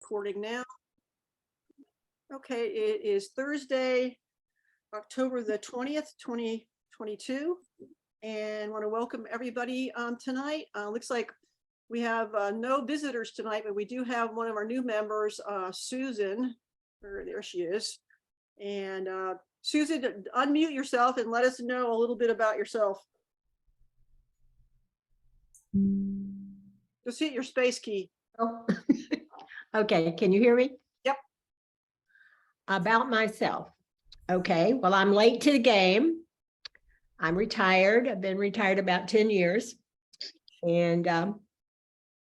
recording now. Okay, it is Thursday, October the 20th, 2022. And want to welcome everybody tonight. Looks like we have no visitors tonight, but we do have one of our new members, Susan. There she is. And Susan, unmute yourself and let us know a little bit about yourself. Just hit your space key. Oh. Okay, can you hear me? Yep. About myself. Okay, well, I'm late to the game. I'm retired. I've been retired about 10 years. And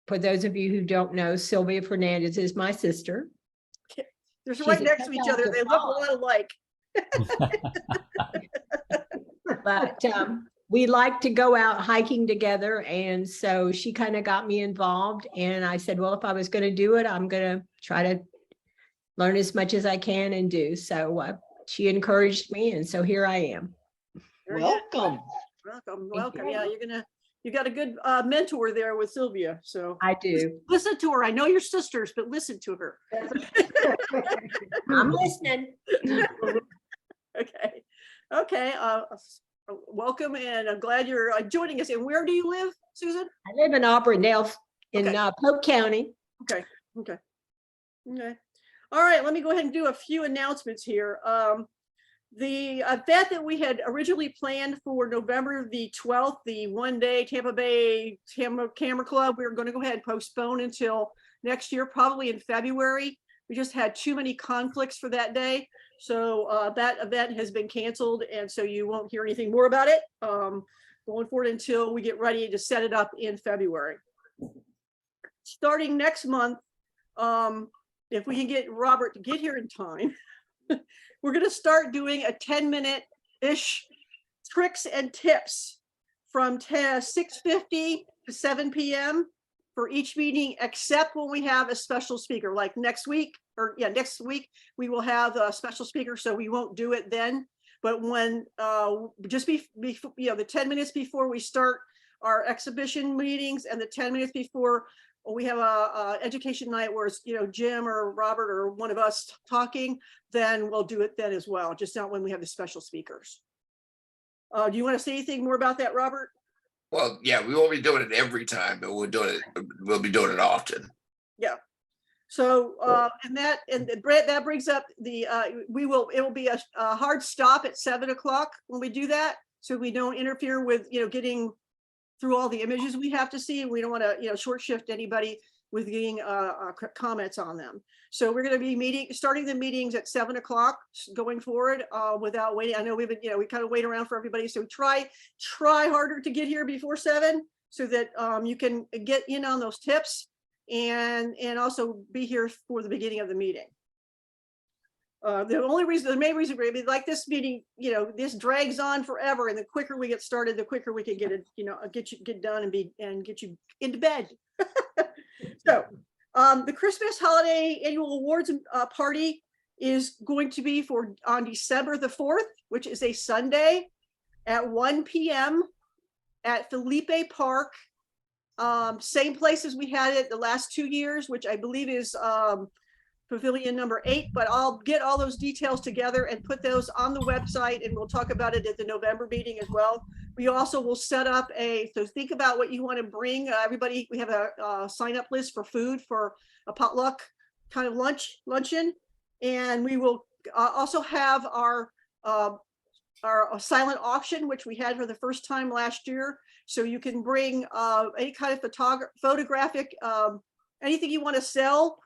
for those of you who don't know, Sylvia Fernandez is my sister. They're right next to each other. They look a lot alike. But we like to go out hiking together. And so she kind of got me involved. And I said, well, if I was going to do it, I'm going to try to learn as much as I can and do. So she encouraged me. And so here I am. Welcome. Welcome. Yeah, you got a good mentor there with Sylvia. So I do. Listen to her. I know you're sisters, but listen to her. I'm listening. Okay. Welcome, and I'm glad you're joining us. And where do you live, Susan? I live in Auburndale in Polk County. Okay. All right, let me go ahead and do a few announcements here. The event that we had originally planned for November the 12th, the one-day Tampa Bay Camera Club, we were going to go ahead and postpone until next year, probably in February. We just had too many conflicts for that day. So that event has been canceled, and so you won't hear anything more about it going forward until we get ready to set it up in February. Starting next month, if we can get Robert to get here in time, we're going to start doing a 10-minute-ish tricks and tips from 6:50 to 7 p.m. for each meeting, except when we have a special speaker, like next week, next week we will have a special speaker, so we won't do it then. But when just before, the 10 minutes before we start our exhibition meetings and the 10 minutes before we have a education night where it's, Jim or Robert or one of us talking, then we'll do it then as well, just not when we have the special speakers. Do you want to say anything more about that, Robert? Well, yeah, we won't be doing it every time, but we'll be doing it often. Yeah. So that brings up the it will be a hard stop at 7 o'clock when we do that, so we don't interfere with getting through all the images we have to see. We don't want to short shift anybody with getting comments on them. So we're going to be starting the meetings at 7 o'clock going forward without waiting. I know we kind of wait around for everybody, so try harder to get here before 7 so that you can get in on those tips and also be here for the beginning of the meeting. The main reason we like this meeting, this drags on forever, and the quicker we get started, the quicker we can get it, get done and get you into bed. So the Christmas holiday annual awards party is going to be on December the 4th, which is a Sunday at 1 p.m. at Felipe Park. Same place as we had it the last 2 years, which I believe is pavilion number 8, but I'll get all those details together and put those on the website, and we'll talk about it at the November meeting as well. We also will set up so think about what you want to bring. Everybody, we have a sign up list for food for a potluck kind of luncheon, and we will also have our silent auction, which we had for the first time last year. So you can bring any kind of photographic, anything you want to sell.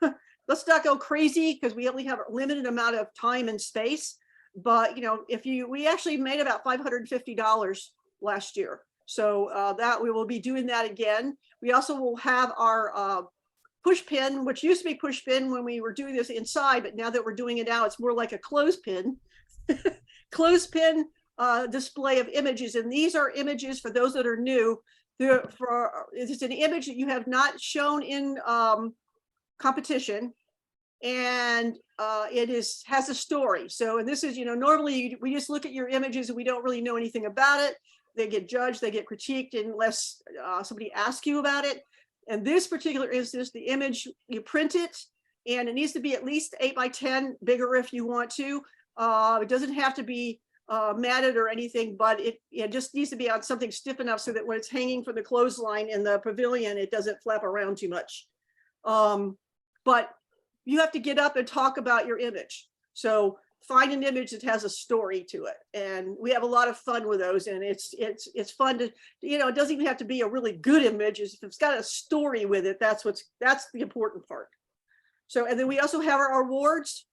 Let's not go crazy because we only have a limited amount of time and space. But we actually made about $550 last year. So that we will be doing that again. We also will have our push pin, which used to be push pin when we were doing this inside, but now that we're doing it out, it's more like a clothespin. Clothespin display of images, and these are images for those that are new. It's an image that you have not shown in competition, and it has a story. So, and this is, normally we just look at your images and we don't really know anything about it. They get judged, they get critiqued unless somebody asks you about it. And this particular instance, the image, you print it and it needs to be at least 8 by 10, bigger if you want to. It doesn't have to be matted or anything, but it just needs to be on something stiff enough so that when it's hanging from the clothesline in the pavilion, it doesn't flap around too much. But you have to get up and talk about your image. So find an image that has a story to it. And we have a lot of fun with those. And it's fun to, you know, it doesn't even have to be a really good image. If it's got a story with it, that's the important part. So, and then we also have our awards,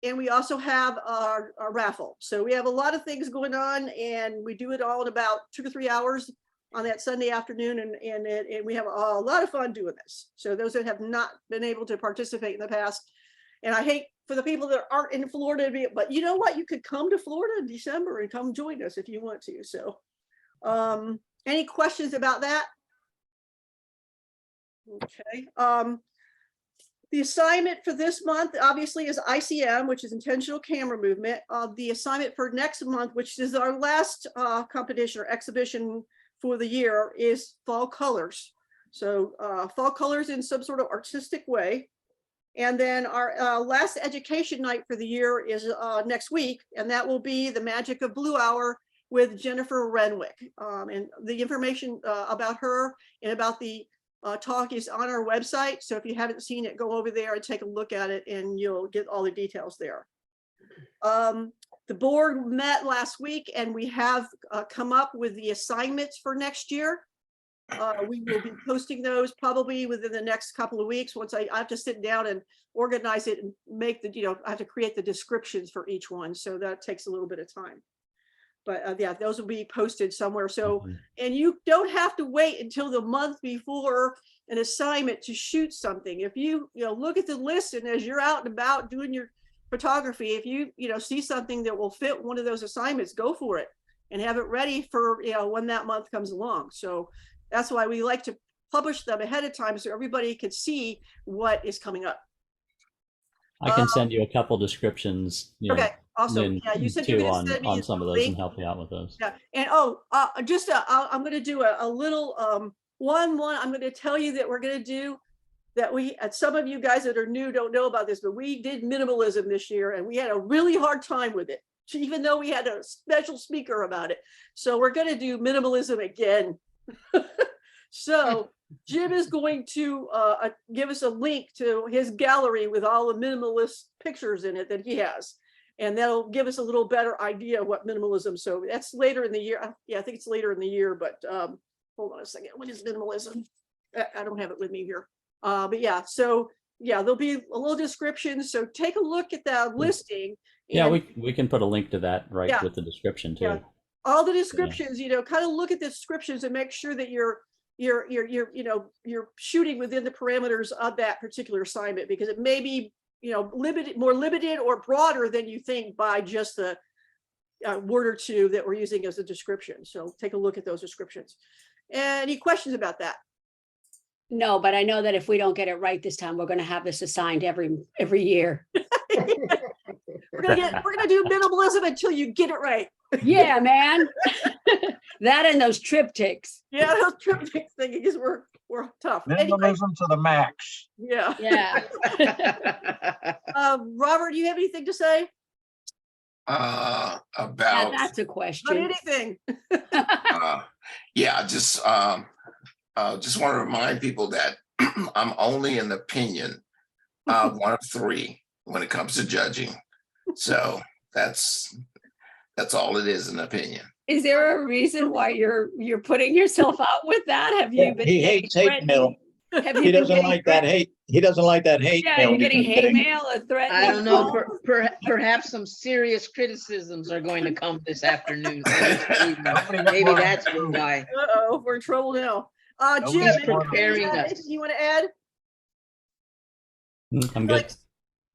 and we also have our raffle. So we have a lot of things going on, and we do it all in about 2 to 3 hours on that Sunday afternoon. And we have a lot of fun doing this. So those that have not been able to participate in the past, and I hate for the people that aren't in Florida, but you know what? You could come to Florida in December and come join us if you want to. So any questions about that? Okay. The assignment for this month obviously is ICM, which is intentional camera movement. The assignment for next month, which is our last competition or exhibition for the year, is fall colors. So fall colors in some sort of artistic way. And then our last education night for the year is next week, and that will be the Magic of Blue Hour with Jennifer Renwick. And the information about her and about the talk is on our website. So if you haven't seen it, go over there and take a look at it, and you'll get all the details there. The board met last week, and we have come up with the assignments for next year. We will be posting those probably within the next couple of weeks. Once I have to sit down and organize it and make the, you know, I have to create the descriptions for each one. So that takes a little bit of time. But yeah, those will be posted somewhere. So, and you don't have to wait until the month before an assignment to shoot something. If you look at the list, and as you're out and about doing your photography, if you see something that will fit one of those assignments, go for it and have it ready for when that month comes along. So that's why we like to publish them ahead of time so everybody can see what is coming up. I can send you a couple descriptions. Okay, awesome. Yeah, you said you were going to send me on some of those and help you out with those. Yeah, and I'm going to do a little one. I'm going to tell you that we're going to do that. Some of you guys that are new don't know about this, but we did minimalism this year, and we had a really hard time with it, even though we had a special speaker about it. So we're going to do minimalism again. So Jim is going to give us a link to his gallery with all the minimalist pictures in it that he has. And that'll give us a little better idea of what minimalism. So that's later in the year. Yeah, I think it's later in the year, but hold on a second. What is minimalism? I don't have it with me here. But yeah, so yeah, there'll be a little description. So take a look at that listing. Yeah, we can put a link to that with the description too. Yeah. All the descriptions, kind of look at the descriptions and make sure that you're shooting within the parameters of that particular assignment, because it may be, more limited or broader than you think by just the word or two that we're using as a description. So take a look at those descriptions. Any questions about that? No, but I know that if we don't get it right this time, we're going to have this assigned every year. We're gonna do minimalism until you get it right. Yeah, man. That and those triptychs. Yeah, those triptychs things we're tough. Minimalism Anyway, to the max. yeah. Yeah. Robert, do you have anything to say? Yeah, About that's a Not question. anything. yeah, just want to remind people that I'm only an opinion, one of 3 when it comes to judging. So that's all it is, an opinion. Is there a reason why you're putting yourself out with that? Have you been? He hates hate mail. He doesn't like that hate. He doesn't like that hate Yeah, mail. you're getting he's hate mail or threats. I don't know, perhaps some serious criticisms are going to come this afternoon. Maybe that's why. Uh-oh, we're in trouble now. Jim, Nobody's anything preparing us. you want to add? I'm good.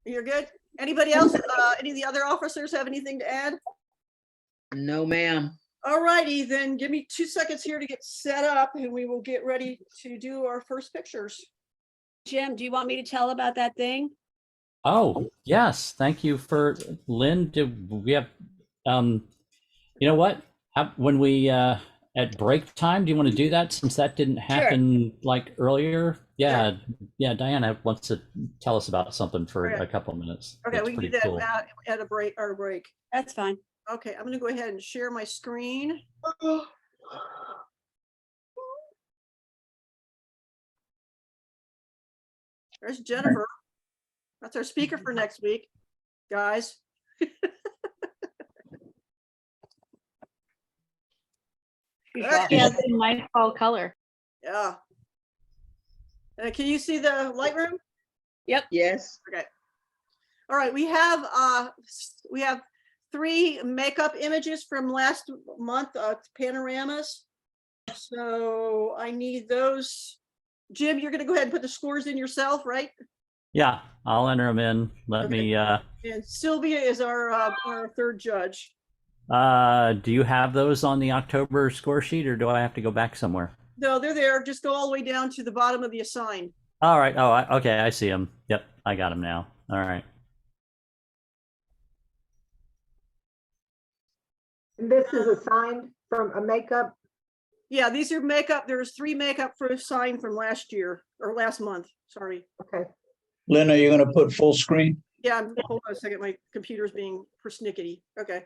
You're good? Anybody else? Any of the other officers have anything to add? No, ma'am. All righty, then give me 2 seconds here to get set up, and we will get ready to do our first pictures. Jim, do you want me to tell about that thing? Oh, yes. Thank you for Lynn. Do we have, you know what? When we, at break time, do you want to do that since that didn't happen like earlier? Yeah, yeah. Diana wants to tell us about something for Okay. a couple of minutes. Okay, It's we can do pretty that cool. at a break, our break. That's fine. Okay, I'm gonna go ahead and share my screen. There's Jennifer. That's our speaker for next week, guys. She's Okay. rocking. Yeah, it's a nice fall color. Yeah. Can you see the Lightroom? Yes. Okay. All right, we have 3 makeup images from last month, panoramas. So I need those. Jim, you're gonna go ahead and put the scores in yourself, right? Yeah, I'll enter them in. Let Okay. me. And Sylvia is our third judge. Do you have those on the October score sheet, or do I have to go back somewhere? No, they're there. Just go all the way down to the bottom of the assigned. All right. Oh, okay. I see them. Yep, I got them now. All right. This is assigned from a makeup. Yeah, these are makeup. There's 3 makeup for assigned from last year or last month. Sorry. Okay. Lynn, are you gonna put full screen? Yeah, hold on a second. My computer's being persnickety. Okay.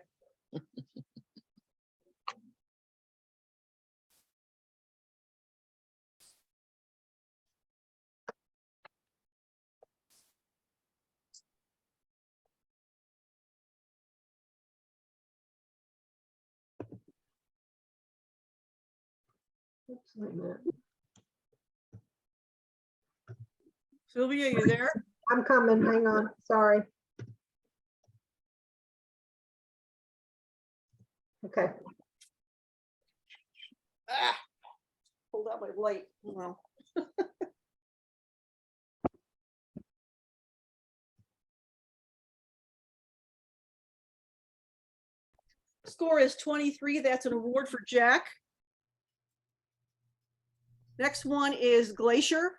Oops, wait a minute. Sylvia, you there? I'm coming. Hang on. Sorry. Okay. Ah, pulled out my light. Well. Score is 23. That's an award for Jack. Next one is Glacier.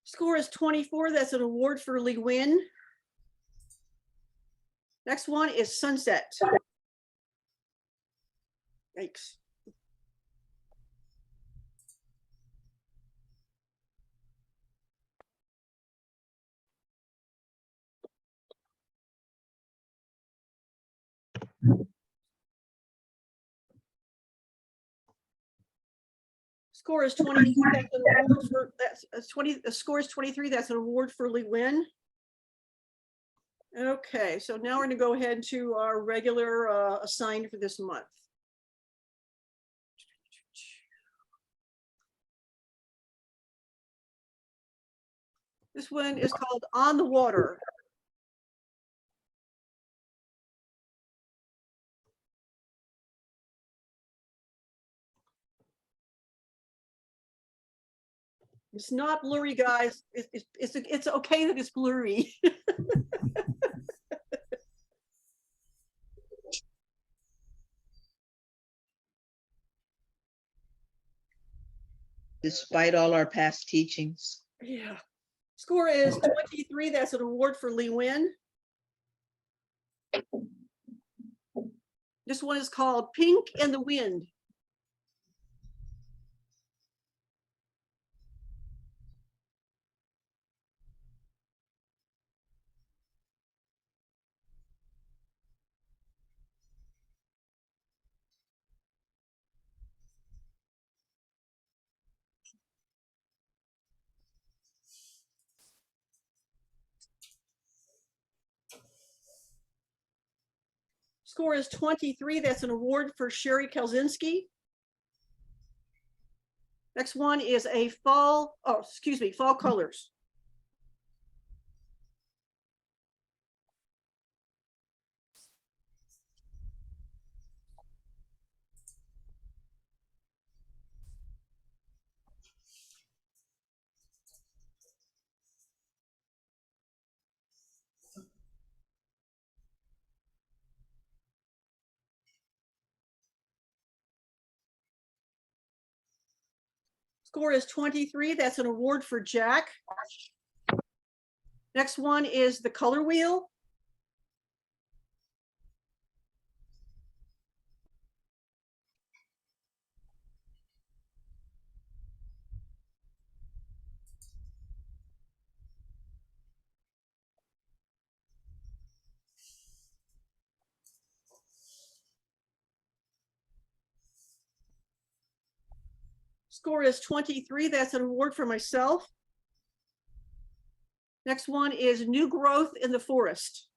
Score is 24. That's an award for Lee Win. Next one is Sunset. Yikes. Score is 23. That's an award for that's 20. The score is 23. That's an award for Lee Win. Okay, so now we're going to go ahead to our regular assigned for this month. This one is called On the Water. It's not blurry, guys. It's okay that it's blurry. Despite all our past teachings. Yeah. Score is 23. That's an award for Lee Win. This one is called Pink and the Wind. Score is 23. That's an award for Sherry Kelzinski. Next one is a fall colors. Score is 23. That's an award for Jack. Next one is the color wheel. Score is 23. That's an award for myself. Next one is new growth in the forest.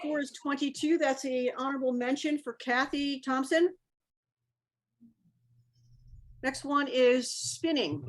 Score is 22. That's a honorable mention for Kathy Thompson. Next one is spinning.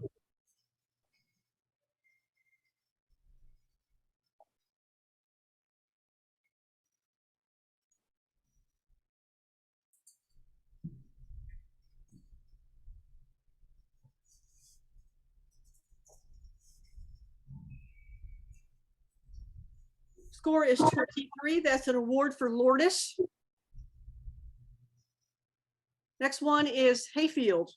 Score is 23. That's an award for Lourdes. Next one is hayfield.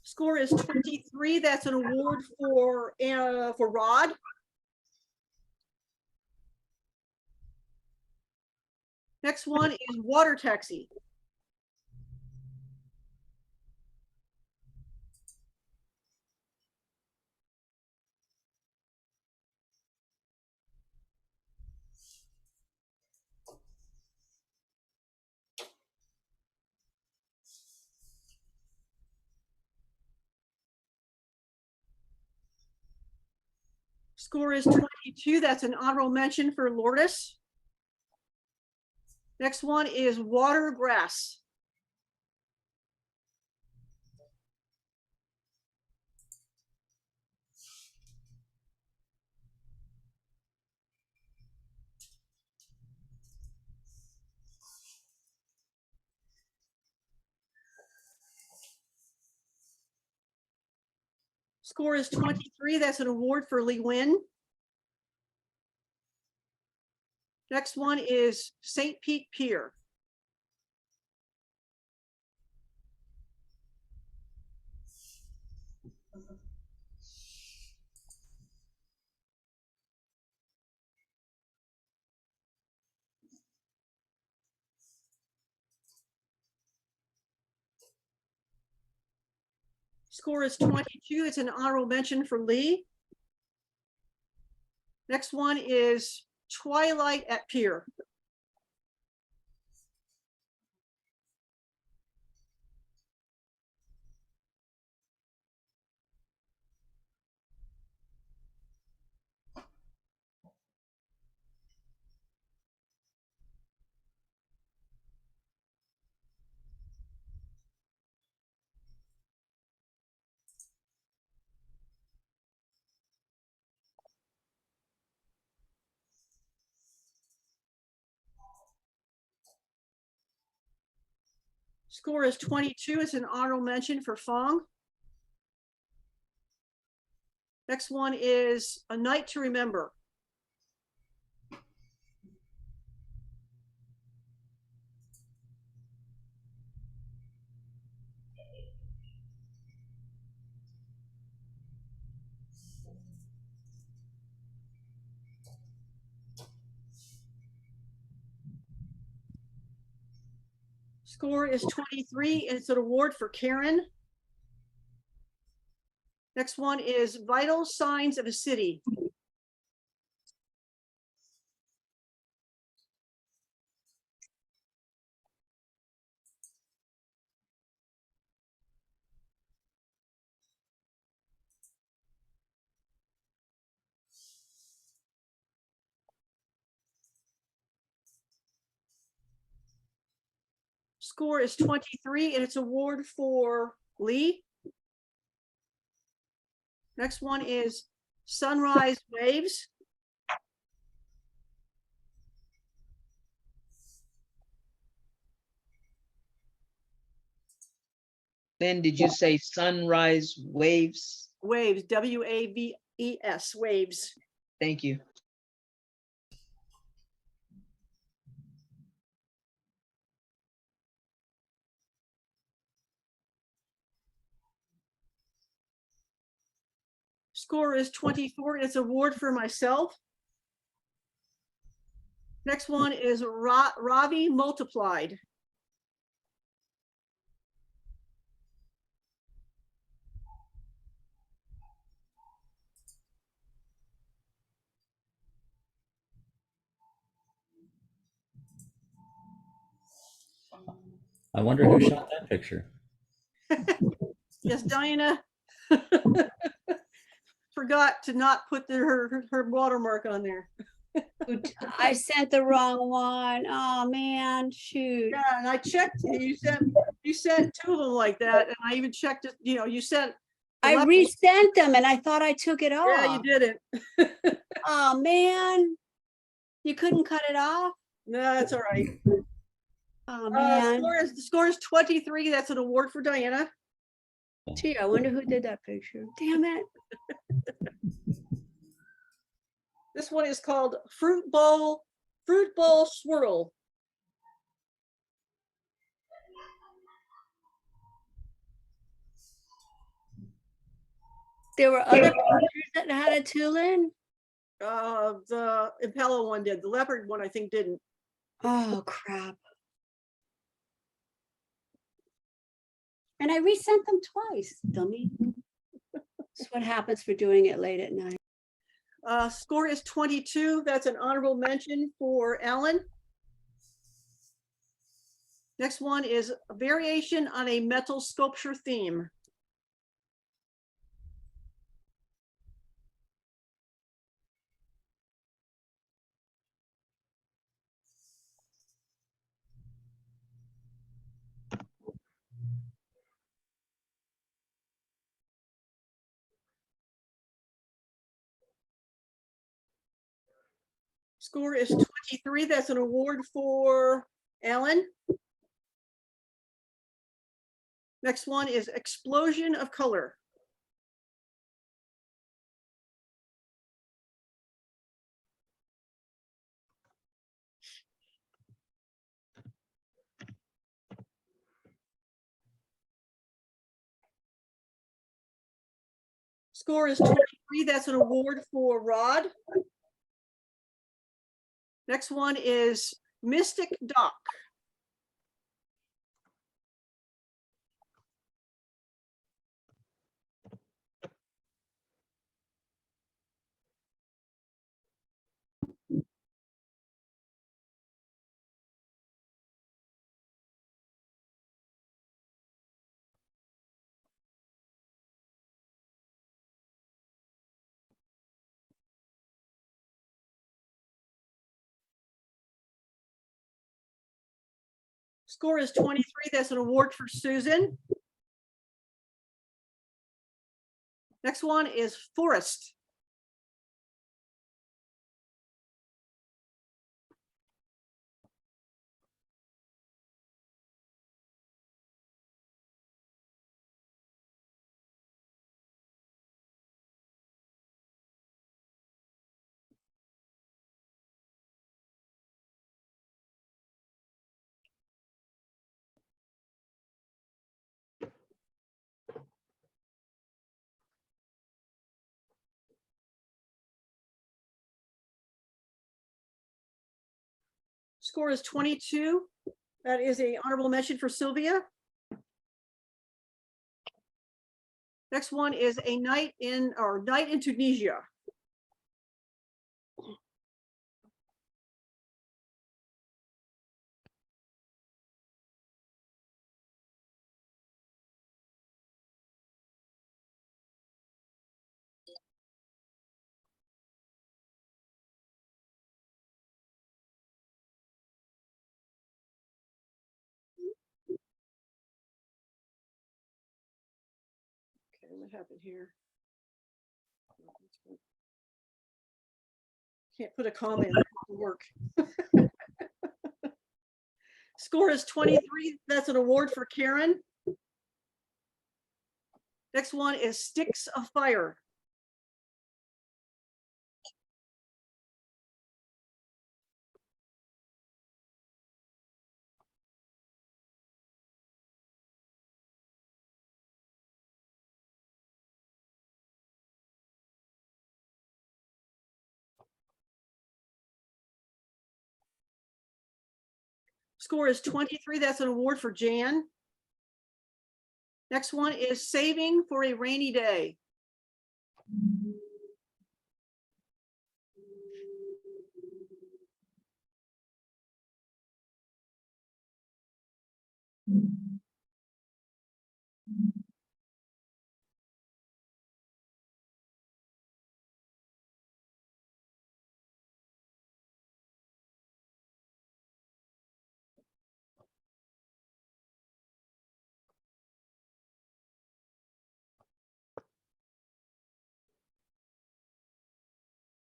Score is 23. That's an award for Rod. Next one is water taxi. Score is 22. That's an honorable mention for Lourdes. Next one is water grass. Score is 23. That's an award for Lee Wynn. Next one is St. Pete Pier. Score is 22. It's an honorable mention for Lee. Next one is Twilight at Pier. Score is 22. It's an honorable mention for Fong. Next one is A Night to Remember. Score is 23. It's an award for Karen. Next one is Vital Signs of a City. Score is 23 and it's award for Lee. Next one is Sunrise Waves. Then did you say Sunrise Waves? Waves, Waves, Waves. Thank you. Score is 24. It's award for myself. Next one is Ravi Multiplied. I wonder who shot that picture. Yes, Diana forgot to not put her watermark on there. I sent the wrong one. Oh, man, shoot. Yeah, and I checked, you sent two of them like that, and I even checked it, you sent. the I left- resent them and I thought I took it off. Yeah, you didn't. Oh, man. You couldn't cut it off? No, that's all right. Oh, man. The score is 23. That's an award for Diana. Gee, I wonder who did that picture. Damn it. This one is called Fruit Bowl Swirl. There were other pictures that had a tulin? The Impella one did. The leopard one, I think, didn't. Oh, crap. And I resent them twice, dummy. That's what happens for doing it late at night. Score is 22. That's an honorable mention for Alan. Next one is a variation on a metal sculpture theme. Score is 23. That's an award for Alan. Next one is Explosion of Color. Score is 23. That's an award for Rod. Next one is Mystic Dock. Score is 23. That's an award for Susan. Next one is Forest. Score is 22. That is a honorable mention for Sylvia. Next one is a night in Tunisia. I have it here. Can't put a comment, it doesn't work. Score is 23. That's an award for Karen. Next one is Sticks of Fire. Score is 23. That's an award for Jan. Next one is Saving for a Rainy Day.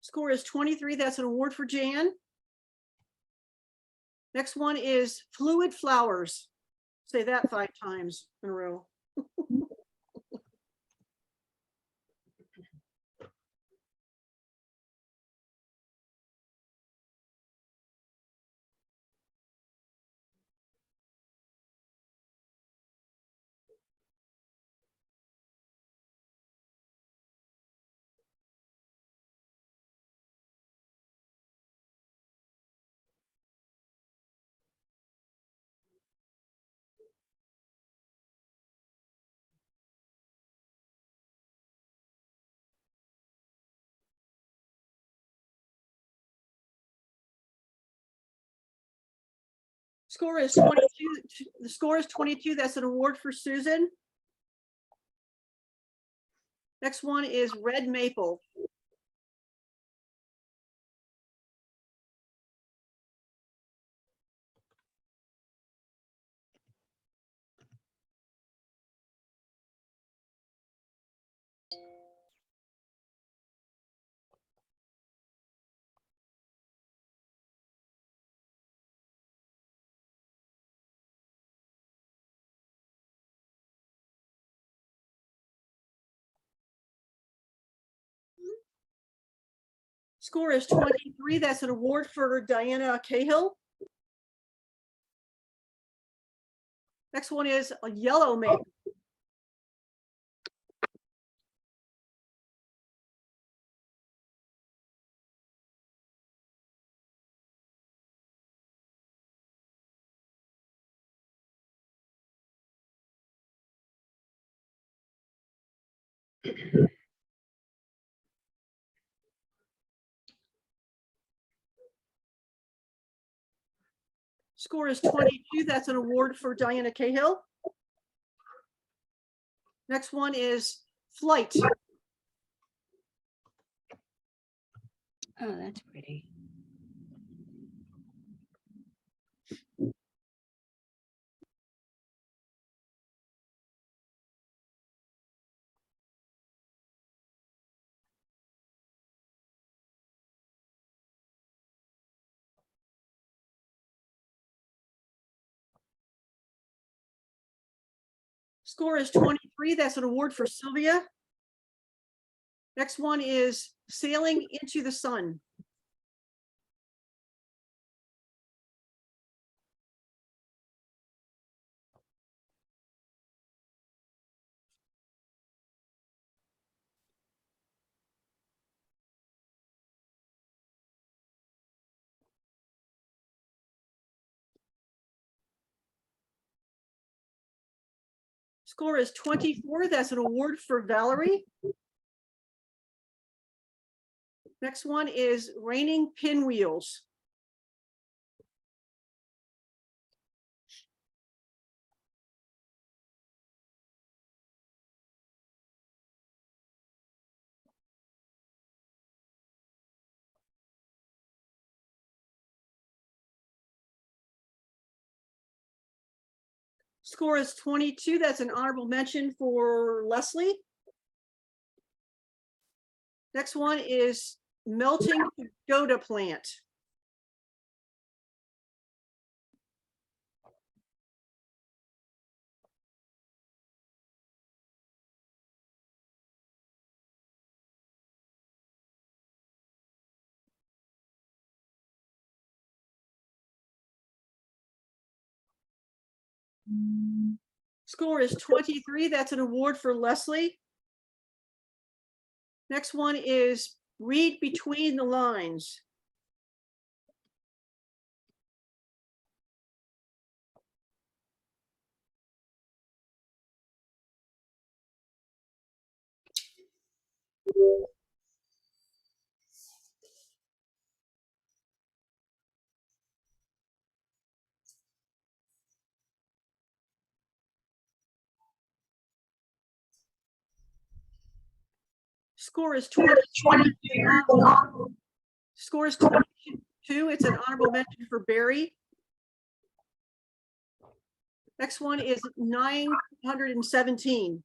Score is 23. That's an award for Jan. Next one is Fluid Flowers. Say that 5 times in a row. Score is 22. The score is 22. That's an award for Susan. Next one is Red Maple. Score is 23. That's an award for Diana Cahill. Next one is a Yellow Maple. Score is 22. That's an award for Diana Cahill. Next one is Flight. Oh, that's pretty. Score is 23. That's an award for Sylvia. Next one is Sailing into the Sun. Score is 24. That's an award for Valerie. Next one is Raining Pinwheels. Score is 22. That's an honorable mention for Leslie. Next one is melting pagoda plant. Score is 23. That's an award for Leslie. Next one is read between the lines. Score is 22. Score is 22. It's an honorable mention for Barry. Next one is 917.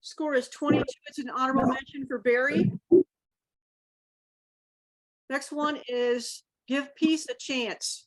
Score is 22. It's an honorable mention for Barry. Next one is give peace a chance.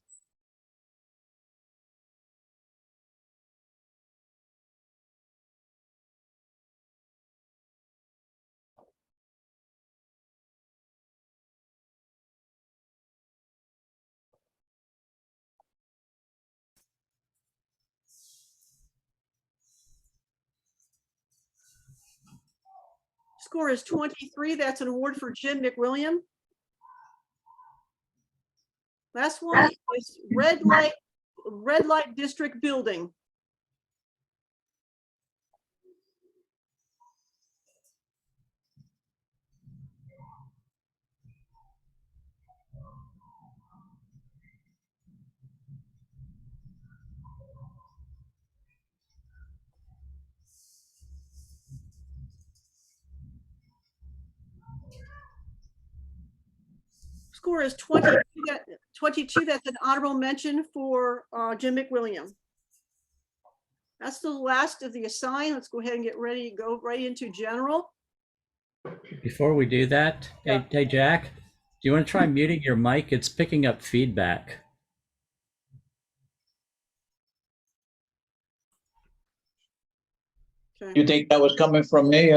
Score is 23. That's an award for Jim McWilliam. Last one is red light district building. Score is 22. 22. That's an honorable mention for Jim McWilliam. That's the last of the assign. Let's go ahead and get ready, go right into general. Before we do that, hey Jack, do you want to try muting your mic? It's picking up feedback. Okay. You think that was coming from me?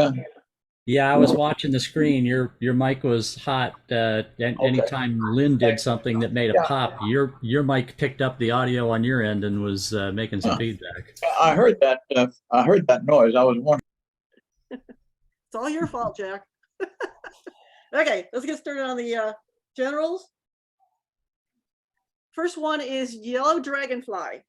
Yeah, I was watching the screen. Your mic was hot. Anytime Lynn did something that made a pop, your mic picked up the audio on your end and was making some feedback. I heard that. I heard that noise. I was wondering. It's all your fault, Jack. Okay, let's get started on the generals. First one is yellow dragonfly.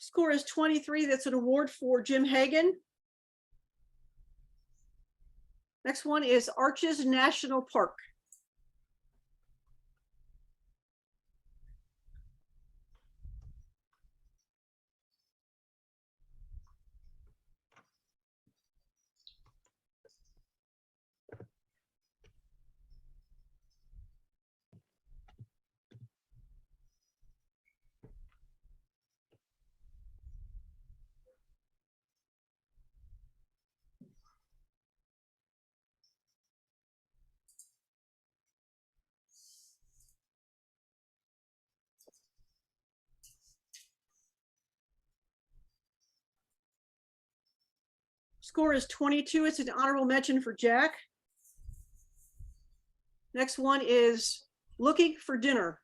Score is 23. That's an award for Jim Hagan. Next one is Arches National Park. Score is 22. It's an honorable mention for Jack. Next one is looking for dinner.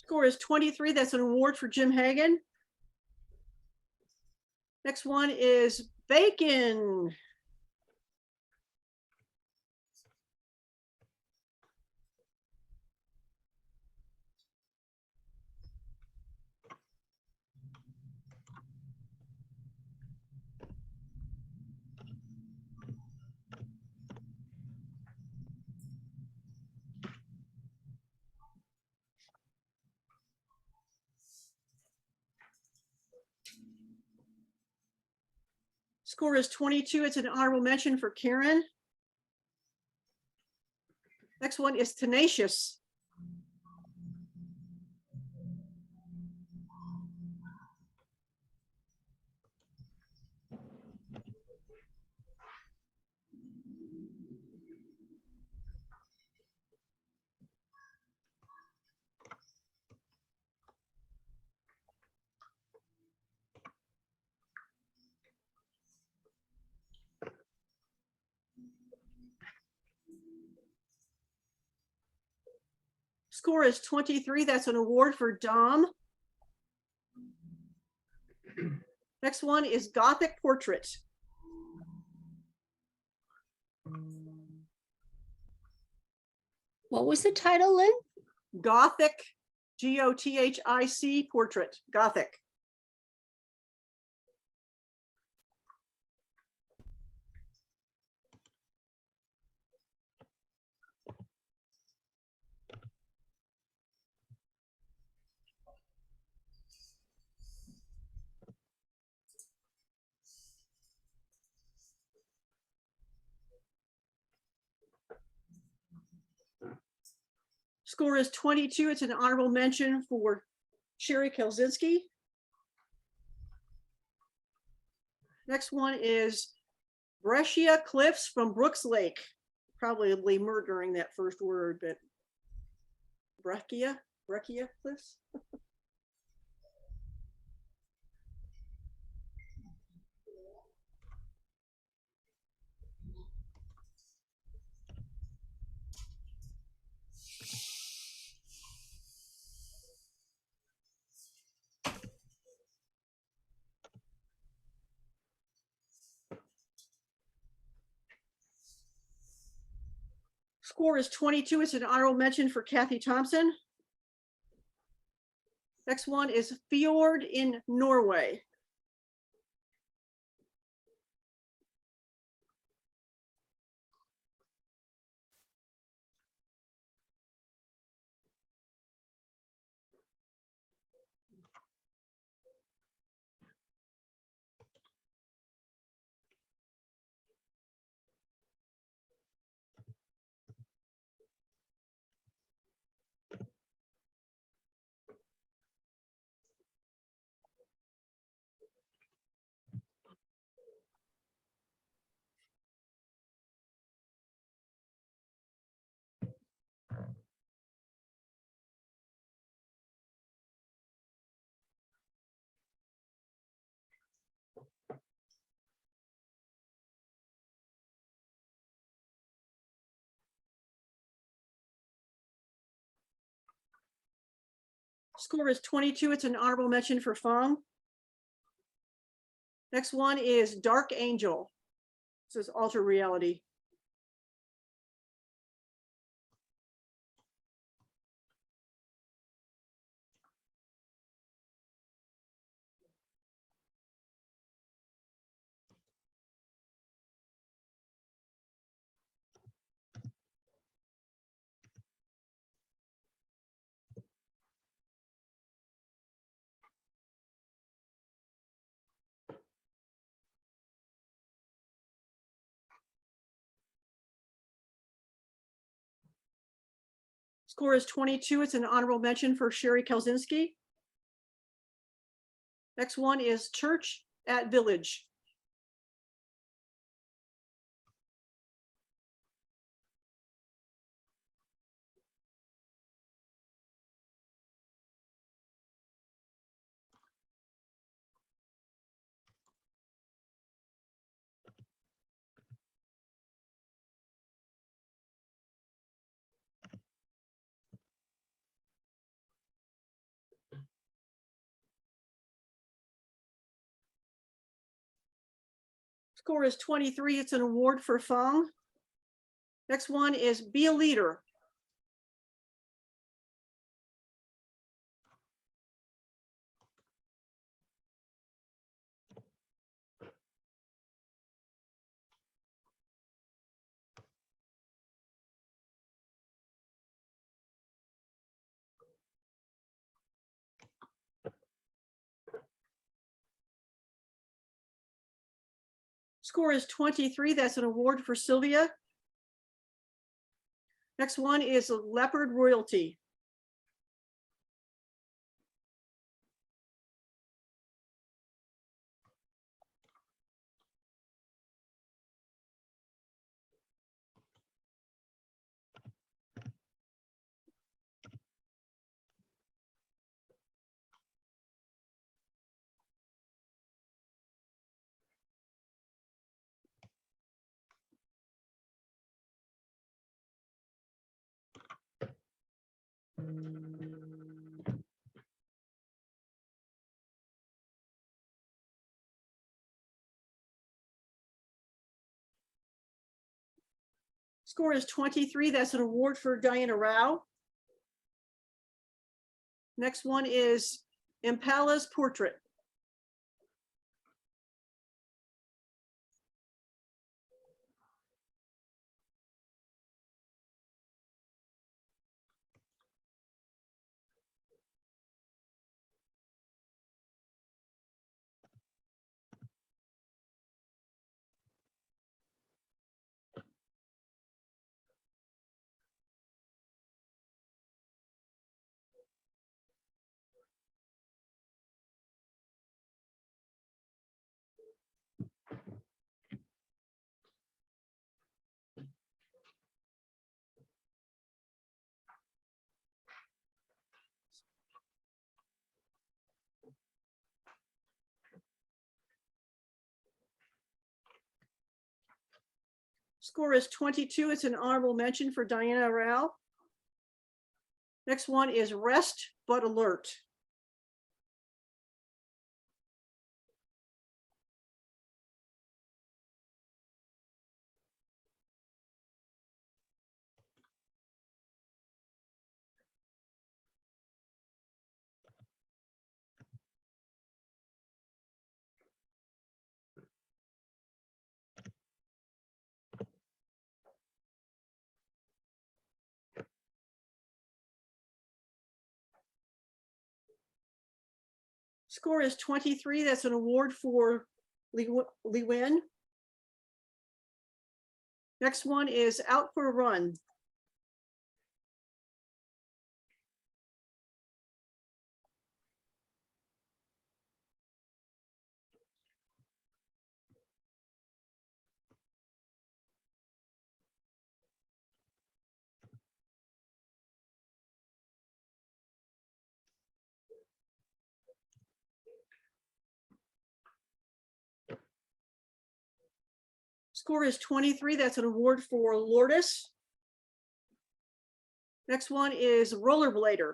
Score is 23. That's an award for Jim Hagan. Next one is bacon. Score is 22. It's an honorable mention for Karen. Next one is tenacious. Score is 23. That's an award for Dom. Next one is Gothic portrait. What was the title, Lynn? Gothic, Gothic portrait, Gothic. Score is 22. It's an honorable mention for Sherry Kelzinski. Next one is Brescia Cliffs from Brooks Lake. Probably murdering that first word, but Breccia Cliffs. Score is 22. It's an honorable mention for Kathy Thompson. Next one is Fjord in Norway. Score is 22. It's an honorable mention for Fong. Next one is Dark Angel. This is Alter Reality. Score is 22. It's an honorable mention for Sherry Kelzinski. Next one is Church at Village. Score is 23. It's an award for Fong. Next one is Be a Leader. Score is 23. That's an award for Sylvia. Next one is Leopard Royalty. Score is 23. That's an award for Diana Rao. Next one is Impala's Portrait. Score is 22. It's an honorable mention for Diana Rao. Next one is Rest But Alert. Score is 23. That's an award for Li Wen. Next one is Out for a Run. Score is 23. That's an award for Lourdes. Next one is Rollerblader.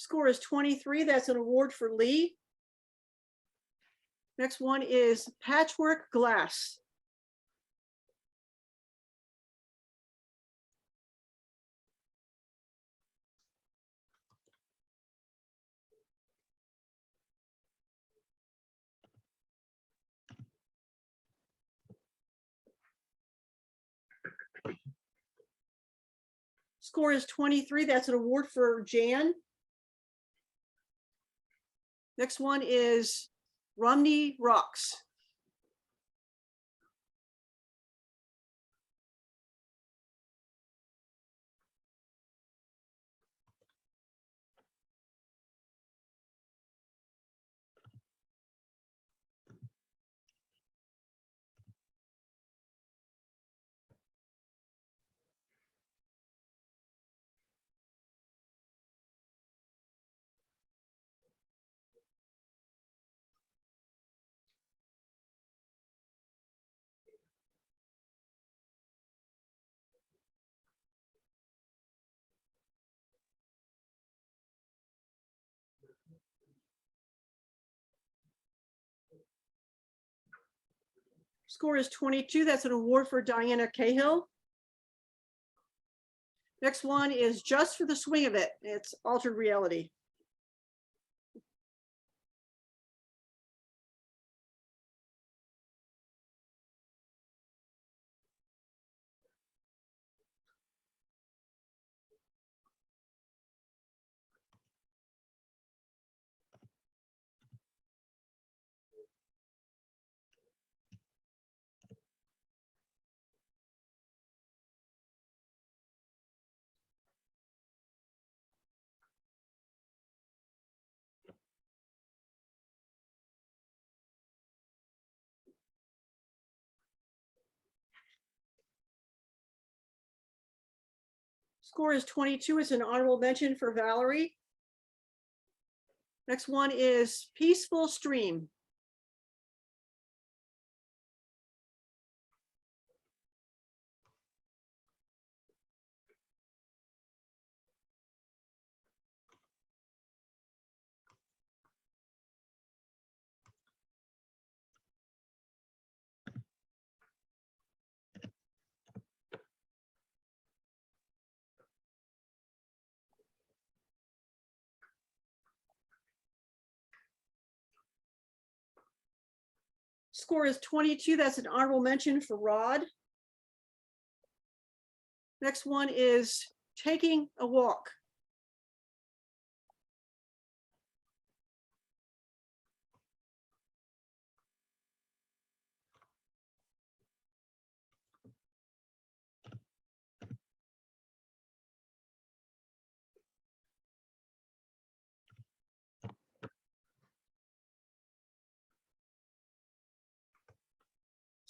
Score is 23. That's an award for Lee. Next one is Patchwork Glass. Score is 23. That's an award for Jan. Next one is Romney Rocks. Score is 22. That's an award for Diana Cahill. Next one is Just for the Swing of It. It's Altered Reality. Score is 22. It's an honorable mention for Valerie. Next one is Peaceful Stream. Score is 22. That's an honorable mention for Rod. Next one is Taking a Walk.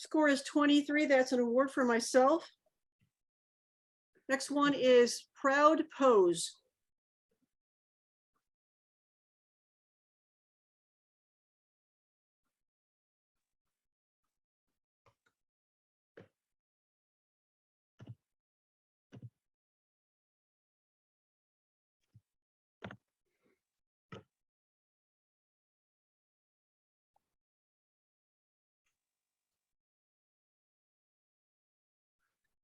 Score is 23. That's an award for myself. Next one is Proud Pose.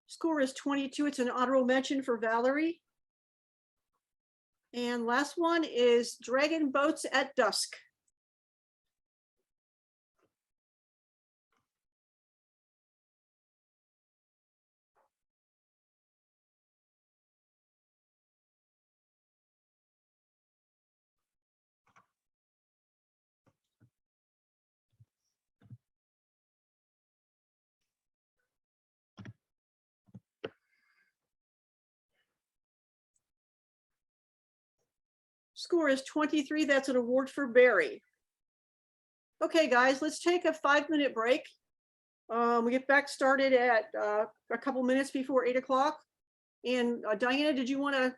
Score is 22. It's an honorable mention for Valerie. And last one is Dragon Boats at Dusk. Score is 23. That's an award for Barry. Okay, guys, let's take a 5-minute break. We get back started at a couple minutes before 8 o'clock. And Diana, did you want to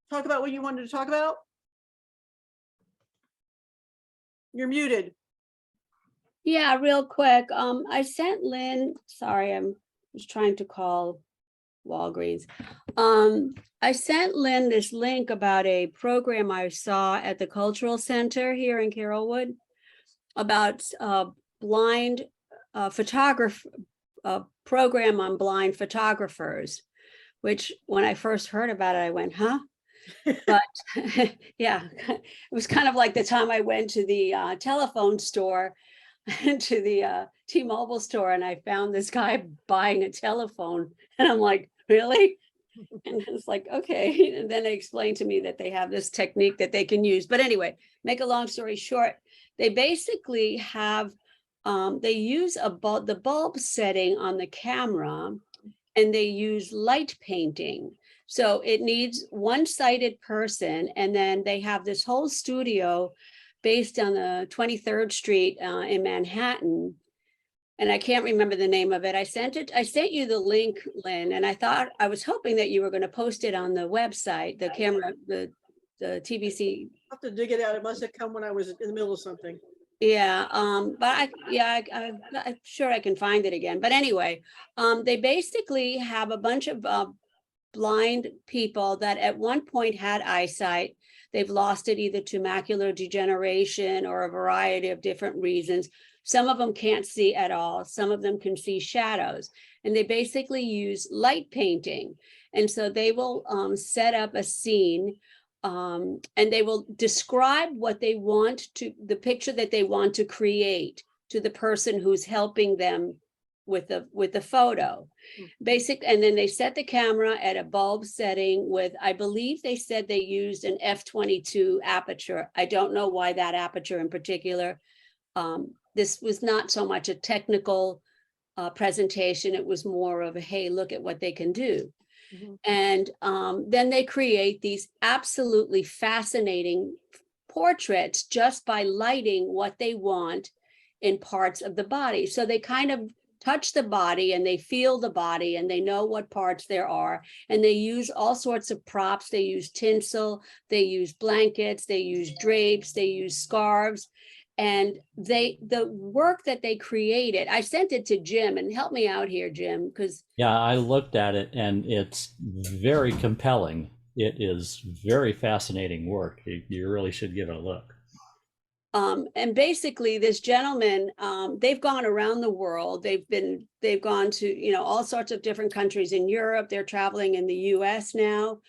talk about what you wanted to talk about? You're muted. Yeah, real quick. I sent Lynn, sorry, I'm just trying to call Walgreens. I sent Lynn this link about a program I saw at the Cultural Center here in Carrollwood about blind photographer, program on blind photographers, which when I first heard about it, I went, huh? But yeah, it was kind of like the time I went to the telephone store and to the T-Mobile store, and I found this guy buying a telephone, and I'm like, really? And it's like, okay. And then they explained to me that they have this technique that they can use. But anyway, make a long story short, they basically have, they use the bulb setting on the camera, and they use light painting. So it needs one-sighted person, and then they have this whole studio based on the 23rd Street in Manhattan. And I can't remember the name of it. I sent you the link, Lynn, and I was hoping that you were going to post it on the website, the camera, the TBC. I'll have to dig it out. It must have come when I was in the middle of something. Yeah, but I'm sure I can find it again. But anyway, they basically have a bunch of blind people that at one point had eyesight. They've lost it either to macular degeneration or a variety of different reasons. Some of them can't see at all. Some of them can see shadows, and they basically use light painting. And so they will set up a scene, and they will describe what they want to, the picture that they want to create to the person who's helping them with the photo. And then they set the camera at a bulb setting with, I believe they said they used an f/22 aperture. I don't know why that aperture in particular. This was not so much a technical presentation. It was more of a, hey, look at what they can do. And then they create these absolutely fascinating portraits just by lighting what they want in parts of the body. So they kind of touch the body and they feel the body and they know what parts there are. And they use all sorts of props. They use tinsel, they use blankets, they use drapes, they use scarves. And the work that they created, I sent it to Jim, and help me out here, Jim, because Yeah, I looked at it and it's very compelling. It is very fascinating work. You really should give it a look. and basically this gentleman, they've gone around the world. They've gone to, all sorts of different countries in Europe. They're traveling in the US now.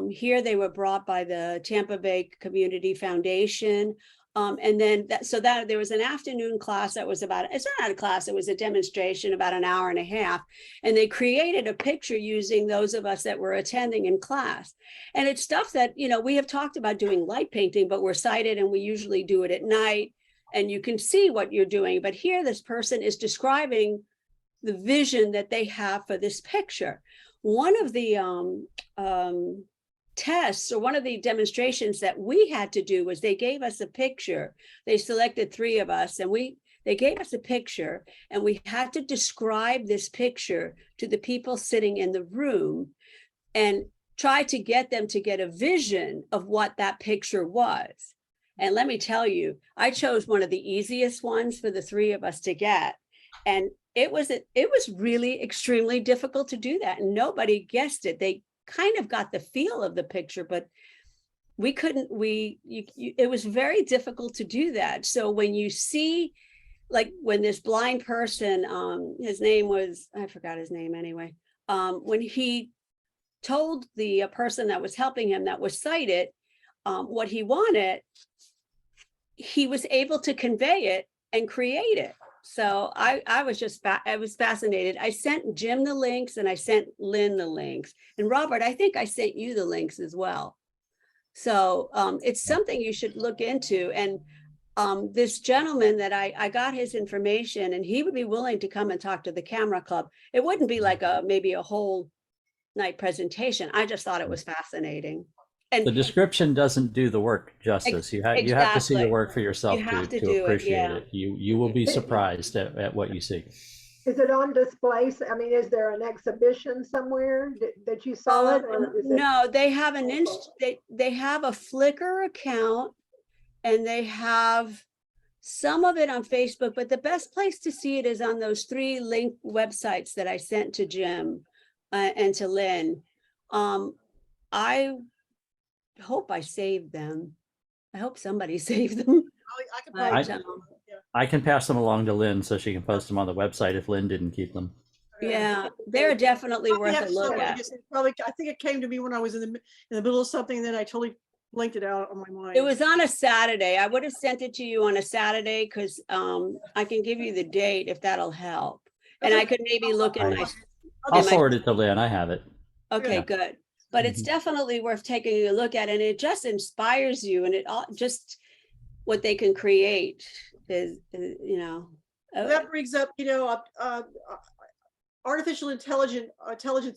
Here they were brought by the Tampa Bay Community Foundation. And then that there was an afternoon class that was it's not a class, it was a demonstration about an hour and a half. And they created a picture using those of us that were attending in class. And it's stuff that, we have talked about doing light painting, but we're sighted and we usually do it at night and you can see what you're doing. But here this person is describing the vision that they have for this picture. One of the tests, or one of the demonstrations that we had to do, was they gave us a picture. They selected 3 of us and they gave us a picture, and we had to describe this picture to the people sitting in the room and try to get them to get a vision of what that picture was. And let me tell you, I chose one of the easiest ones for the 3 of us to get. And it was really extremely difficult to do that. And nobody guessed it. They kind of got the feel of the picture, but it was very difficult to do that. So when you see, like when this blind person, his name was, I forgot his name anyway, when he told the person that was helping him that was sighted what he wanted, he was able to convey it and create it. So I was fascinated. I sent Jim the links and I sent Lynn the links, and Robert, I think I sent you the links as well. So it's something you should look into. And this gentleman that I got his information, and he would be willing to come and talk to the camera club. It wouldn't be like maybe a whole night presentation. I just thought it was fascinating. And The description doesn't do the work justice. You have to see Exactly. the work for yourself You have to to do it, appreciate yeah. it. You will be surprised at what you see. Is it on display? I mean, is there an exhibition somewhere that you saw it? Or is it? No, they have they have a Flickr account, and they have some of it on Facebook, but the best place to see it is on those 3 link websites that I sent to Jim and to Lynn. I hope I saved them. I hope somebody saved them. I could probably. But, I can pass them along to Lynn so she can post them on the website if Lynn didn't keep them. yeah, they're definitely Probably worth have a look somewhere. at. I think it came to me when I was in the middle of something, then I totally blinked it out on my mind. It was on a Saturday. I would have sent it to you on a Saturday because I can give you the date if that'll help. And I could maybe look at my. I'll forward it to Lynn. I have it. Okay, Yeah. good. But it's Mhm. definitely worth taking a look at, and it just inspires you, and it all just what they can create you know. That brings up, artificial intelligence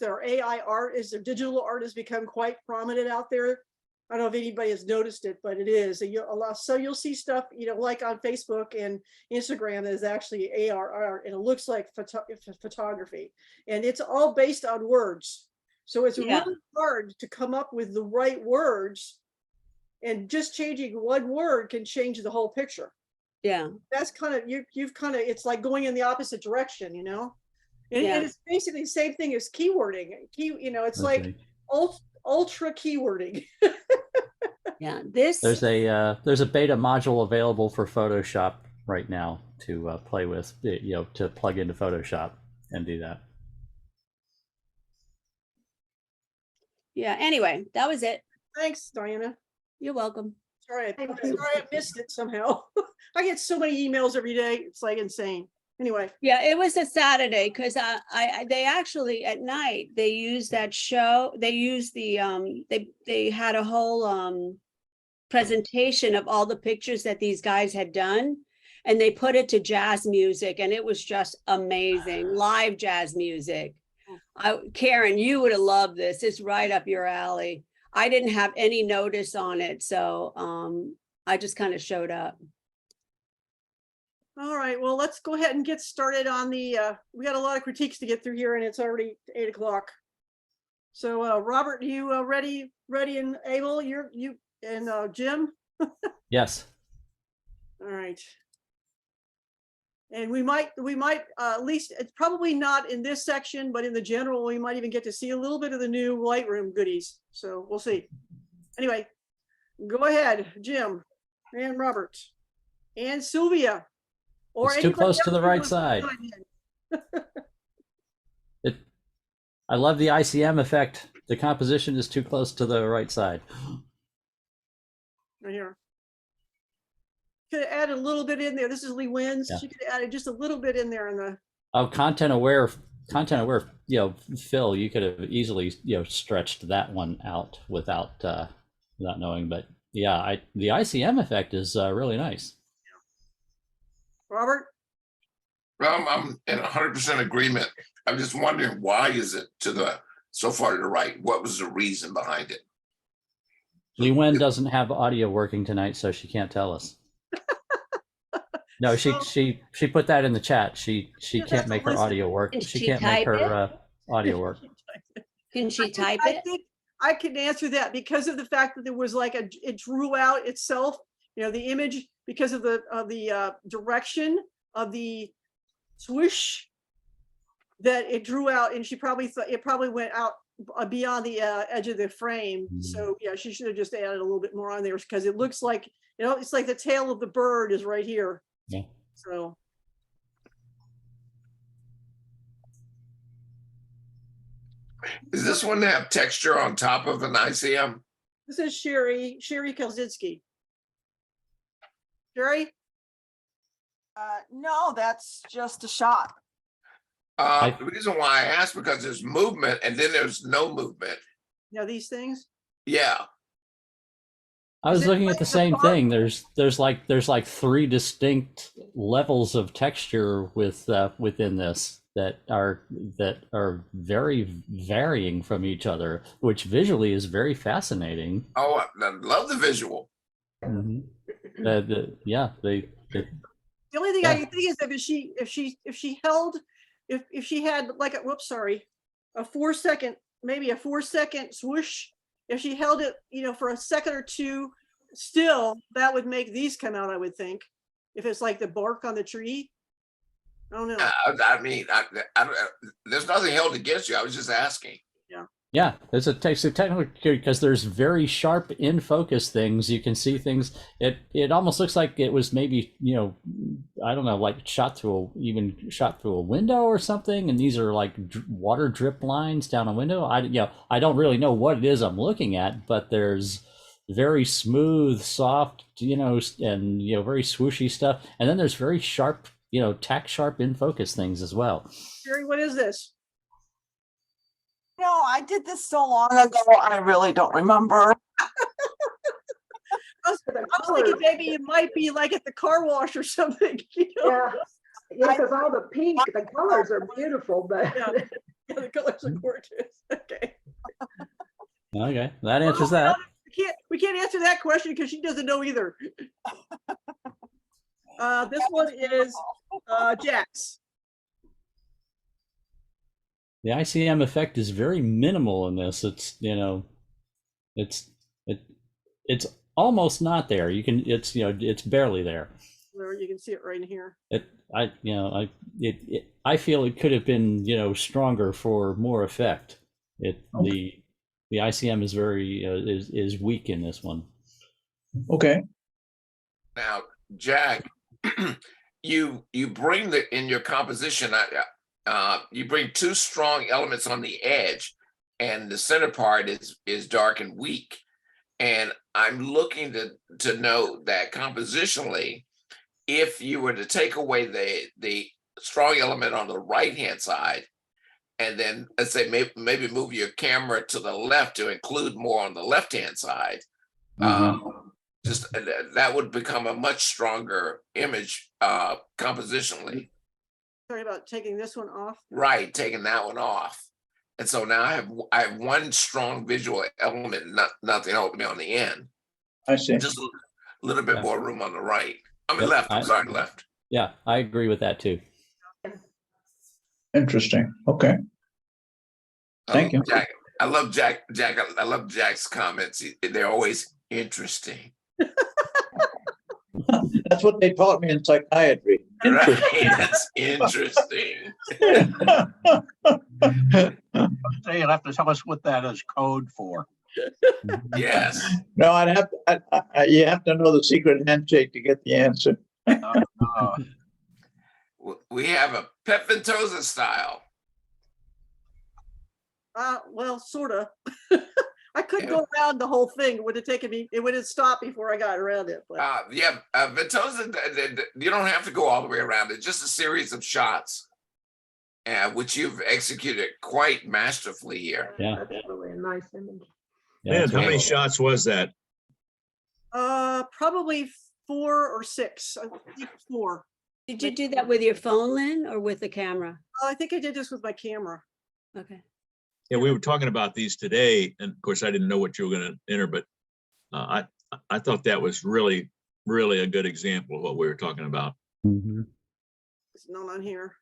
or AI art is, or digital art has become quite prominent out there. I don't know if anybody has noticed it, but it is. So you'll see stuff, like on Facebook and Instagram that is actually AR art, and it looks like photography, and it's all based on words. So it's Yeah. really hard to come up with the right words, and just changing one word can change the whole picture. Yeah, That's kind of, you've kind of, it's like going in the opposite direction, And, Yeah. and it's basically the same thing as keywording. It's like Okay. ultra keywording. yeah. There's a beta module available for Photoshop right now to play with, to plug into Photoshop and do that. Yeah, anyway, that was it. Thanks, Diana. You're welcome. Sorry, I missed it somehow. I get so many emails every day. It's like insane. Anyway, Yeah, it was a Saturday because they actually at night they used that show. They used they had a whole presentation of all the pictures that these guys had done, and they put it to jazz music, and it was just amazing, live jazz music. Karen, you would have loved this. It's right up your alley. I didn't have any notice on it, so I just kind of showed up. all right. Well, let's go ahead and get started on the. We got a lot of critiques to get through here, and it's already 8 o'clock. So, Robert, you ready and able? You and Jim. Yes. All right. And we might at least, it's probably not in this section, but in the general, we might even get to see a little bit of the new Lightroom goodies. So we'll see. Anyway, go ahead, Jim and Robert and Sylvia. Or It's too anybody close to else the who right wants to side. join in. I love the ICM effect. The composition is too close to the right side. Right here. Could have added a little bit in there. This is Lee Wins. Yeah. She could have added just a little bit in there in the. Oh, content aware, Phil, you could have easily, stretched that one out without knowing. But yeah, the ICM effect is really nice. Robert? I'm in 100% agreement. I'm just wondering, why is it so far to the right? What was the reason behind it? Lee Wen doesn't have audio working tonight, so she can't tell us. No, she put that in the chat. She can't make her audio work. Can She she can't make type it? her audio work. Can she type I it? think I can answer that because of the fact that there was like it drew out itself, the image, because of the direction of the swoosh that it drew out, and she probably thought it probably went out beyond the edge of the frame. So yeah, she should have just added a little bit more on there because it looks like, it's like the tail of the bird is right here. Yeah. So. Is this one to have texture on top of an ICM? This is Sherry Kelzinski. Sherry? No, that's just a shot. The reason why I asked, because there's movement and then there's no movement. These things? Yeah. I was Is it looking like at the the same bark? thing. There's like 3 distinct levels of texture within this that are very varying from each other, which visually is very fascinating. Oh, I love the visual. Mm-hmm. The The only thing Yeah. I can think is if she had like a, a 4 second, maybe a 4 second swoosh, if she held it, for a second or two, still, that would make these come out, I would think. If it's like the bark on the tree. I don't know. I mean, there's nothing held against you. I was just asking. Yeah, it's a technical, because there's very sharp in focus things. You can see things. It almost looks like it was maybe, I don't know, like shot through a window or something. And these are like water drip lines down a window. I don't really know what it is I'm looking at, but there's very smooth, soft, and very swooshy stuff. And then there's very sharp, tack sharp in focus things as well. Sherry, what is this? No, I did this so long ago, I really don't remember. I was thinking maybe it might be like at the car wash or something, you know? Yeah, yeah, because all the pink, the colors are beautiful, but Yeah. Yeah, the colors are gorgeous. Okay. Okay, that answers that. We can't answer that question because she doesn't know either. This one is Jack's. The ICM effect is very minimal in this. It's, you know, it's almost not there. You can, it's, you know, it's barely there. Where you can see it right in here. I feel it could have been, you know, stronger for more effect. The ICM is very is weak in this one. Okay. Now, Jack, you bring in your composition, you bring two strong elements on the edge, and the center part is dark and weak. And I'm looking to know that compositionally, if you were to take away the strong element on the right-hand side, and then let's say maybe move your camera to the left to include more on the left-hand side, just that would become a much stronger image compositionally. Sorry about taking this one off. Right, taking that one off. And so now I have one strong visual element, nothing holding me on the end. I see. Just a little bit more room on the right. I mean, Yep, left. I'm sorry, left. Yeah, I agree with that too. Interesting. Okay. Thank you. Jack. I love Jack. I love Jack's comments. They're always interesting. That's what they taught me in psychiatry. Right? That's interesting. So you'll have to tell us what that is code for. Yes. No, you have to know the secret handshake to get the answer. We have a Pep Ventosa style. Well, sort of. I couldn't go around the whole thing. It would have taken me, it would have stopped before I got around it. But Ventosa, you don't have to go all the way around it. Just a series of shots, which you've executed quite masterfully here. Yeah. that's really a nice image. Yeah, Man, how many shots was that? probably 4 or 6. I think 4. Did you do that with your phone, Lynn, or with the camera? I think I did this with my camera. Okay. Yeah, we were talking about these today, and of course, I didn't know what you were going to enter, but I thought that was really, really a good example of what we were talking about. Mm-hmm. It's not on here.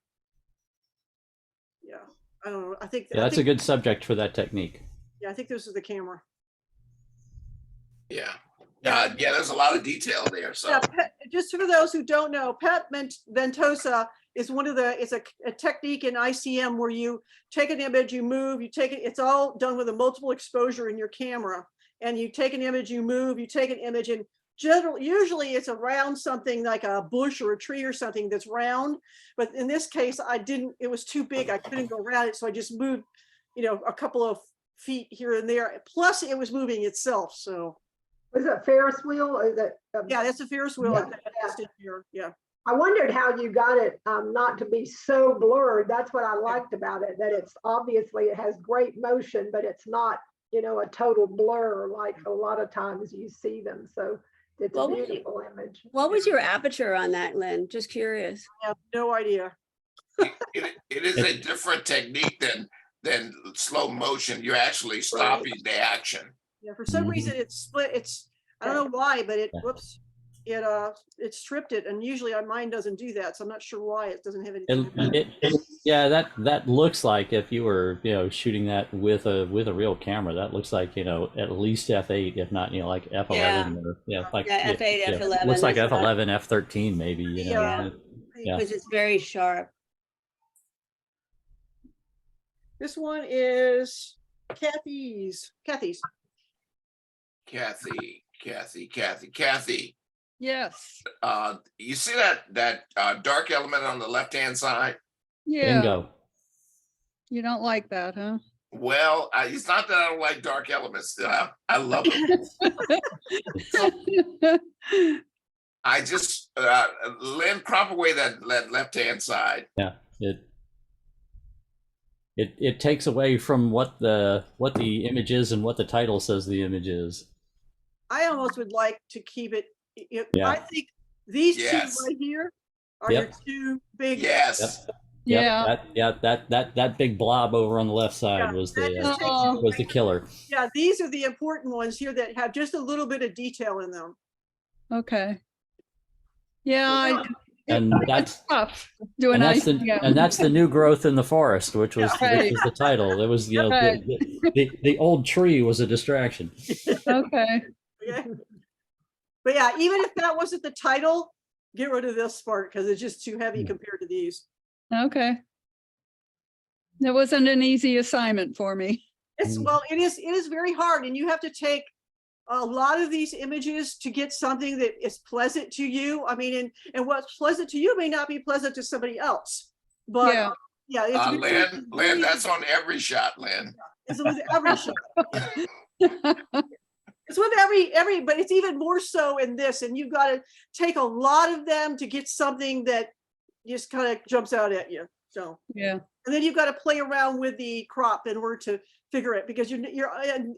Yeah, I don't know. I think Yeah, that's a good subject for that technique. Yeah, I think this is the camera. Yeah. Yeah, there's a lot of detail there. So Yeah, just for those who don't know, Pep Ventosa is it's a technique in ICM where you take an image, you move, you take it, it's all done with a multiple exposure in your camera. And you take an image, you move, you take an image, and usually it's around something like a bush or a tree or something that's round. But in this case, it was too big. I couldn't go around it. So I just moved, a couple of feet here and there. Plus it was moving itself. So. Was it Ferris wheel? Is it, yeah, that's a Ferris wheel. Yeah. Here. Yeah. I wondered how you got it not to be so blurred. That's what I liked about it, that it's obviously it has great motion, but it's not, a total blur like a lot of times you see them. So it's a beautiful image. What was your aperture on that, Lynn? Just curious. I have no idea. it is a different technique than slow motion. You're actually stopping the action. Yeah, for some reason it's split. I don't know why, but it stripped it, and usually mine doesn't do that, so I'm not sure why it doesn't have anything. Yeah, that looks like if you were shooting that with a real camera, that looks like at least f8, if not like f11 or f8, f11. Looks like f11, f13 maybe. Yeah, because it's very sharp. This one is Kathy's. Kathy. Yes. You see that dark element on the left-hand side? Yeah. Bingo. You don't like that, huh? Well, it's not that I don't like dark elements. I love them. I just Lynn, crop away that left-hand side. Yeah. it takes away from what the image is and what the title says the image is. I almost would like to keep it, I Yeah. think these two Yes. right here are your Yep. two big. Yes. Yep, that big blob over on the left side Yeah, was that the just takes Oh. you was the away. killer. Yeah, these are the important ones here that have just a little bit of detail in them. Okay. Yeah, Yeah. And it's that's tough doing and that's the new growth in the forest, which was Yeah. which was the title. It was Right. the old tree was a distraction. Okay. Okay. But yeah, even if that wasn't the title, get rid of this part because it's just too heavy Yeah. compared to these. Okay. That wasn't an easy assignment for me. It's, well, it is very hard, and you have to take a lot of these images to get something that is pleasant to you. I mean, and what's pleasant to you may not be pleasant to somebody else. But Yeah. yeah, it's very- Lynn, that's on every shot, Lynn. it's with every shot. It's with every, but it's even more so in this, and you've got to take a lot of them to get something that just kind of jumps out at you. So, Yeah. and then you've got to play around with the crop in order to figure it, because you're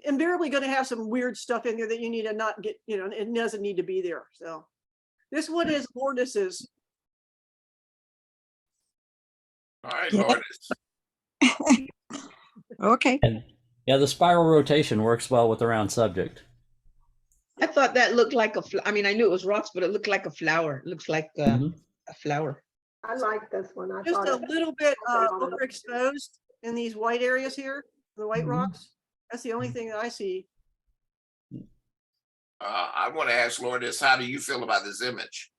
invariably going to have some weird stuff in there that you need to not get, it doesn't need to be there. So this one is Lourdes's. All right, Yeah. Lourdes. Okay. And yeah, the spiral rotation works well with the round subject. I thought that looked like I mean, I knew it was rocks, but it looked like a flower. It looks like Mhm. a flower. I like this one. I Just thought a it- little bit overexposed in these white areas here, the white Mhm. rocks. That's the only thing that I see. I want to ask Lourdes, how do you feel about this image?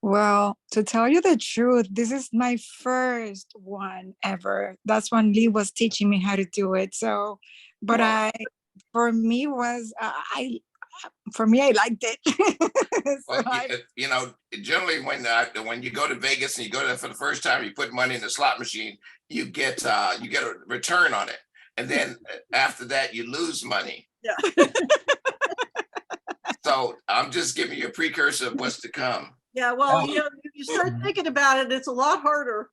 Well, to tell you the truth, this is my first one ever. That's when Lee was teaching me how to do it. So, but Wow. for me was, I liked it. So Well, generally when you go to Vegas and you go there for the first time, you put money in the slot machine, you get a return on it, and then after that you lose money. Yeah. So I'm just giving you a precursor of what's to come. Yeah, well, you start thinking about it, it's a lot harder.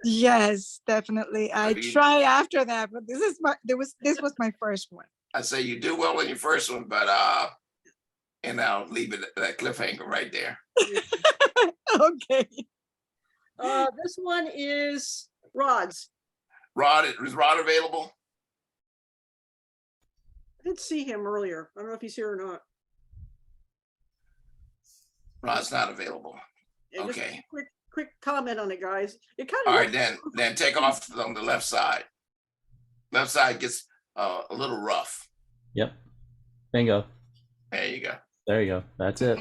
yes, definitely. I But you- try after that, but this was my first one. I say you do well in your first one, but and I'll leave it at that cliffhanger right there. Okay. This one is Rod's. Is Rod available? I did see him earlier. I don't know if he's here or not. Rod's not available. Yeah, just a Okay. quick comment on it, guys. It kind All of right, then take off on the left side. Left side gets a little rough. Yep. Bingo. There you go. There you go. That's it.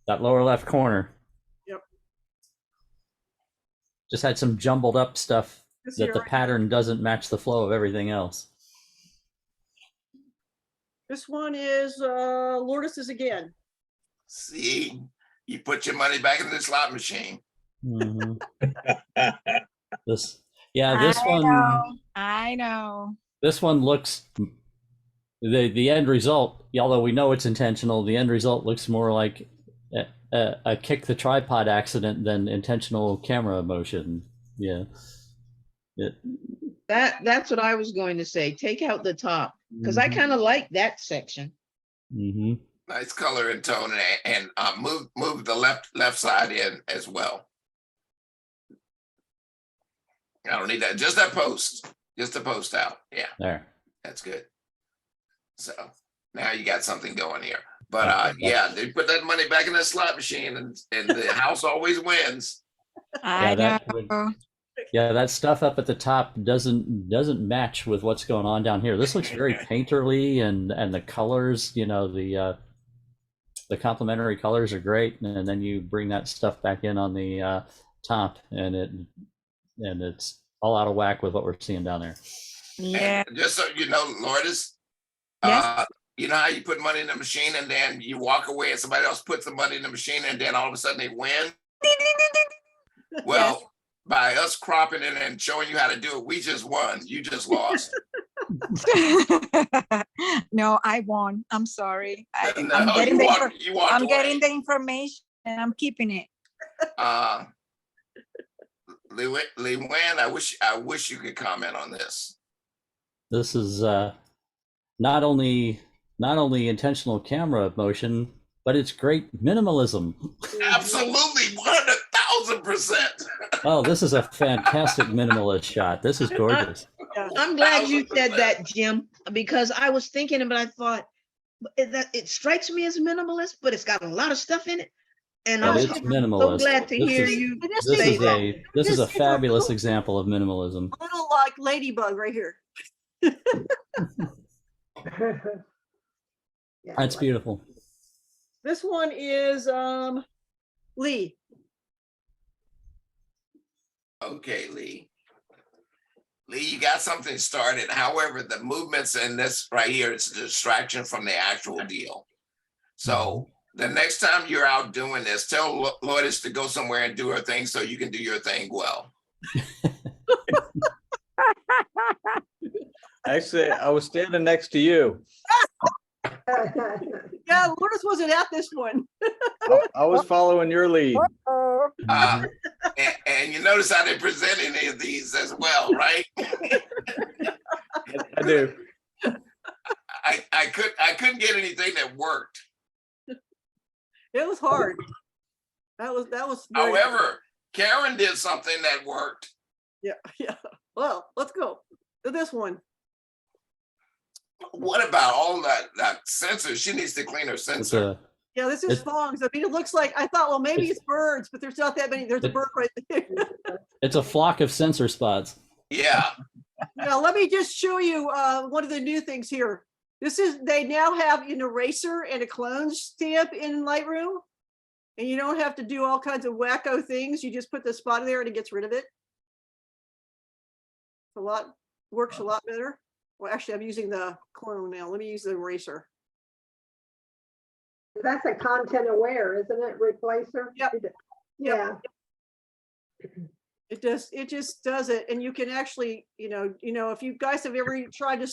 That lower left corner. Yep. Just had some jumbled up stuff This that here, the right? pattern doesn't match the flow of everything else. This one is Lourdes's again. See, you put your money back in the slot machine. Mhm. This I know. this one looks the end result, although we know it's intentional, the end result looks more like a kick the tripod accident than intentional camera motion. Yeah. That's what I was going to say. Take out the top, because I kind of like that section. Mm-hmm. Nice color and tone, and move the left side in as well. I don't need that. Just that post. Just the post out. Yeah, There. that's good. So now you got something going here. But yeah, they put that money back in the slot machine, and the house always wins. I know. That stuff up at the top doesn't match with what's going on down here. This looks very painterly, and the colors, the complementary colors are great, and then you bring that stuff back in on the top, and it's all out of whack with what we're seeing down there. Yeah. And just so you know, Lourdes, Yes. you know how you put money in the machine and then you walk away and somebody else puts the money in the machine and then all of a sudden they win? Well, by us cropping it and showing you how to do it, we just won. You just lost. No, I won. I'm sorry. No, I'm getting you walked I'm away. getting the information and I'm keeping it. Lee Wen, I wish you could comment on this. This is not only intentional camera motion, but it's great minimalism. Absolutely, 100,000%. Oh, this is a fantastic minimalist shot. This is gorgeous. I'm glad you said that, Jim, because I was thinking, but I thought it strikes me as minimalist, but it's got a lot of stuff in it. And I But was it's so minimalist. glad to hear you say that. This is a It's a fabulous little- example of minimalism. A little like Ladybug right here. That's beautiful. This one is Lee. Okay, Lee. Lee, you got something started. However, the movements in this right here, it's a distraction from the actual deal. So the next time you're out doing this, tell Lourdes to go somewhere and do her thing so you can do your thing well. Actually, I was standing next to you. Yeah, Lourdes wasn't at this one. I was following your lead. And you notice how they present any of these as well, right? I do. I couldn't get anything that worked. It was hard. That was very- However, Karen did something that worked. yeah. Well, let's go to this one. What about all that sensors? She needs to clean her It's sensor. Yeah, this is It- songs. I mean, it looks like I thought, well, maybe it's birds, but there's not that many. There's a bird right there. it's a flock of sensor spots. Yeah. Now, let me just show you one of the new things here. They now have an eraser and a clone stamp in Lightroom. And you don't have to do all kinds of wacko things. You just put the spot there and it gets rid of it. Works a lot better. Well, actually, I'm using the clone now. Let me use the eraser. That's a content aware, isn't it? Replacer? Yep. Yeah. It just does it. And you can actually, if you guys have ever tried to,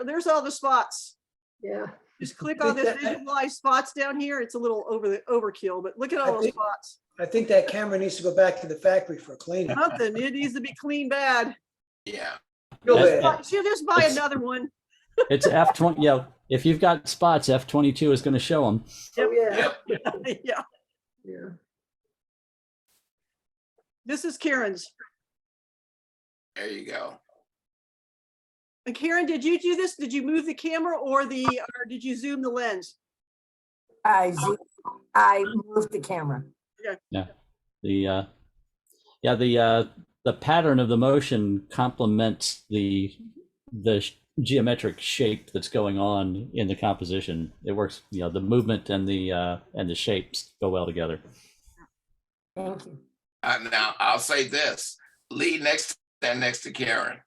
there's all the spots. Yeah. Just click on this visualize spots down here. It's a little overkill, but look at all those spots. I think that camera needs to go back to the factory for cleaning. Something, it needs to be cleaned bad. Yeah. Real That- bad. She'll just buy another one. It's F20. Yeah, if you've got spots, F22 is going to show them. Oh, yeah. Yeah. Yeah. This is Karen's. There you go. And Karen, did you do this? Did you move the camera or did you zoom the lens? I moved the camera. The pattern of the motion complements the geometric shape that's going on in the composition. It works. The movement and the shapes go well together. Thank you. Now I'll say this: Lee stand next to Karen.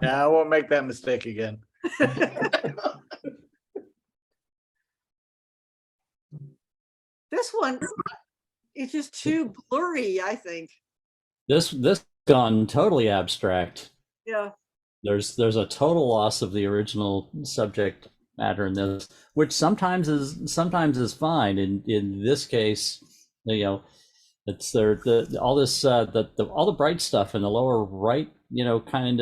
Yeah, I won't make that mistake again. This one is just too blurry, I think. This gone totally abstract. Yeah. There's a total loss of the original subject matter in this, which sometimes is fine. In this case, it's all the bright stuff in the lower right, kind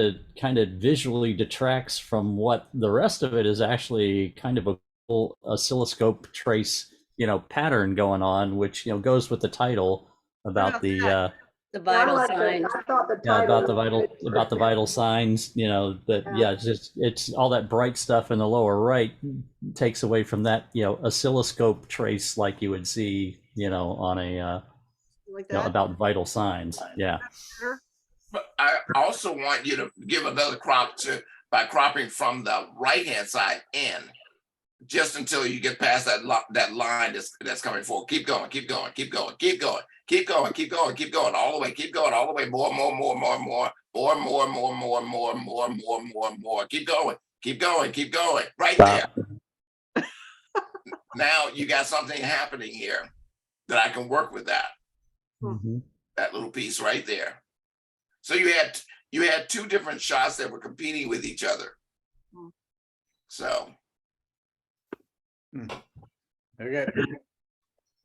of visually detracts from what the rest of it is actually kind of a cool oscilloscope trace, pattern going on, which goes with the title about the vital signs. about the vital signs, it's all that bright stuff in the lower right takes away from that, oscilloscope trace like you would see, on a Like that. about vital signs. Yeah. But I also want you to give another crop by cropping from the right-hand side in, just until you get past that line that's coming forward. Keep going, all the way, keep going all the way, more, keep going, right Stop. there. Now you got something happening here that I can work with that little piece right there. So you had two different shots that were competing with each other. So. Okay.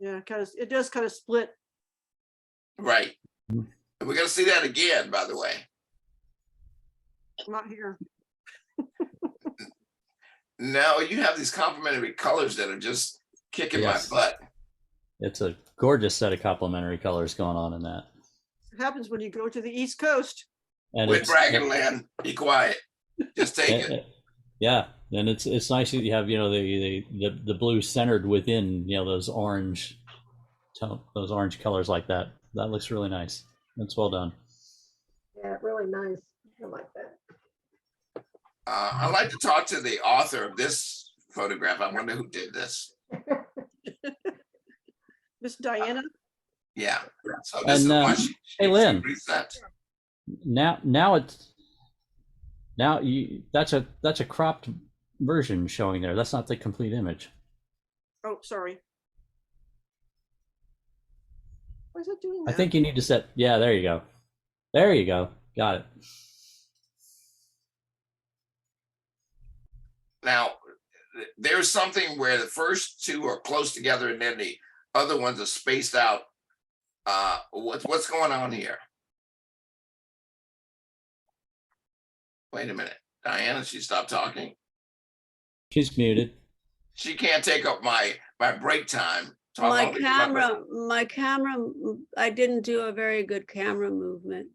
Yeah, it does kind of split. Right. Mhm. And we're gonna see that again, by the way. I'm not here. No, you have these complementary colors that are just kicking my Yes. butt. It's a gorgeous set of complementary colors going on in that. It happens when you go to the East Coast. And Quit it's bragging, Lynn. Be quiet. Just take eh, it. eh, yeah, and it's nice that you have, you know, the blue centered within, you know, those orange colors like that. That looks really nice. That's well done. Yeah, really nice. I like that. I'd like to talk to the author of this photograph. I wonder who did this. Miss Diana, Yeah. So this And is what she hey, Lynn, presents. now that's a cropped version showing there. That's not the complete image. oh, sorry. Why is it doing I that? think you need to set. Yeah, there you go. There you go. Got it. Now, there's something where the first two are close together and then the other ones are spaced out. What's going on here? Wait a minute. Diana, she stopped talking. She's muted. She can't take up my break time. Talk My only about break. camera, I didn't do a very good camera movement.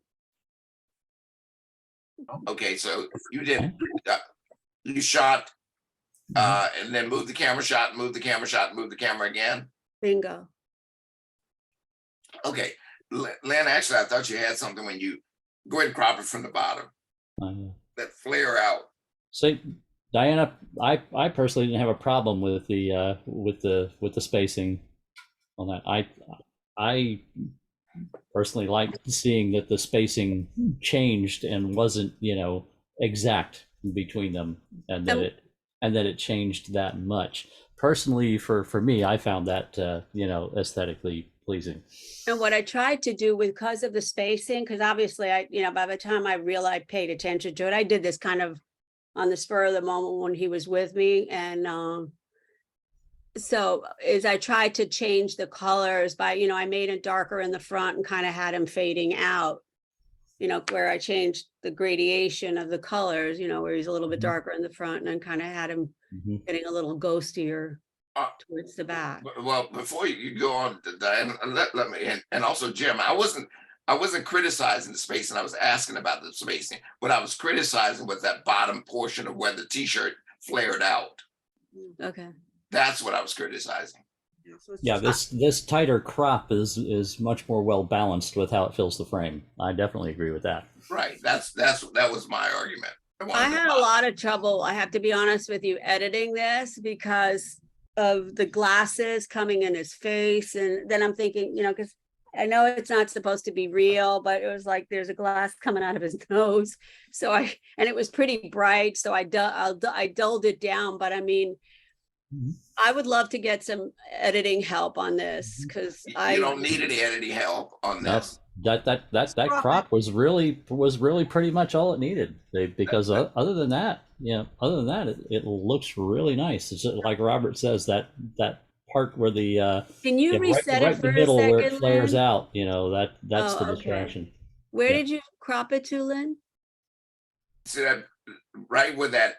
Okay, so you did, you shot, and then move the camera shot, move the camera shot, move the camera again. Bingo. Okay, Lynn, actually, I thought you had something when you go ahead and crop it from the bottom. That flare out. So, Diana, I personally didn't have a problem with the spacing on that. I personally liked seeing that the spacing changed and wasn't, you know, exact between them, and that it changed that much. Personally, for me, I found that you know, aesthetically pleasing. And what I tried to do because of the spacing, because obviously by the time I realized, paid attention to it, I did this kind of on the spur of the moment when he was with me. And so as I tried to change the colors by, I made it darker in the front and kind of had him fading out, where I changed the gradation of the colors, where he's a little bit darker in the front and then kind of had him getting a little ghostier towards the back. Well, before you go on to Diana, let me, and also Jim, I wasn't criticizing the spacing. I was asking about the spacing. What I was criticizing was that bottom portion of where the t-shirt flared out. Okay. That's what I was criticizing. Yeah, this tighter crop is much more well balanced with how it fills the frame. I definitely agree with that. Right. That was my argument. I had a lot of trouble, I have to be honest with you, editing this because of the glasses coming in his face. And then I'm thinking, because I know it's not supposed to be real, but it was like there's a glass coming out of his nose. So and it was pretty bright. So I dulled it down. But I mean, I would love to get some editing help on this because you don't need any editing help on this. That crop was really pretty much all it needed. Because other than that, it looks really nice. It's like Robert says, that part where the can you reset right it for in the middle a second, where it flares Lynn? out, that's the Okay. distraction. Where did you crop it to, Lynn? See that right where that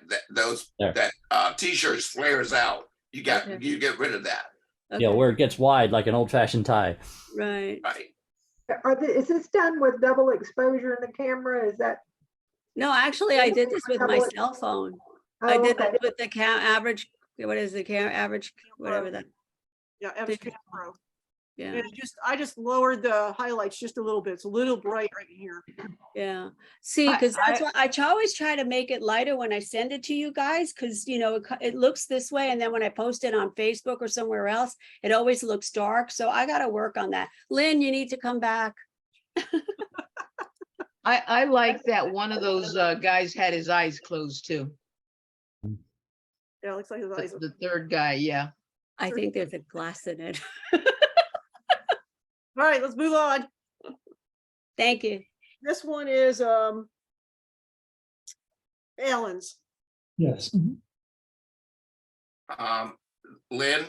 t-shirt flares out, you get rid of that. Okay. Yeah, where it gets wide like an old-fashioned tie. Right. Is this done with double exposure in the camera? Is that? No, actually, I did this with my cell phone. I did okay. it with the average. What is the average? Whatever that. Yeah, average Cam Pro. Yeah. And I just lowered the highlights just a little bit. It's a little bright right here. Yeah. See, because that's why I always try to make it lighter when I send it to you guys, because it looks this way, and then when I post it on Facebook or somewhere else, it always looks dark. So I got to work on that. Lynn, you need to come back. I like that one of those guys had his eyes closed too. Yeah, it looks like his eyes. The third guy, yeah. I think there's a glass in it. All right, let's move on. Thank you. This one is Alan's. Yes. Lynn,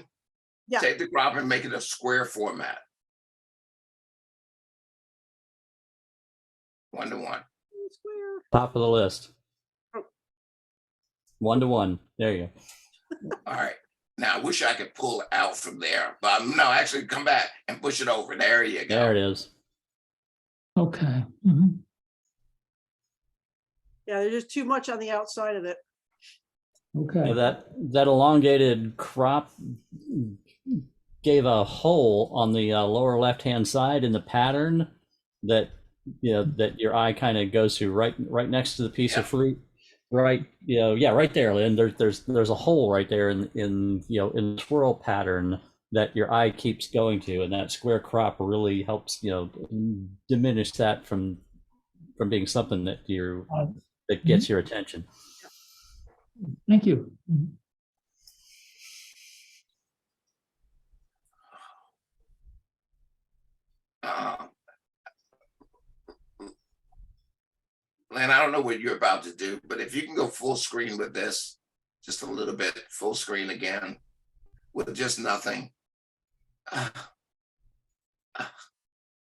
Yeah. take the crop and make it a square format. 1-to-1. Square. Top of the list. Oh. 1-to-1. There you go. All right. Now I wish I could pull out from there, but no, actually come back and push it over. There you go. There it is. Okay. Yeah, there's just too much on the outside of it. Okay. That elongated crop gave a hole on the lower left-hand side in the pattern that that your eye kind of goes through right next to the piece of fruit. Right, right there, Lynn. There's a hole right there in the swirl pattern that your eye keeps going to, and that square crop really helps diminish that from being something that that gets your attention. Thank you. Len, I don't know what you're about to do, but if you can go full screen with this, just a little bit, full screen again, with just nothing.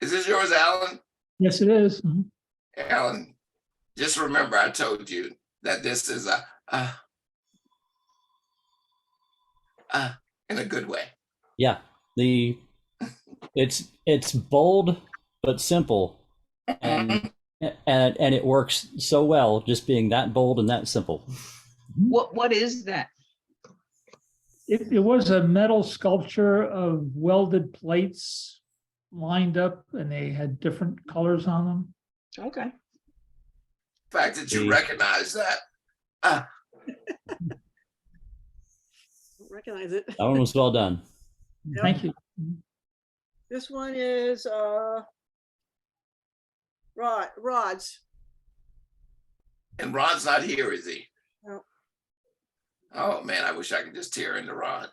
Is this yours, Alan? Yes, it is. Alan, just remember I told you that this is in a good way. Yeah, it's bold but simple, and it works so well just being that bold and that simple. What is that? It was a metal sculpture of welded plates lined up, and they had different colors on them. Okay. The fact that you recognize that. Recognize it. That one was well done. Yep. Thank you. This one is Rod's. And Rod's not here, is he? No. Oh man, I wish I could just tear into Rod.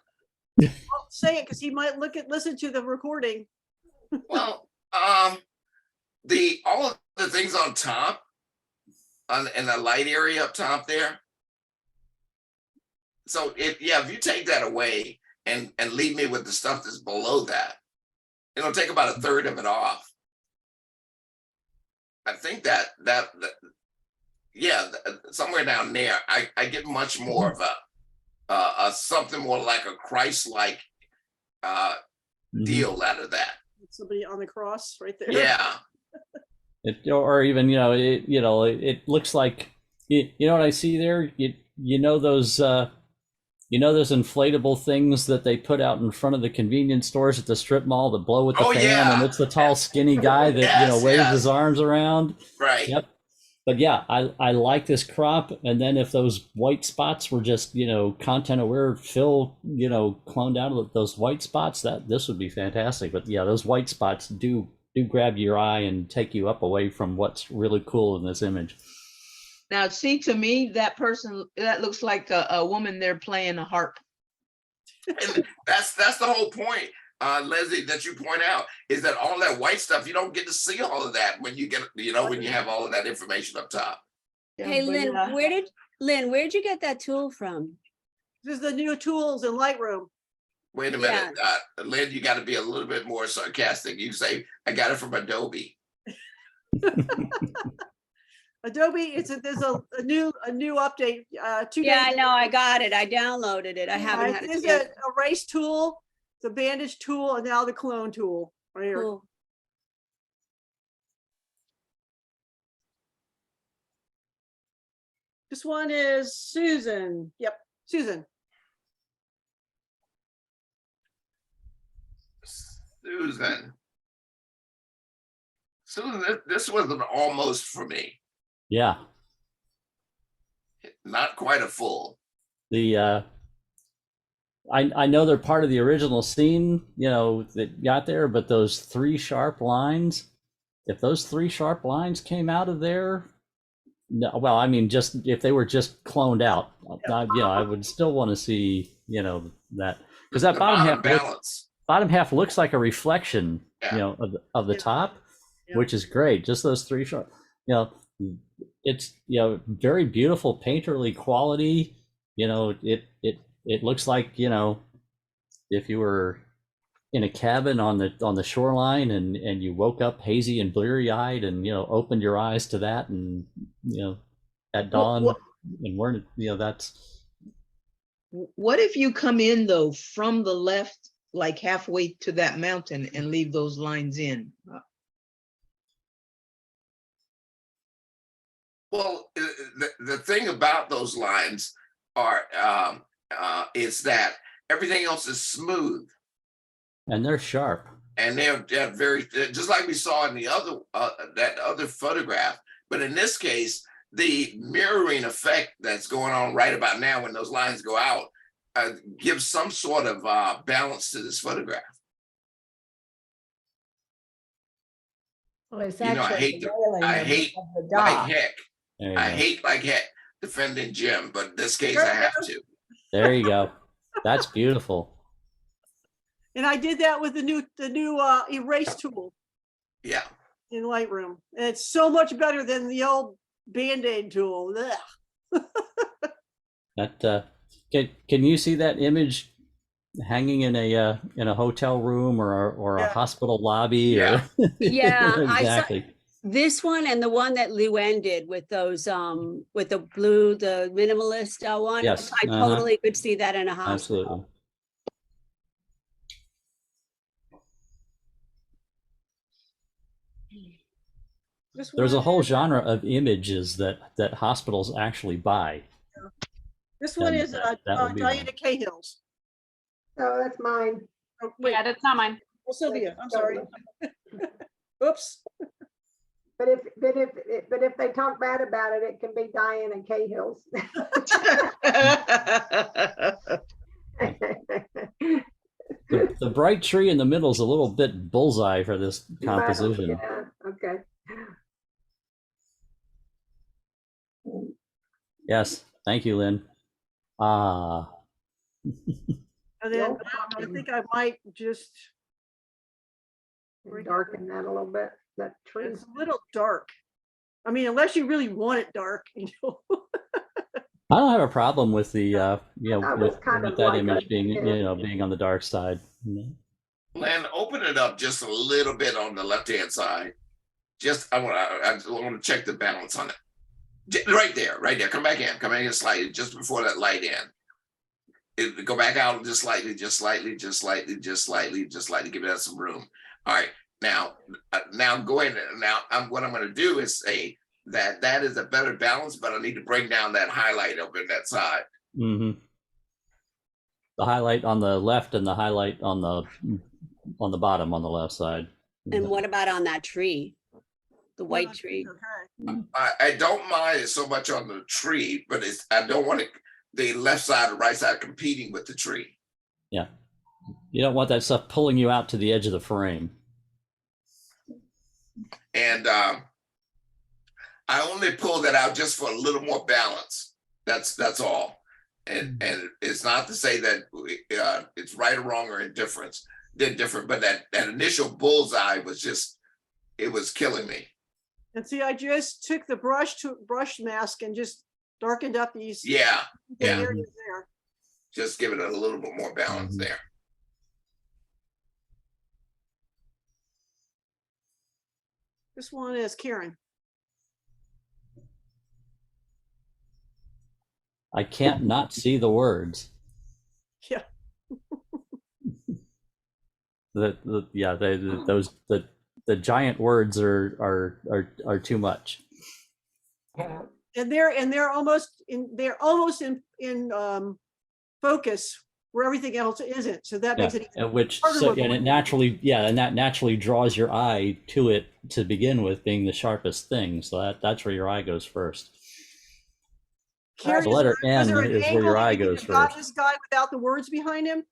I'll say it because he might listen to the recording. Well, all of the things on top, in the light area up top there. So if you take that away and leave me with the stuff that's below that, it'll take about a third of it off. I think that somewhere down there, I get much more of a something more like a Christ-like deal out of that. Somebody on the cross right there. Yeah. Or even it looks like what I see there. Those inflatable things that they put out in front of the convenience stores at the strip mall that blow with the fan, and it's the tall, skinny guy that waves his arms around. Right. Yep. But yeah, I like this crop, and then if those white spots were just content aware fill cloned out of those white spots, this would be fantastic. But yeah, those white spots do grab your eye and take you up away from what's really cool in this image. Now, see, to me, that looks like a woman there playing a harp. And that's the whole point, Leslie, that you point out, is that all that white stuff, you don't get to see all of that when you get, when you have all of that information up top. Hey, Lynn, where did you get that tool from? This is the new tools in Lightroom. Wait a minute, Lynn, you got to be a little bit more sarcastic. You say, I got it from Adobe. Adobe, there's a new update. 2 days. Yeah, I know. I got it. I downloaded it. I haven't had a It's chance. an erase tool, the bandage tool, and now the clone tool right here. Cool. This one is Susan. Yep, Susan. Susan, this was an almost for me. Yeah. Not quite a full. I know they're part of the original scene, that got there, but those 3 sharp lines, if those 3 sharp lines came out of there, no, well, I mean, just if they were just cloned out, I would still want to see, that, because that bottom half looks like a reflection, of the top, which is great. Just those 3 sharp, it's very beautiful painterly quality. It looks like if you were in a cabin on the shoreline and you woke up hazy and bleary eyed and opened your eyes to that and at dawn and weren't that's What if you come in though from the left, like halfway to that mountain and leave those lines in? Well, the thing about those lines are is that everything else is smooth. and they're sharp. And they're very, just like we saw in the other that other photograph. But in this case, the mirroring effect that's going on right about now when those lines go out gives some sort of balance to this photograph. Well, it's You know, I actually hate the railing I of hate the like dock. heck. There you I go. hate like heck defending Jim, but in this case I have to. There you go. That's beautiful. And I did that with the new erase tool Yeah. in Lightroom. And it's so much better than the old Band-Aid tool. Ugh. That can you see that image hanging in a hotel room or a Yeah. hospital lobby? Yeah. Or Yeah, exactly. This one and the one that Luann did with those, with the blue, the minimalist one. Yes, I totally could see that in a hospital. Absolutely. There's a whole genre of images that hospitals actually buy. This one And is that would be one. Diana Cahill's. Oh, that's mine. Oh, wait. Yeah, that's not mine. Oh, Sylvia, I'm sorry. Oops. But if they talk bad about it, it can be Diana Cahill's. The bright tree in the middle is a little bit bullseye for this composition. Yeah, okay. Yes, thank you, Lynn. Ah, And then I think I might just, Darken that a little bit, that tree. it's a little dark. I mean, unless you really want it dark, I don't have a problem with the That was kind with of that like image a- being yeah. being on the dark side. Len, open it up just a little bit on the left-hand side. Just I want to check the balance on it. Right there. Come back in slightly, just before that light in. Go back out just slightly. Give it some room. All right. Now go in. Now what I'm going to do is say that is a better balance, but I need to bring down that highlight over in that side. Mm-hmm. The highlight on the left and the highlight on the bottom on the left side. And what about on that tree? The white tree? I don't mind it so much on the tree, but I don't want the left side or right side competing with the tree. Yeah. You don't want that stuff pulling you out to the edge of the frame. And I only pulled that out just for a little more balance. That's all. And it's not to say that it's right or wrong or indifferent, but that initial bullseye was just, it was killing me. and see, I just took the brush mask and just darkened up these Yeah. areas there. Just give it a little bit more balance there. This one is Karen. I can't not see the words. Yeah. The giant words are too much. Yeah. And they're almost in focus where everything else isn't. So that makes it easy. And that naturally draws your eye to it to begin with, being the sharpest thing. So that's where your eye goes first. Karen, The letter was there N an is where angle your that eye you could goes have got first. this guy without the words behind him?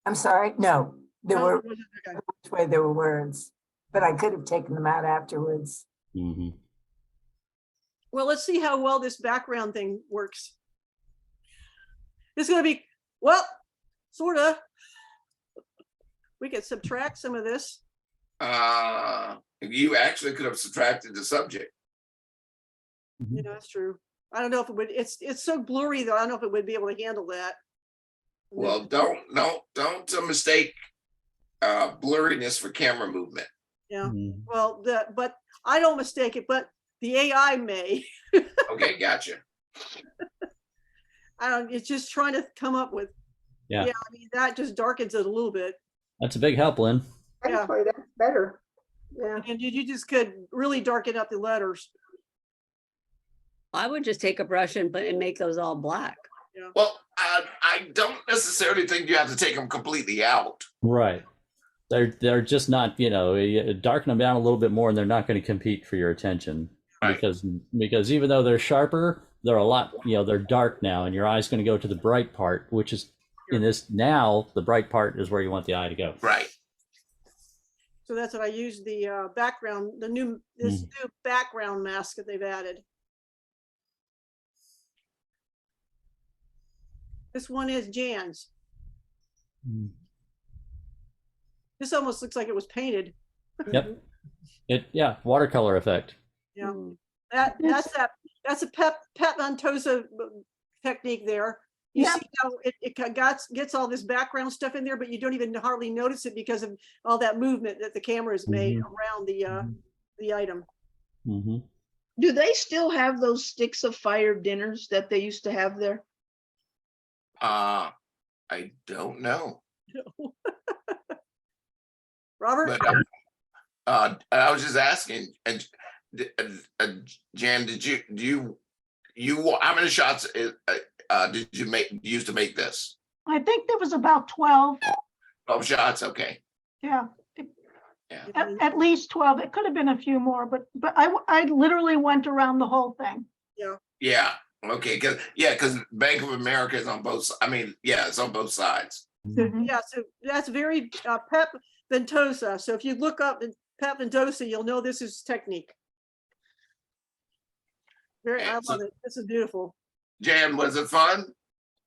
I'm sorry, no, there No, were, it wasn't. Okay. which way there were words, but I could have taken them out afterwards. Mm-hmm. Well, let's see how well this background thing works. It's going to be, well, sort of. We could subtract some of this. You actually could have subtracted the subject. Yeah, that's true. I don't know if it would, it's so blurry though. I don't know if it would be able to handle that. Well, don't mistake blurriness for camera movement. Yeah, Mm. well, but I don't mistake it, but the AI may. Okay, gotcha. I don't, it's just trying to come up with, Yeah, I mean, that just darkens it a little bit. that's a big help, Lynn. Yeah. Actually, that's better. Yeah. And you just could really darken up the letters. I would just take a brush and make those all black. Well, I don't necessarily think you have to take them completely out. Right. They're just not, you darken them down a little bit more and they're not going to compete for your attention. Right. Because even though they're sharper, they're a lot, they're dark now and your eye's going to go to the bright part, which is in this now, the bright part is where you want the eye to go. Right. So that's what I use the background, this new background mask that they've added. This one is Jan's. Mm. This almost looks like it was painted. Yep. Watercolor effect. Yeah. Mm. That's a Pep Ventosa technique there. You see how it gets all this background stuff in there, but you don't even hardly notice it because of all that movement that the camera has made around the item. Mm-hmm. Do they still have those sticks of fire dinners that they used to have there? I don't know. Robert? But I was just asking, and Jan, how many shots did you use to make this? I think there was about 12. 12 shots, okay. Yeah. Yeah. At least 12. It could have been a few more, but I literally went around the whole thing. Yeah, okay, because Bank of America is on both, it's on both sides. Yeah, so that's very Pep Ventosa. So if you look up Pep Ventosa, you'll know this is technique. I love it. This is beautiful. Jan, was it fun?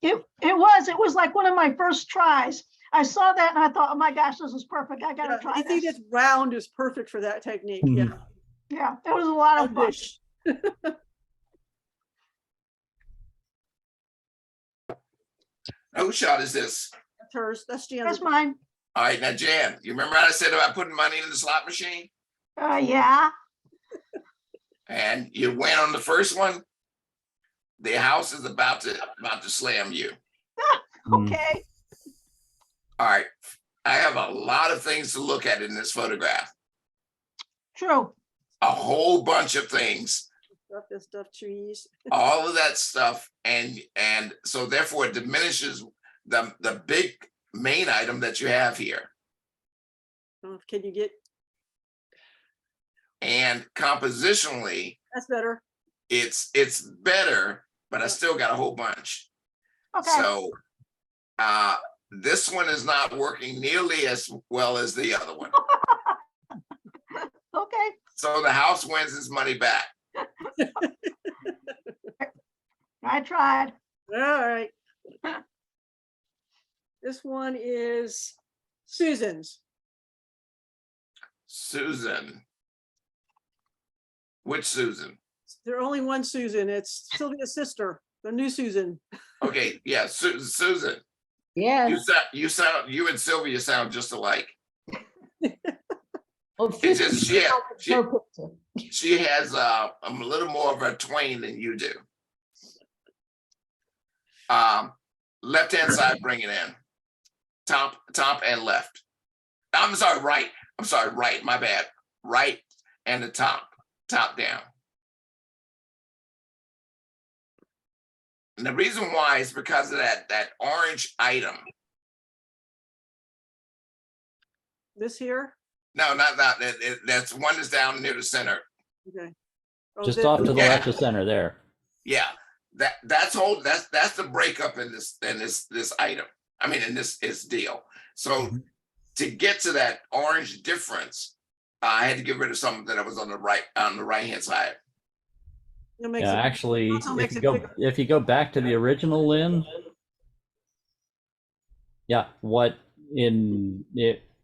It was like one of my first tries. I saw that and I thought, oh my gosh, this is perfect. I gotta try I think this. this round is perfect for that technique. Mhm. Yeah, it was a lot of fun. Roundish. Whose shot is this? That's hers. That's Jan's. That's mine. All right, now Jan, you remember how I said about putting money in the slot machine? Yeah. And you went on the first one? The house is about to slam you. Okay. All right, I have a lot of things to look at in this photograph. True. A whole bunch of things, Stuff, trees. all of that stuff, and so therefore it diminishes the big main item that you have here. Can you get? And compositionally, That's better. it's better, but I still got a whole bunch. Okay. So this one is not working nearly as well as the other one. Okay. So the house wins its money back. I tried. All right. This one is Susan's. Susan. Which Susan? There's only one Susan. It's Sylvia's sister, the new Susan. Okay, yeah, Susan. Yes. You and Sylvia sound just alike. Well, It's just picture. she has a little more of a twang than you do. Left-hand side, bring it in. Top and left. I'm sorry, right. I'm sorry, right. My bad. Right and the top down. And the reason why is because of that orange item. This here? No, not that. That's one that's down near the center. Okay. Oh, Just this- off to the Yeah. left of center there. Yeah, that's the breakup in this item. I mean, in this deal. So to get to that orange difference, I had to get rid of something that was on the right hand side. It makes Yeah, it- actually, also makes it bigger. if you go back to the original Lynn, yeah,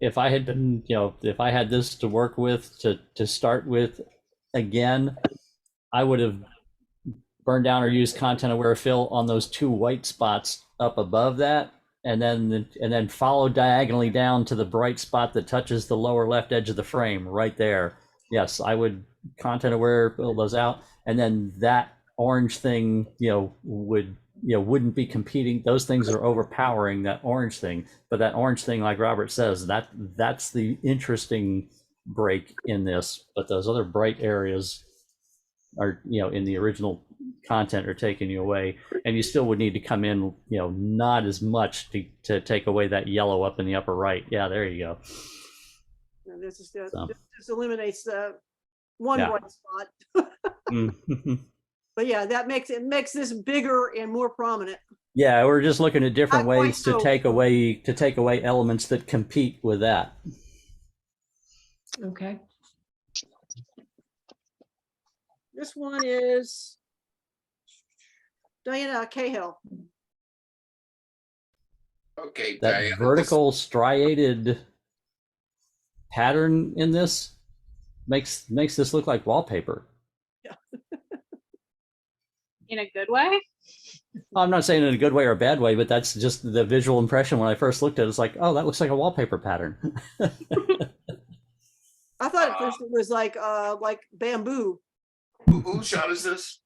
if I had been, if I had this to work with to start with again, I would have burned down or used content aware fill on those two white spots up above that and then follow diagonally down to the bright spot that touches the lower left edge of the frame right there. Yes, I would content aware build those out, and then that orange thing, wouldn't be competing. Those things are overpowering that orange thing, but that orange thing, like Robert says, that's the interesting break in this. But those other bright areas are, in the original content are taking you away, and you still would need to come in, not as much to take away that yellow up in the upper right. Yeah, there you go. And this is So. this eliminates the one Yeah. white spot. Mhm. But yeah, that makes this bigger and more prominent. Yeah, we're just looking at different Not quite ways to so. take away elements that compete with that. Okay. This one is Diana Cahill. Okay, That Diana, vertical striated pattern in this makes this look like wallpaper. In a good way? I'm not saying in a good way or a bad way, but that's just the visual impression when I first looked at it. It's like, oh, that looks like a wallpaper pattern. I thought at first it was like bamboo. whose shot is this?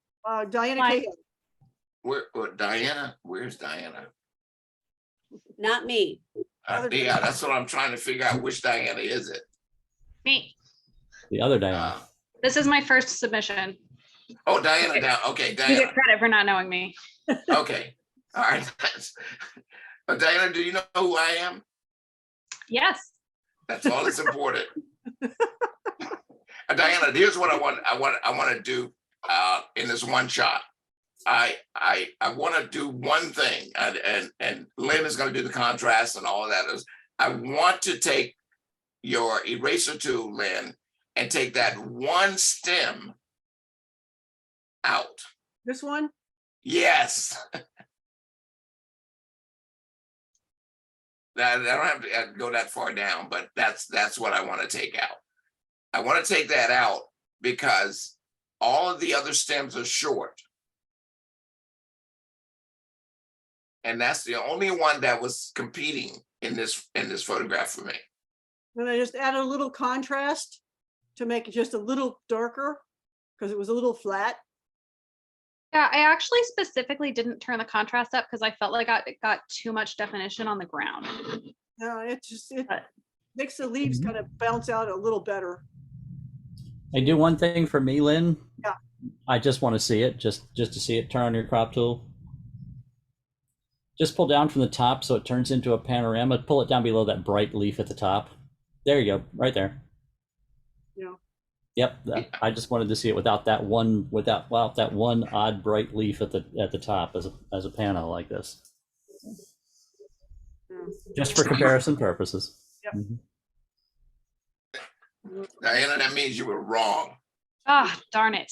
Diana Mine. Cahill. Where, Diana? Where's Diana? Not me. Yeah, that's what I'm trying to figure out. Which Diana is it? Me. The other Diana. Uh, This is my first submission. oh, Diana down. Okay, You Diana. get credit for not knowing me. Okay. All right. Diana, do you know who I am? Yes. That's all that's important. Diana, here's what I want to do in this one shot. I want to do one thing, and Lynn is going to do the contrast and all of that. I want to take your eraser tool, Lynn, and take that one stem out. This one? Yes. I don't have to go that far down, but that's what I want to take out. I want to take that out because all of the other stems are short. And that's the only one that was competing in this photograph for me. Then I just added a little contrast to make it just a little darker because it was a little flat. Yeah, I actually specifically didn't turn the contrast up because I felt like it got too much definition on the ground. No, it But- makes the leaves kind of bounce out a little better. I do one thing for me, Lynn. Yeah. I just want to see it, just to see it. Turn on your crop tool. Just pull down from the top so it turns into a panorama. Pull it down below that bright leaf at the top. There you go, right there. Yeah. Yep. I just wanted to see it without that one odd bright leaf at the top as a panel like this. Yeah. Just for comparison purposes. Yep. Mhm. Diana, that means you were wrong. Ah, darn it.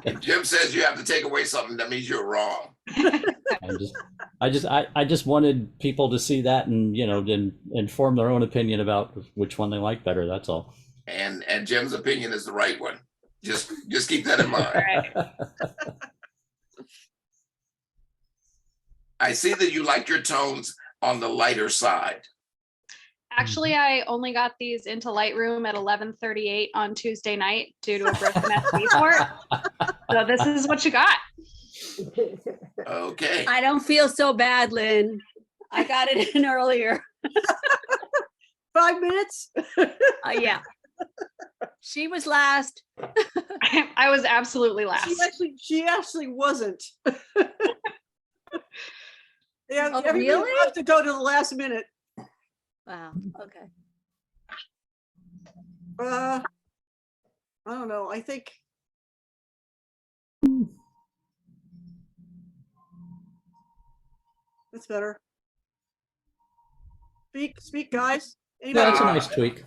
If Jim says you have to take away something, that means you're wrong. I just wanted people to see that and form their own opinion about which one they like better. That's all. And Jim's opinion is the right one. Just keep that in mind. Right. I see that you like your tones on the lighter side. Actually, I only got these into Lightroom at 11:38 on Tuesday night due to a broken SD port. So this is what you got. Okay. I don't feel so bad, Lynn. I got it in earlier. 5 minutes? Yeah. She was last. I was absolutely last. She actually wasn't. Yeah, Oh, everybody really? loves to go to the last minute. Wow. Okay. I don't know. I think that's better. Speak, guys. Anybody? That's a nice tweak.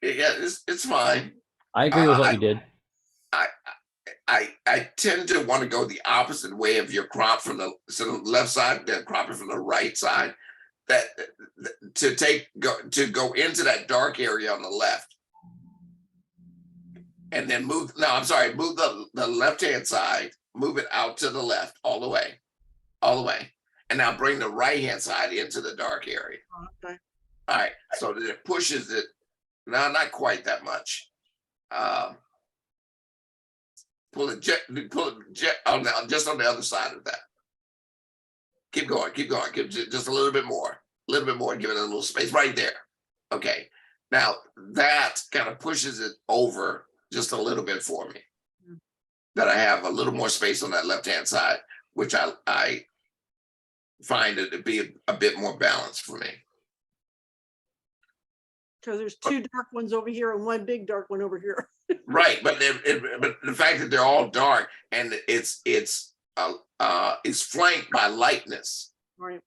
Yeah, it's fine. I agree with what you did. I tend to want to go the opposite way of your crop from the left side, then crop it from the right side. That to go into that dark area on the left, and then move. No, I'm sorry. Move the left hand side. Move it out to the left, all the way, And now bring the right-hand side into the dark area. Okay. All right, so that it pushes it, no, not quite that much. Pull it on just on the other side of that. Keep going, give just a little bit more, give it a little space right there. Okay, now that kind of pushes it over just a little bit for me. That I have a little more space on that left-hand side, which I find it to be a bit more balanced for me. Because there's two dark ones over here and one big dark one over here. Right, but but the fact that they're all dark and it's flanked by lightness. Right.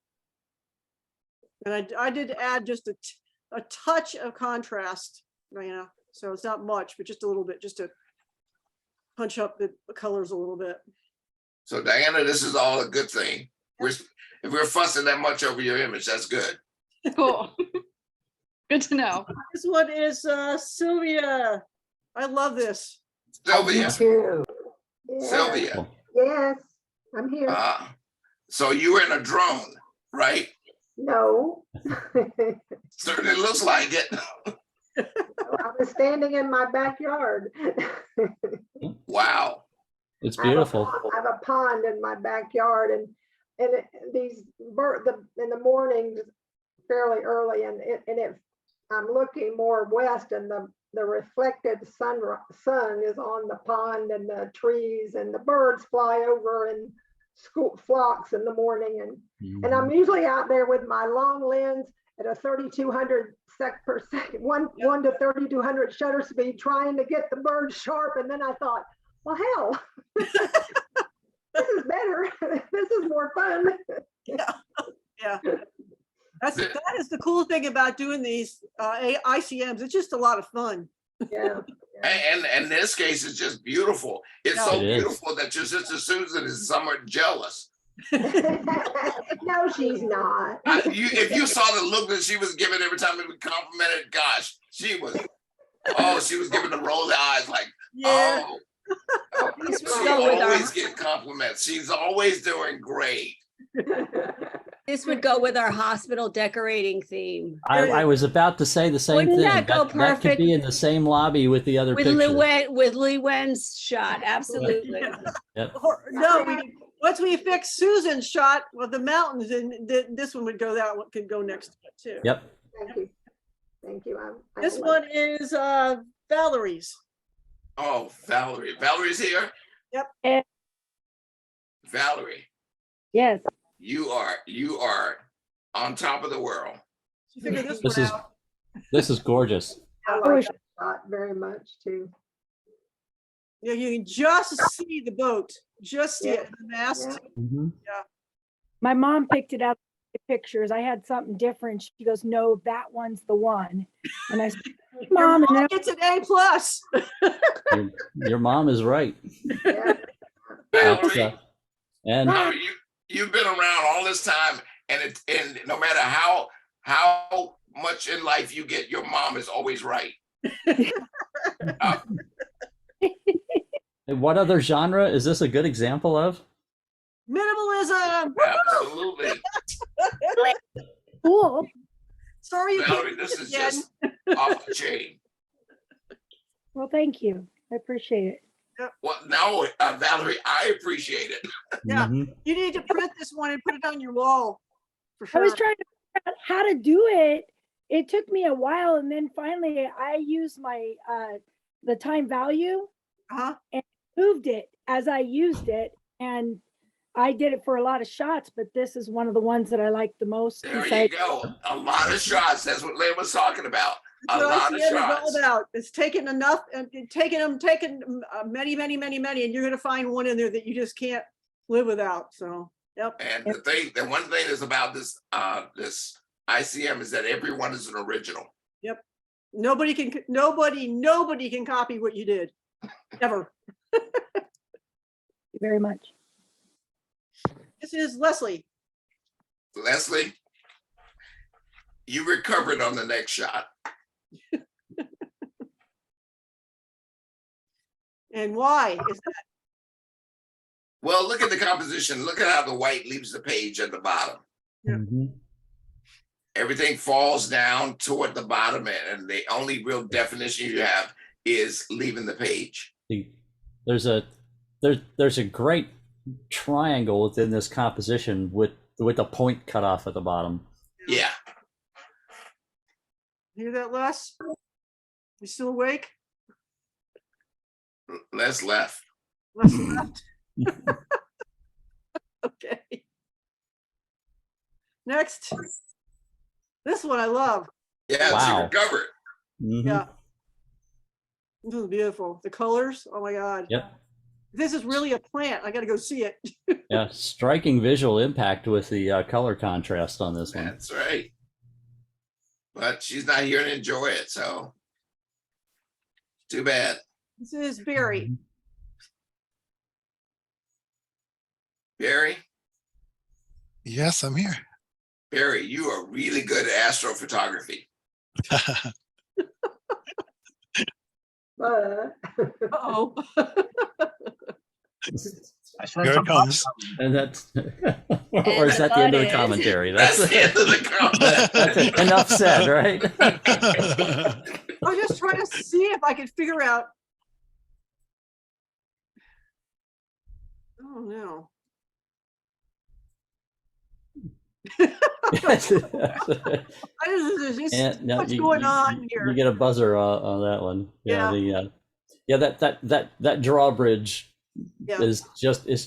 And I did add just a touch of contrast, so it's not much, but just a little bit, just to punch up the colors a little bit. So Diana, this is all a good thing. If we're fussing that much over your image, that's good. Cool. Good to know. This one is Sylvia. I love this. Sylvia. Too. Yeah. Sylvia. Yes, I'm here. So you were in a drone, right? No. Certainly looks like it. I was standing in my backyard. Wow. It's beautiful. I have a pond in my backyard, and these birds in the mornings fairly early, and I'm looking more west, and the reflected sun is on the pond and the trees, and the birds fly over in flocks in the morning, and I'm usually out there with my long lens at a 3200 sec per second, 1 to 3200 shutter speed, trying to get the birds sharp. And then I thought, well, hell, this is better. This is more fun. Yeah. That is the cool thing about doing these ICMs. It's just a lot of fun. Yeah. And in this case, it's just beautiful. It's so beautiful that your sister Susan is somewhat jealous. No, she's not. If you saw the look that she was giving every time it was complimented, gosh, she was giving the roll of the eyes like, oh. She always get compliments. She's always doing great. This would go with our hospital decorating theme. I was about to say the same Wouldn't thing. that go That could perfect? be in the same lobby with the other With picture. Lee Wen's shot, absolutely. Yep. No, once we fix Susan's shot with the mountains, and this one would go. That one could go next to it too. Yep. Thank you. Thank you. This one is Valerie's. Oh, Valerie. Valerie's here? Yep. Valerie. Yes. You are on top of the world. She figured this This one is out. this is gorgeous. I like that shot very much too. Yeah, you can just see the boat, just see it, the mast. Mhm. My mom picked it up, the pictures. I had something different. She goes, no, that one's the one. And I said, Your Mom, and mom then gets an A+. Your mom is right. Yeah. Valerie, And Valerie, you've been around all this time, and no matter how much in life you get, your mom is always right. what other genre is this a good example of? Minimalism. Absolutely. cool. Sorry, you Valerie, can't this do it is again. just off the chain. Well, thank you. I appreciate it. Well, now, Valerie, I appreciate it. Yeah. Mhm. You need to print this one and put it on your wall. For I sure. was trying to figure out how to do it. It took me a while, and then finally I used my the time value Uh-huh. and moved it as I used it, and I did it for a lot of shots, but this is one of the ones that I like the most. There you besides- go. A lot of shots. That's what Lynn was talking about. A That's what lot of ICM is all shots. about. It's taking enough and taking many, and you're going to find one in there that you just can't live without. So, yep. And the one thing is about this ICM is that everyone is an original. Yep. Nobody can copy what you did. Ever. Thank you very much. This is Leslie. Leslie, you recovered on the next shot. And why is that? Well, look at the composition. Look at how the white leaves the page at the bottom. Mhm. Everything falls down toward the bottom, and the only real definition you have is leaving the page. There's a great triangle within this composition with a point cut off at the bottom. Yeah. Hear that, Les? You still awake? Les left. Les left. Okay. Next. This one I love. Yeah, Wow. it's recovered. Mhm. Yeah. This is beautiful. The colors. Oh my God. Yep. This is really a plant. I got to go see it. Yeah. Striking visual impact with the color contrast on this one. That's right. But she's not here to enjoy it, so too bad. This is Barry. Barry, Yes, I'm here. Barry, you are really good at astrophotography. Uh-oh. Here it comes. And that's, or is that the end of the commentary? That's the end of the comment. That's enough said, right? I was just trying to see if I could figure out. Oh no. There's And so no, much going on You here. get a buzzer on that one. Yeah. That drawbridge Yeah. is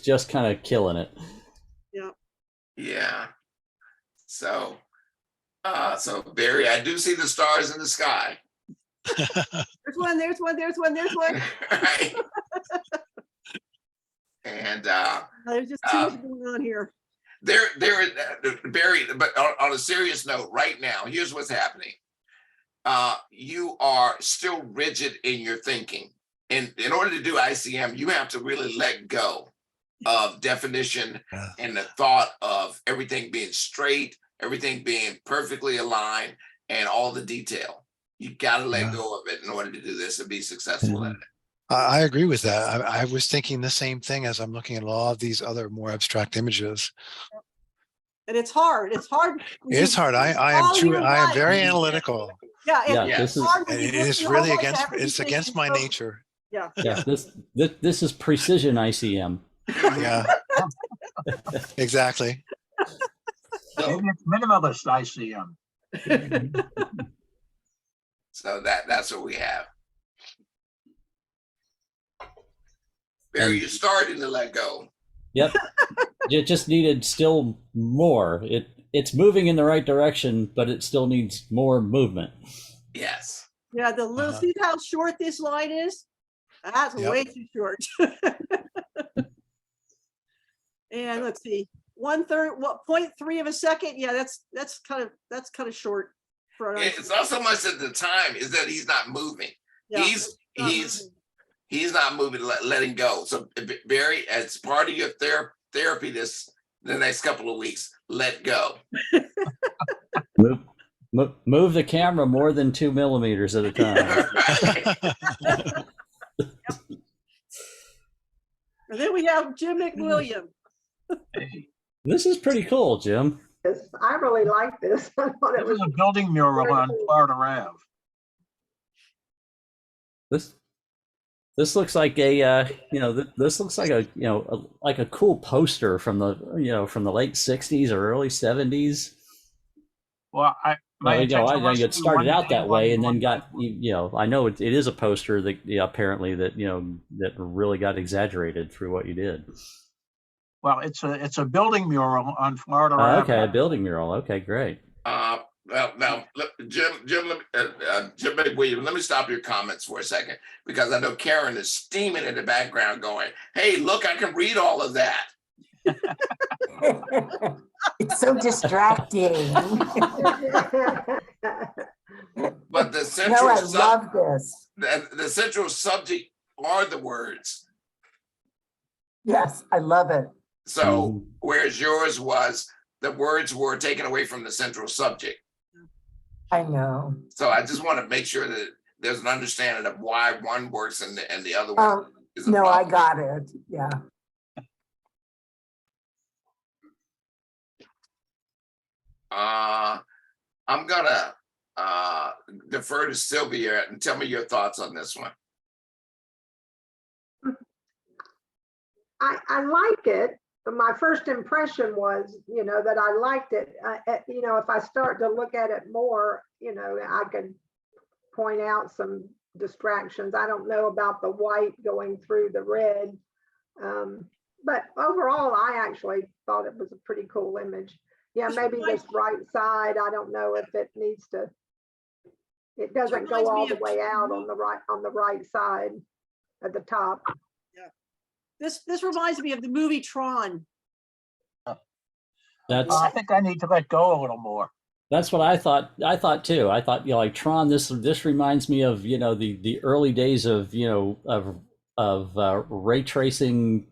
just kind of killing it. Yeah. Yeah. So Barry, I do see the stars in the sky. There's one, there's one, there's one, there's one. Right. And There's just too much going on here. Barry, but on a serious note, right now, here's what's happening. You are still rigid in your thinking. And in order to do ICM, you have to really let go of definition and the thought of everything being straight, everything being perfectly aligned, and all the detail. You got to let go of it in order to do this and be successful at it. I agree with that. I was thinking the same thing as I'm looking at a lot of these other more abstract images. And it's hard. It's hard. It's hard. I am very analytical. Yeah. Yeah, this is- hard when And you it look is through really all that against everything it's against my so- nature. Yeah. Yeah, this is precision ICM. Yeah. Exactly. Maybe it's minimalist ICM. So that's what we have. Barry, you're starting to let go. Yep. It just needed still more. It's moving in the right direction, but it still needs more movement. Yes. Yeah, the little, see how short this line is? That's Yep. way too short. And let's see, 1/3, what, 0.3 of a second? Yeah, that's kind of short for an It's not so much at the time is that he's not moving. Yeah, He's not moving, letting go. So Barry, as part of your therapy the next couple of weeks, let go. Move the camera more than 2 millimeters at a time. And then we have Jim McWilliam. This is pretty cool, Jim. I really like this. I thought it It was was a building mural on Florida Ave. This looks like a this looks like a cool poster from the late 60s or early 70s. Well, I It started out that way and then got I know it is a poster that apparently that that really got exaggerated through what you did. Well, it's a building mural on Florida Ave. Okay, a building mural. Okay, great. Now, Jim McWilliam, let me stop your comments for a second because I know Karen is steaming in the background going, hey, look, I can read all of that. It's so distracting. But the central No, I love this. the central subject are the words. Yes, I love it. So whereas yours was the words were taken away from the central subject. I know. So I just want to make sure that there's an understanding of why one works and the other one is a No, I problem. got it. Yeah. I'm gonna defer to Sylvia and tell me your thoughts on this one. I like it. But my first impression was, that I liked it. If I start to look at it more, I could point out some distractions. I don't know about the white going through the red. But overall, I actually thought it was a pretty cool image. Yeah, maybe this right side, I don't know if it needs to, it doesn't go all the way out on the right side at the top. This reminds me of the movie Tron. I think I need to let go a little more. That's what I thought. I thought too. I thought, like Tron. This reminds me of the early days of ray tracing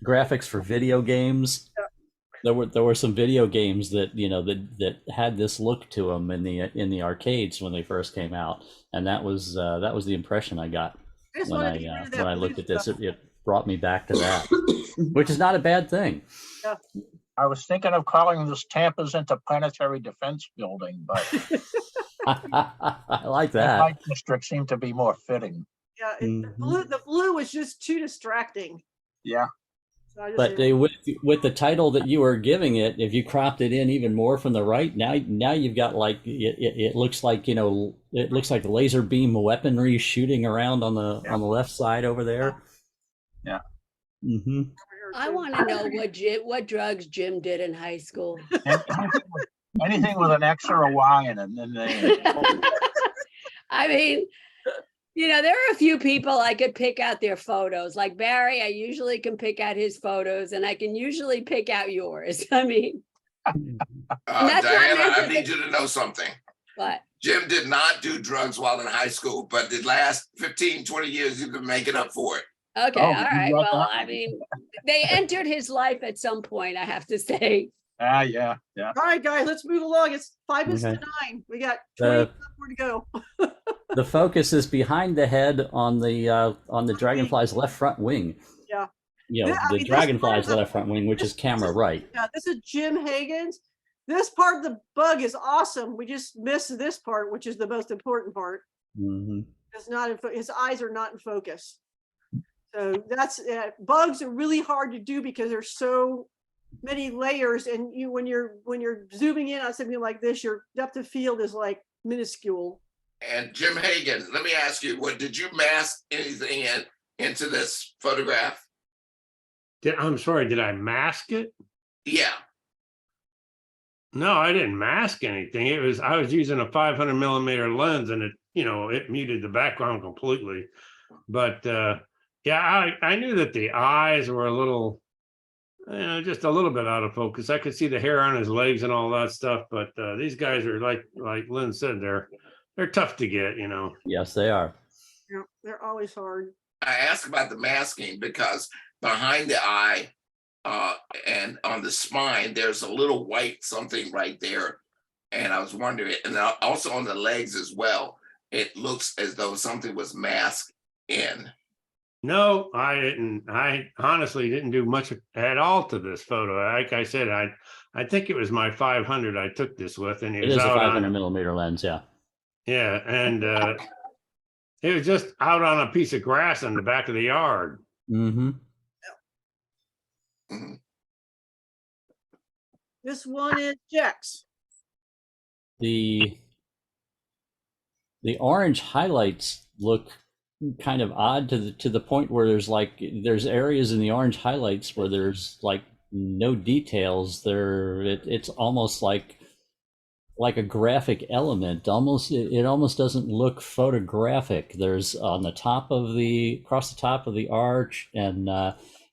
graphics for video games. There were some video games that that had this look to them in the arcades when they first came out, and that was the impression I got when I looked at this. It brought me back to that, which is not a bad thing. Yeah. I was thinking of calling this Tampa's Interplanetary Defense Building, but I like the that. Light District seemed to be more fitting. Yeah, the blue was just too distracting. Yeah. So But with the title that you were giving it, if you cropped it in even more from the right, now you've got like it looks like it looks like laser beam weaponry shooting around on the left side over there. Yeah. Mm-hmm. I want to know what drugs Jim did in high school. Anything with an X or a Y in it, and then they. I mean, there are a few people I could pick out their photos. Like Barry, I usually can pick out his photos, and I can usually pick out yours. I mean, Diana, I need you to know something. What? Jim did not do drugs while in high school, but the last 15, 20 years, you've been making up for it. Okay, all right. Well, I mean, they entered his life at some point, I have to say. Yeah. All right, guys, let's move along. It's 5 minutes to 9. We got 20 more to go. The focus is behind the head on the dragonfly's left front wing. Yeah. The dragonfly's left front wing, which is camera right. Yeah, this is Jim Hagen's. This part of the bug is awesome. We just missed this part, which is the most important part. Mm-hmm. It's not his eyes are not in focus. So that's bugs are really hard to do because there's so many layers, and when you're zooming in on something like this, your depth of field is like minuscule. And Jim Hagen, let me ask you, did you mask anything into this photograph? I'm sorry, did I mask it? Yeah. No, I didn't mask anything. I was using a 500 millimeter lens, and it muted the background completely. But yeah, I knew that the eyes were a little, just a little bit out of focus. I could see the hair on his legs and all that stuff. But these guys are like Lynn said, they're tough to get. Yes, they are. Yeah, they're always hard. I asked about the masking because behind the eye and on the spine, there's a little white something right there. And I was wondering, and also on the legs as well, it looks as though something was masked in. No, I didn't. I honestly didn't do much at all to this photo. Like I said, I think it was my 500 I took this with, and It is a 500 millimeter lens, yeah. Yeah, and it was just out on a piece of grass in the back of the yard. Mm-hmm. This one is Jack's. The orange highlights look kind of odd to the point where there's areas in the orange highlights where there's like no details there. It's almost like a graphic element. It almost doesn't look photographic. There's across the top of the arch, and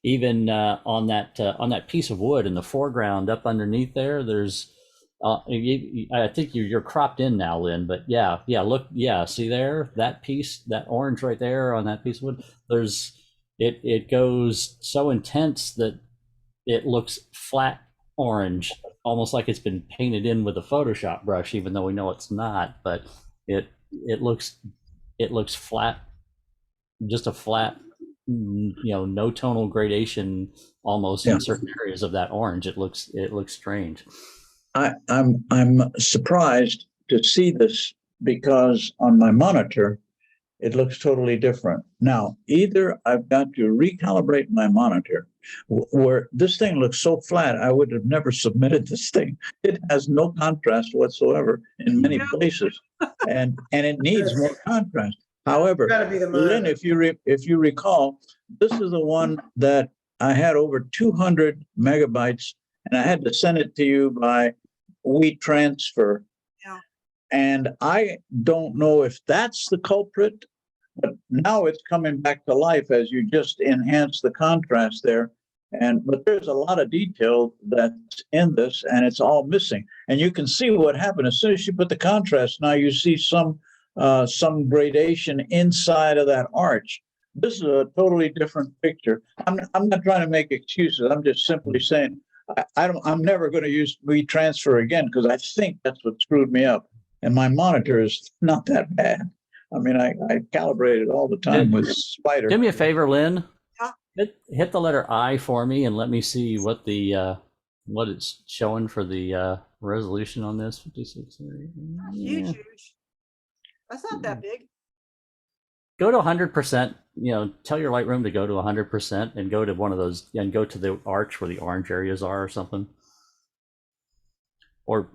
even on that piece of wood in the foreground up underneath there's I think you're cropped in now, Lynn, but yeah, look, see there, that piece, that orange right there on that piece of wood, it goes so intense that it looks flat orange, almost like it's been painted in with a Photoshop brush, even though we know it's not, but it looks flat, just a flat, no tonal gradation almost in certain areas of that orange. It looks strange. I'm surprised to see this because on my monitor, it looks totally different. Now, either I've got to recalibrate my monitor, where this thing looks so flat, I would have never submitted this thing. It has no contrast whatsoever in many places, and it needs more contrast. However, Gotta be the Lynn, monitor. if you recall, this is the one that I had over 200 megabytes, and I had to send it to you by WeTransfer. Yeah. And I don't know if that's the culprit, but now it's coming back to life as you just enhance the contrast there. But there's a lot of detail that's in this, and it's all missing. And you can see what happened as soon as you put the contrast. Now you see some gradation inside of that arch. This is a totally different picture. I'm not trying to make excuses. I'm just simply saying I'm never going to use WeTransfer again because I think that's what screwed me up. And my monitor is not that bad. I mean, I calibrate it all the time with Spider. Do me a favor, Lynn. Yeah. Hit the letter I for me and let me see what the what it's showing for the resolution on this. 56. Huge. That's not that big. Go to 100%. Tell your Lightroom to go to 100% and go to one of those and go to the arch where the orange areas are or something. Or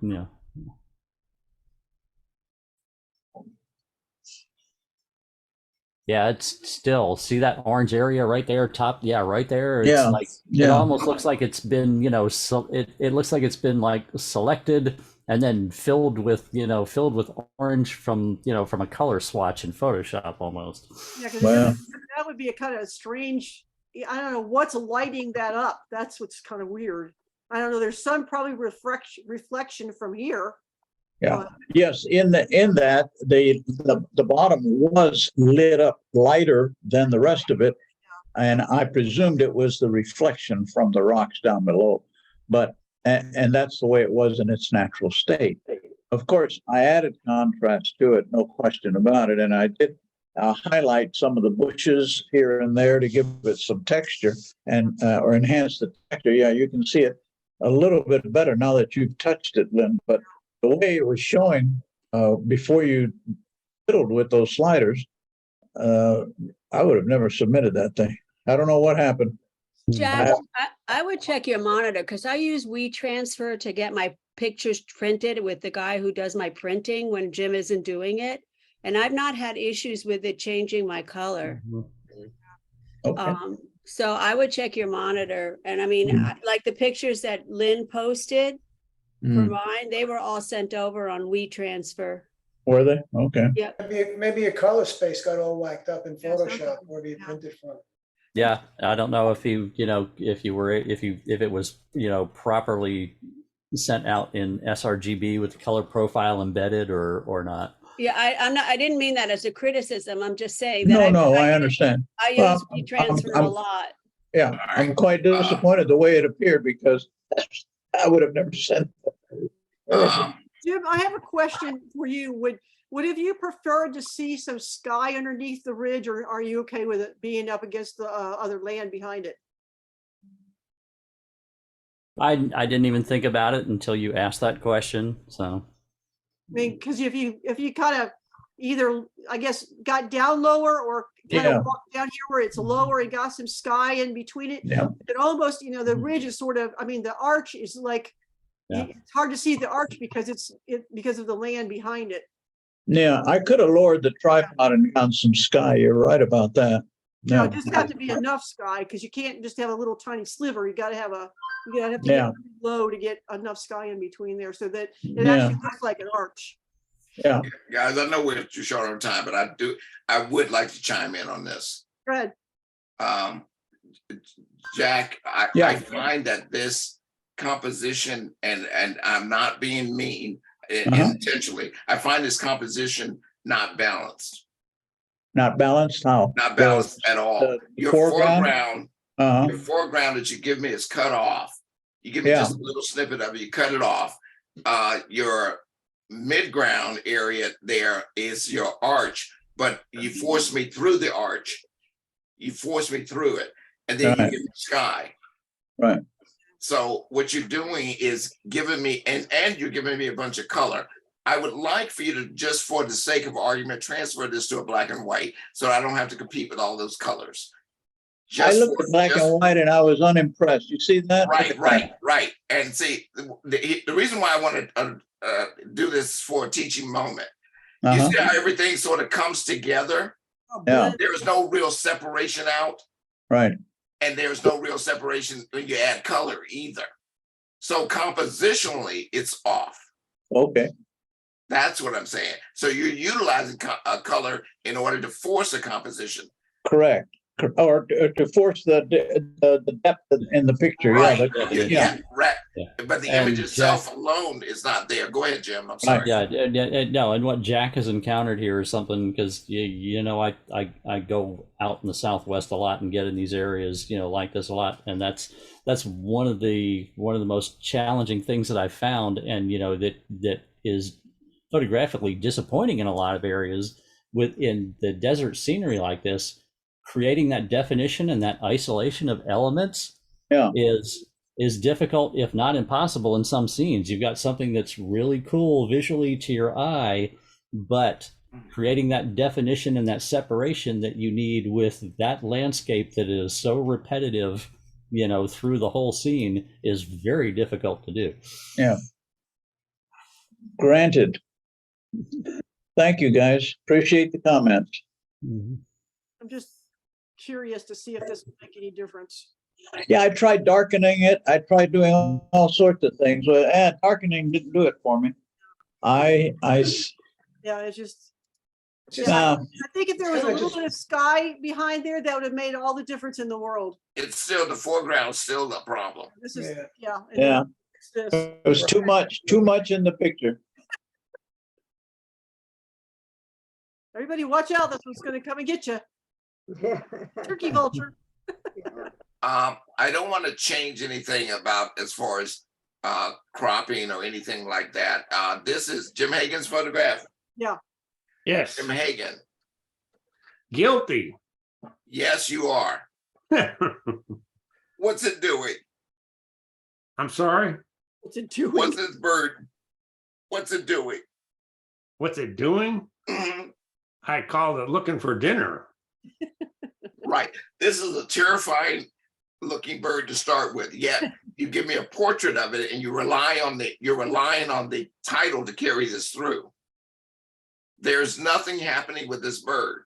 yeah, it's still, see that orange area right there, top, yeah, right there. It's Yeah, like yeah. it almost looks like it's been, so it looks like it's been like selected and then filled with orange from from a color swatch in Photoshop almost. Yeah, because Wow. that would be a kind of strange. I don't know what's lighting that up. That's what's kind of weird. I don't know. There's some probably reflection from here. Yeah. Yes. In that, the bottom was lit up lighter than the rest of it, and I presumed it was the reflection from the rocks down below. But and that's the way it was in its natural state. Of course, I added contrast to it, no question about it, and I did highlight some of the bushes here and there to give it some texture and or enhance the texture. Yeah, you can see it a little bit better now that you've touched it, Lynn. But the way it was showing before you fiddled with those sliders, I would have never submitted that thing. I don't know what happened. Jack, I would check your monitor because I use WeTransfer to get my pictures printed with the guy who does my printing when Jim isn't doing it. And I've not had issues with it changing my color. Okay. So I would check your monitor. And I mean, like the pictures that Lynn posted for mine, they were all sent over on WeTransfer. Were they? Okay. Yeah. Maybe a color space got all whacked up in Photoshop where you printed from. Yeah, I don't know if if it was properly sent out in sRGB with the color profile embedded or not. Yeah, I didn't mean that as a criticism. I'm just saying that. I understand. I use WeTransfer a lot. Yeah, I'm quite disappointed the way it appeared because I would have never sent it. Jim, I have a question for you. Would have you preferred to see some sky underneath the ridge, or are you okay with it being up against the other land behind it? I didn't even think about it until you asked that question. So, I mean, because if you kind of either, I guess, got down lower or kind of walked down here where it's lower and got some sky in between it, it almost, the ridge is sort of, I mean, the arch is like, it's hard to see the arch because because of the land behind it. Yeah, I could have lowered the tripod and gotten some sky. You're right about that. No, it just have to be enough sky because you can't just have a little tiny sliver. You got to have to get low to get enough sky in between there so that it actually looks like an arch. Yeah. Guys, I know we're too short on time, but I would like to chime in on this. Go ahead. Jack, I find that this composition, and I'm not being mean intentionally, I find this composition not balanced. Not balanced? How? Not balanced at all. Your foreground that you give me is cut off. You give me just a little snippet of it, you cut it off. Your midground area there is your arch, but you force me through the arch. You force me through it, and then you give me sky. Right. So what you're doing is giving me, and you're giving me a bunch of color. I would like for you to, just for the sake of argument, transfer this to a black and white, so I don't have to compete with all those colors. I Just looked at black and white and I was unimpressed. You see that? Right. And see, the reason why I want to do this for a teaching moment, you Uh-huh. see how everything sort of comes together? Yeah. There is no real separation out, Right. and there's no real separation when you add color either. So compositionally, it's off. Okay. That's what I'm saying. So you're utilizing color in order to force a composition. Correct. Or to force the depth in the picture. Right. Yeah. Right. But the And image itself alone is not there. Go ahead, Jim. I'm sorry. No, and what Jack has encountered here is something, because you know, I go out in the Southwest a lot and get in these areas, you know, like this a lot, and that's one of the most challenging things that I've found, and you know, that is photographically disappointing in a lot of areas within the desert scenery like this. Creating that definition and that isolation of elements is difficult, if not impossible, in some scenes. You've got something that's really cool visually to your eye, but creating that definition and that separation that you need with that landscape that is so repetitive, you know, through the whole scene is very difficult to do. Yeah. Granted. Thank you, guys. Appreciate the comments. I'm just curious to see if this will make any difference. Yeah, I tried darkening it. I tried doing all sorts of things, but darkening didn't do it for me. Yeah, it's just. Yeah, I think if there was a little bit of sky behind there, that would have made all the difference in the world. It's still, the foreground's still the problem. This is, yeah. Yeah. It's this. It was too much in the picture. Everybody watch out, this one's gonna come and get you. Turkey vulture. I don't want to change anything about as far as cropping or anything like that. This is Jim Hagan's photograph. Yeah. Yes. Jim Hagan. Guilty. Yes, you are. What's it doing? I'm sorry? What's it doing? What's this bird? What's it doing? What's it doing? I called it looking for dinner. Right. This is a terrifying looking bird to start with. Yet you give me a portrait of it and you're relying on the title to carry this through. There's nothing happening with this bird.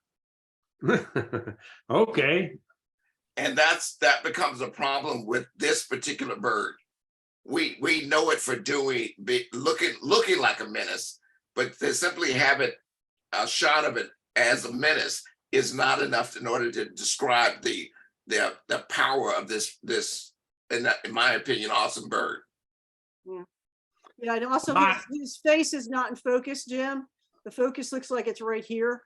Okay. And that becomes a problem with this particular bird. We know it for looking like a menace, but to simply have a shot of it as a menace is not enough in order to describe the power of this in my opinion, awesome bird. Yeah, and also his face is not in focus, Jim. The focus looks like it's right here.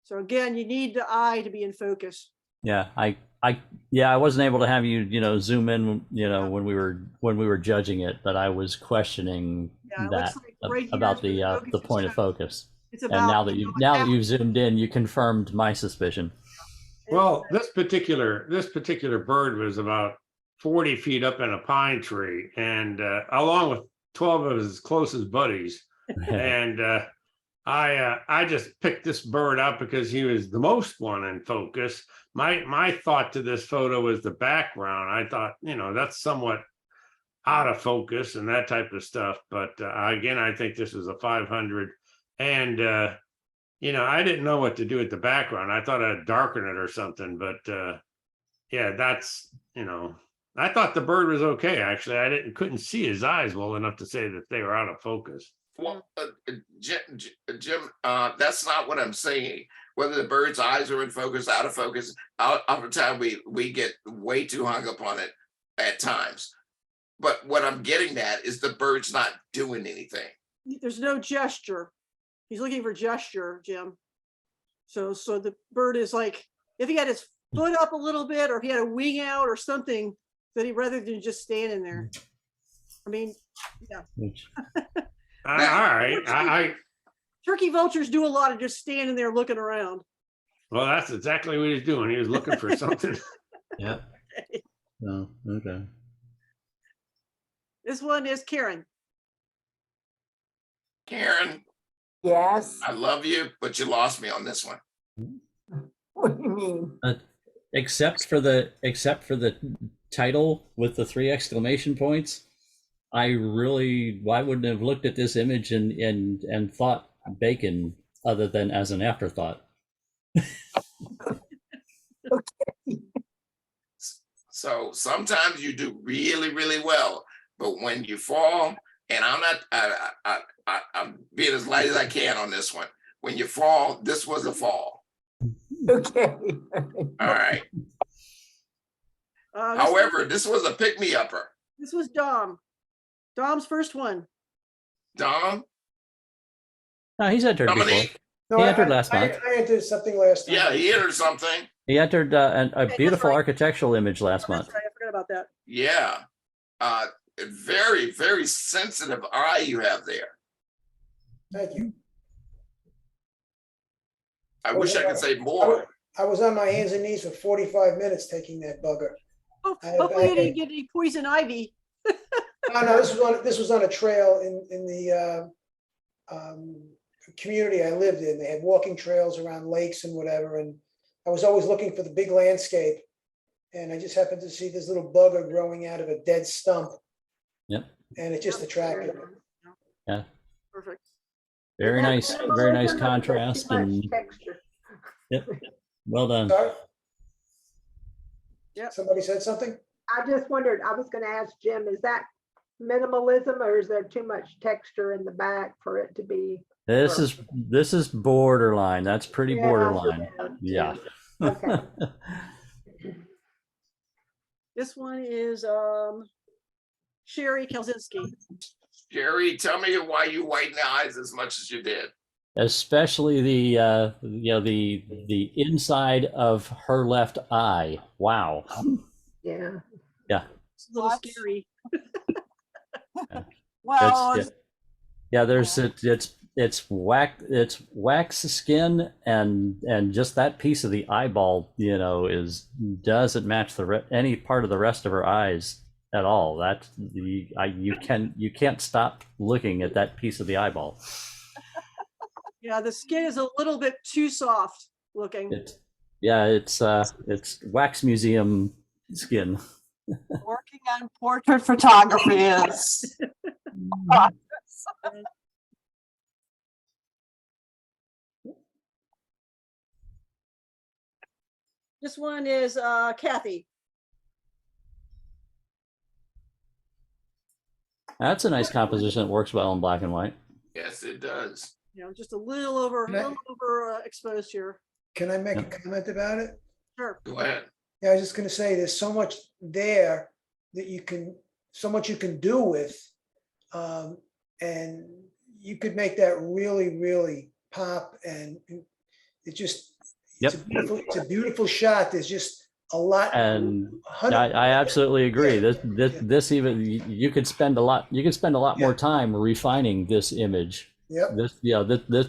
So again, you need the eye to be in focus. Yeah, I wasn't able to have you, zoom in, when we were judging it, but I was questioning that right about the point of focus. It's and about, now that you've zoomed in, you confirmed my suspicion. Well, this particular bird was about 40 feet up in a pine tree, and along with 12 of his closest buddies. And I just picked this bird out because he was the most one in focus. My thought to this photo was the background. I thought, that's somewhat out of focus and that type of stuff. But again, I think this is a 500. And, I didn't know what to do with the background. I thought I'd darken it or something. But yeah, that's, I thought the bird was okay. Actually, I couldn't see his eyes well enough to say that they were out of focus. Well, Jim, that's not what I'm saying. Whether the bird's eyes are in focus, out of focus, oftentimes we get way too hung up on it at times. But what I'm getting at is the bird's not doing anything. There's no gesture. He's looking for gesture, Jim. So the bird is like, if he had his foot up a little bit, or if he had a wing out or something, that he rather than just standing there. I mean, yeah. All right. Turkey vultures do a lot of just standing there looking around. Well, that's exactly what he's doing. He was looking for something. Yeah. Oh, okay. This one is Karen. Karen, Yes. I love you, but you lost me on this one. What do you mean? Except for the title with the 3 exclamation points, I wouldn't have looked at this image and thought bacon other than as an afterthought. So sometimes you do really, really well, but when you fall, and I'm being as light as I can on this one. When you fall, this was a fall. Okay. All right. However, this was a pick-me-upper. This was Dom. Dom's first one. Dom? No, he's entered before. Dominique? No, He entered last month. I entered something last time. Yeah, he entered something. He entered a that's beautiful right. architectural image last month. That's right, I forgot about that. Yeah. Very, very sensitive eye you have there. Thank you. I wish I could say more. I was on my hands and knees for 45 minutes taking that bugger. Hopefully you didn't get any poison ivy. No, this was on a trail in the community I lived in. They had walking trails around lakes and whatever, and I was always looking for the big landscape. And I just happened to see this little bugger growing out of a dead stump. Yep. And it just attracted me. Yeah. Perfect. Very nice contrast and Texture. yep. Well done. Sorry? Yep. Somebody said something? I just wondered, I was gonna ask Jim, is that minimalism or is there too much texture in the back for it to be? This is borderline. That's pretty Yeah, borderline. yeah. Yeah. Okay. This one is Sherry Kelzinski. Jerry, tell me why you whiten the eyes as much as you did. Especially the the inside of her left eye. Wow. Yeah. Yeah. It's a little scary. Well, Yeah, there's it's wax skin and just that piece of the eyeball, doesn't match any part of the rest of her eyes at all. That's you can't stop looking at that piece of the eyeball. Yeah, the skin is a little bit too soft looking. It's wax museum skin. working on portrait photography is. This one is Kathy. That's a nice composition that works well in black and white. Yes, it does. Just a little over exposed here. Can I make a comment about it? Sure. Go ahead. Yeah, I was just gonna say, there's so much there that so much you can do with. And you could make that really, really pop, and it just, Yep. it's a beautiful shot. There's just a lot. And I absolutely agree. This even you could spend a lot more time refining this image. Yep.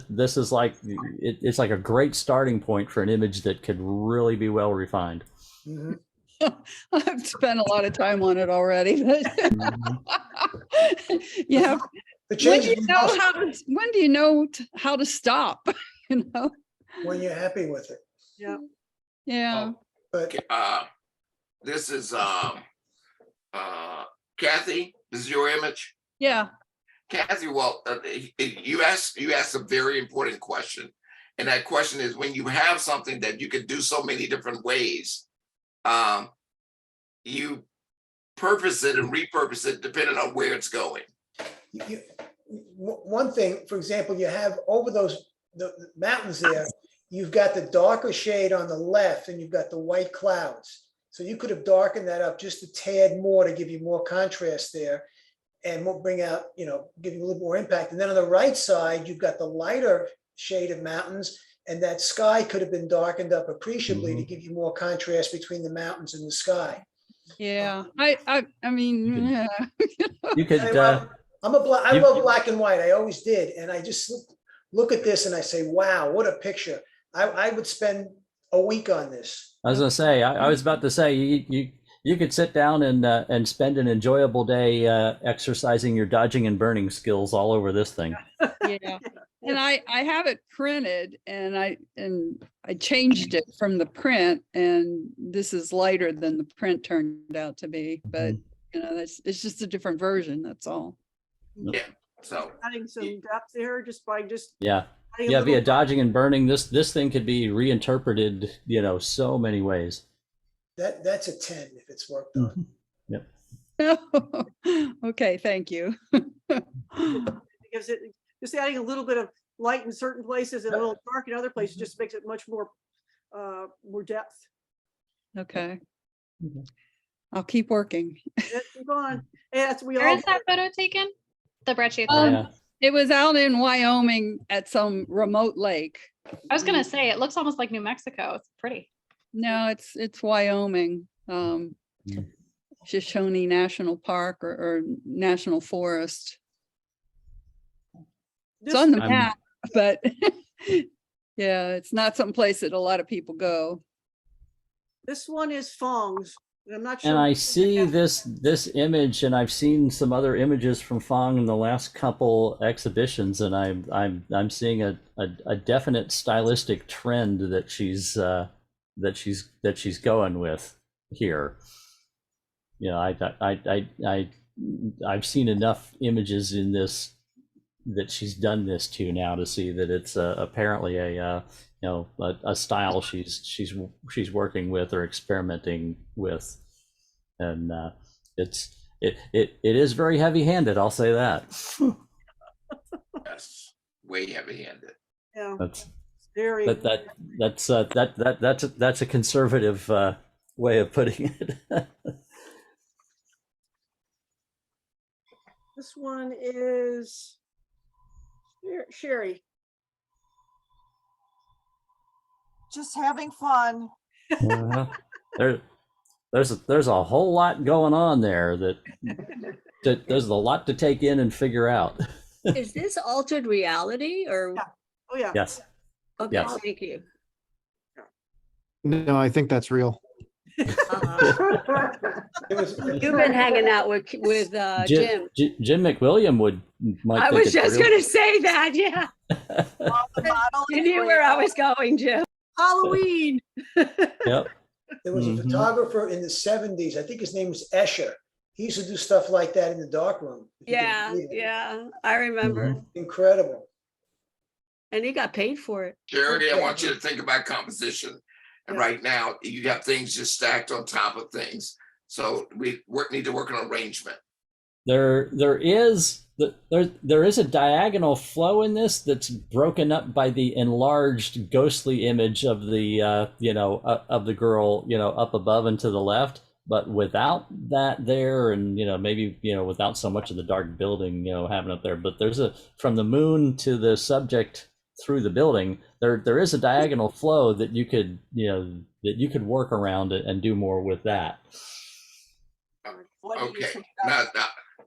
This is like it's like a great starting point for an image that could really be well refined. Mhm. I've spent a lot of time on it already. Yeah. When do you know how to stop? When you're happy with it. Yeah. Yeah. But This is Kathy. This is your image. Yeah. Kathy, well, you asked a very important question, and that question is, when you have something that you can do so many different ways, you purpose it and repurpose it depending on where it's going. One thing, for example, you have over the mountains there, you've got the darker shade on the left and you've got the white clouds. So you could have darkened that up just a tad more to give you more contrast there and bring out, give you a little more impact. And then on the right side, you've got the lighter shade of mountains, and that sky could have been darkened up appreciably to give you more contrast between the mountains and the sky. Yeah. I mean, yeah. You could. I love black and white. I always did. And I just look at this and I say, wow, what a picture. I would spend a week on this. I was gonna say, I was about to say, you could sit down and spend an enjoyable day exercising your dodging and burning skills all over this thing. Yeah. And I have it printed and I changed it from the print and this is lighter than the print turned out to be, but you know, it's just a different version, that's all. Yeah, so. Adding some depth there just by Yeah. adding a Yeah, little- via dodging and burning, this thing could be reinterpreted, you know, so many ways. That's a 10 if it's worked on. Yep. Okay, thank you. Because it just adding a little bit of light in certain places and a little dark in other places just makes it much more more depth. Okay. I'll keep working. Let's move on. Yes, we Where all is that photo taken? The Breccia. Yeah. It was out in Wyoming at some remote lake. I was gonna say, it looks almost like New Mexico. It's pretty. No, it's Wyoming, Shoshone National Park or National Forest. It's on the I'm- map, but yeah, it's not some place that a lot of people go. This one is Fong's. And I'm not sure. And I see this image, and I've seen some other images from Fong in the last couple exhibitions, and I'm seeing a definite stylistic trend that she's going with here. You know, I've seen enough images in this that she's done this to now to see that it's apparently a style she's working with or experimenting with, and it is very heavy-handed. I'll say that. Yes, way heavy-handed. Yeah, That's very. that's a conservative way of putting it. This one is Sherry. Just having fun. There's a whole lot going on there that there's a lot to take in and figure out. Is this altered reality or? Oh, yeah. Yes. Okay, Yes. thank you. No, I think that's real. You've been hanging out with Jim. Jim McWilliam might. I think was it's just real. gonna say that, yeah. You knew where I was going, Jim. Halloween. Yep. There was a photographer in the 70s, I think his name was Escher. He used to do stuff like that in the darkroom. if you can Yeah, believe it. yeah, I remember. Incredible. And he got paid for it. Jerry, I want you to think about composition. And right now, you got things just stacked on top of things. So we need to work on arrangement. There is a diagonal flow in this that's broken up by the enlarged ghostly image of the of the girl, up above and to the left. But without that there, and maybe without so much of the dark building having up there. But there's from the moon to the subject through the building, there is a diagonal flow that you could work around it and do more with that. Okay, now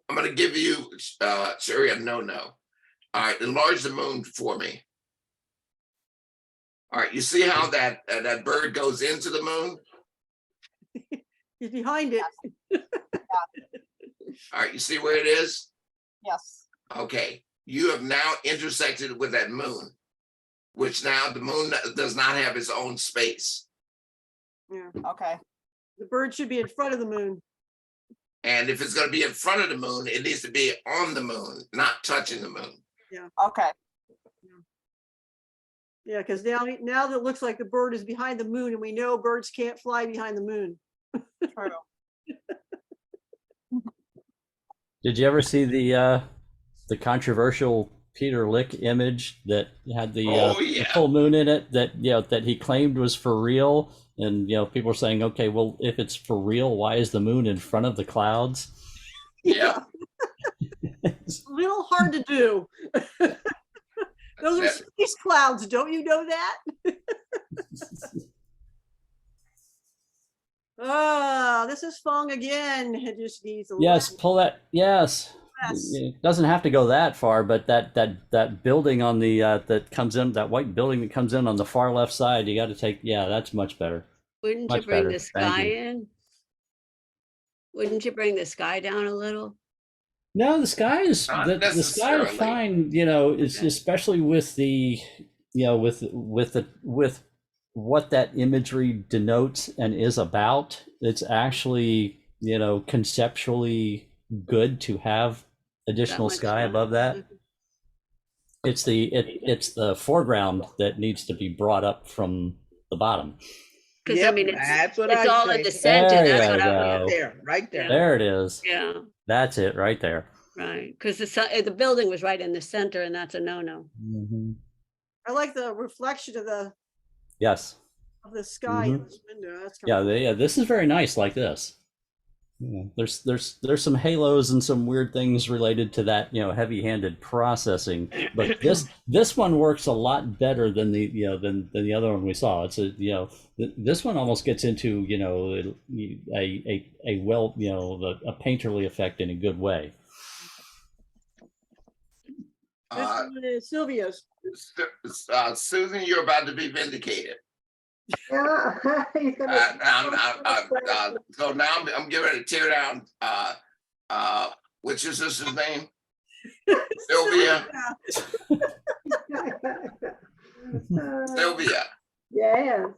I'm going to give you, Sherry, a no. All right, enlarge the moon for me. All right, you see how that bird goes into the moon? He's behind it. All right, you see where it is? Yes. Okay, you have now intersected with that moon, which now the moon does not have its own space. Yeah. Okay. The bird should be in front of the moon. And if it's going to be in front of the moon, it needs to be on the moon, not touching the moon. Yeah. Okay. Yeah, because now that it looks like the bird is behind the moon, and we know birds can't fly behind the moon. True. Did you ever see the controversial Peter Lick image that had the full moon in it that that he claimed was for real? And people are saying, okay, well, if it's for real, why is the moon in front of the clouds? Yeah. It's a little hard to do. Those are space clouds, don't you know that? This is Fong again. It just needs a Yes, little- pull that. Yes. Yes. It doesn't have to go that far, but that building on the that comes in, that white building that comes in on the far left side, you got to take. Yeah, that's much better. Wouldn't Much you bring better. the Thank sky you. in? Wouldn't you bring the sky down a little? No, the sky is Not the sky is necessarily. fine. You know, it's especially with the, you know, with what that imagery denotes and is about. It's actually, you know, conceptually good to have additional much sky sun. above that. It's the foreground that needs to be brought up from the bottom. Because I Yep, mean, that's what it's I all say. in the center. There That's you what I go. was. There, right there. There it is. Yeah, That's it right there. right. Because the building was right in the center, and that's a no-no. Mhm. I like the reflection Yes. of the sky in this window. That's kind Yeah, of yeah, this is very nice like this. Yeah, there's some halos and some weird things related to that, you know, heavy-handed processing, but this one works a lot better than the, you know, than the other one we saw. It's a, you know, this one almost gets into, you know, a well, you know, a painterly effect in a good way. This one is Sylvia's. Susan, you're about to be vindicated. Yeah, he's gonna. So now I'm getting ready to tear down. What's your sister's name? Sylvia. Sylvia. Yes.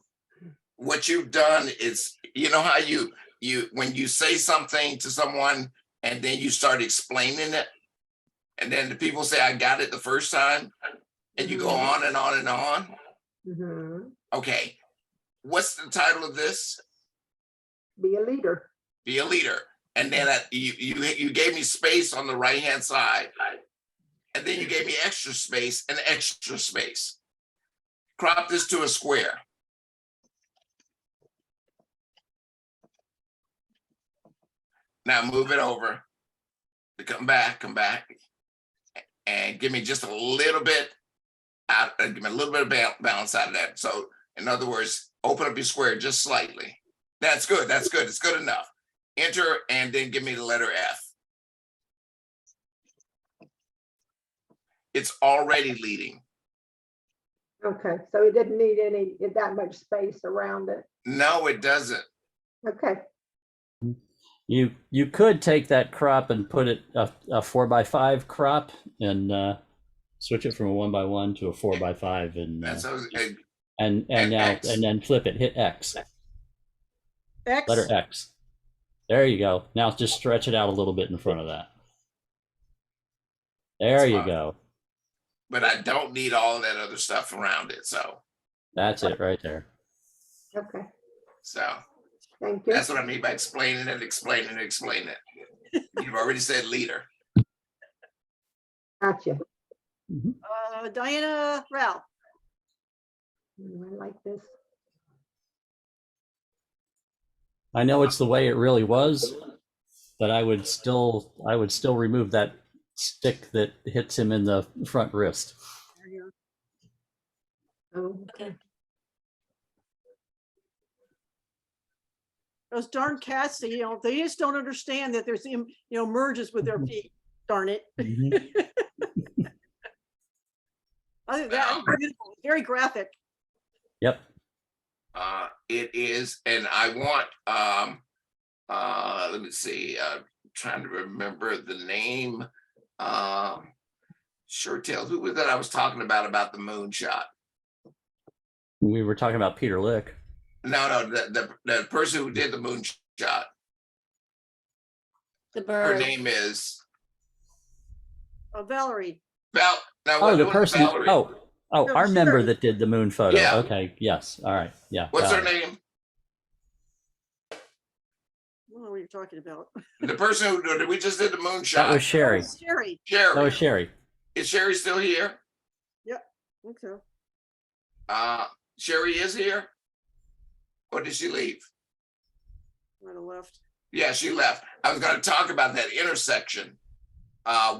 What you've done is, you know how you when you say something to someone and then you start explaining it, and then the people say, "I got it the first time," and you go on and on and on. Mm-hmm. Okay. What's the title of this? Be a leader. Be a leader. And then you gave me space on the right hand side, and then you gave me extra space and extra space. Crop this to a square. Now move it over. Come back, and give me just a little bit out. Give me a little bit of balance out of that. So, in other words, open up your square just slightly. That's good. That's good. It's good enough. Enter and then give me the letter F. It's already leading. Okay, so he didn't need that much space around it. No, it doesn't. Okay. You could take that crop and put it a 4x5 crop and switch it from a 1x1 to a 4x5 and now X. and then flip it. Hit X. X. Letter X. There you go. Now just stretch it out a little bit in front of that. There you go. But I don't need all that other stuff around it. So that's it right there. Okay. So thank you. That's what I mean by explaining it. You've already said leader. Gotcha. Diana Rao. I like this. I know it's the way it really was, but I would still remove that stick that hits him in the front wrist. Oh, okay. Those darn cats, you know, they just don't understand that there's, you know, merges with their feet. Darn it. I think that's beautiful. Very graphic. Yep. It is, and I want let me see, trying to remember the name. Sure tells. Who was that I was talking about the moonshot? We were talking about Peter Lick. No, the person who did the moonshot. The bird. Her name is Valerie. The person. Valerie. Oh, No, our member Sherry. that did the moon photo. Yeah. Okay. Yes. All right. Yeah. What's got her it. name? I don't know what you're talking about. The person who we just did the moonshot. That was Sherry. Sherry. Sherry. That was Sherry. Is Sherry still here? Yep. I think so. Sherry is here? Or did she leave? Might have left. Yeah, she left. I was going to talk about that intersection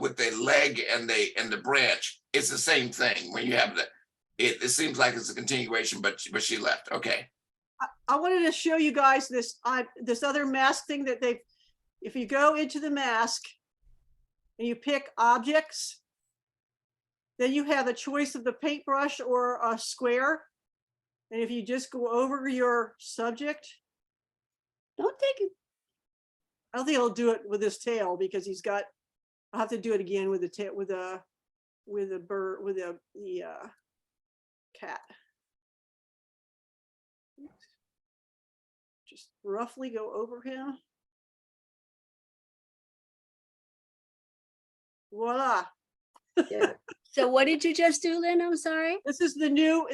with the leg and the branch. It's the same thing when you have it seems like it's a continuation, but she left. Okay. I wanted to show you guys this other mask thing that if you go into the mask and you pick objects, then you have a choice of the paintbrush or a square. And if you just go over your subject, Don't take it. I don't think I'll do it with his tail because I'll have to do it again with the tail, with a bird, with the cat. Just roughly go over him. Voila. So what did you just do, Lynn? I'm sorry. This is the new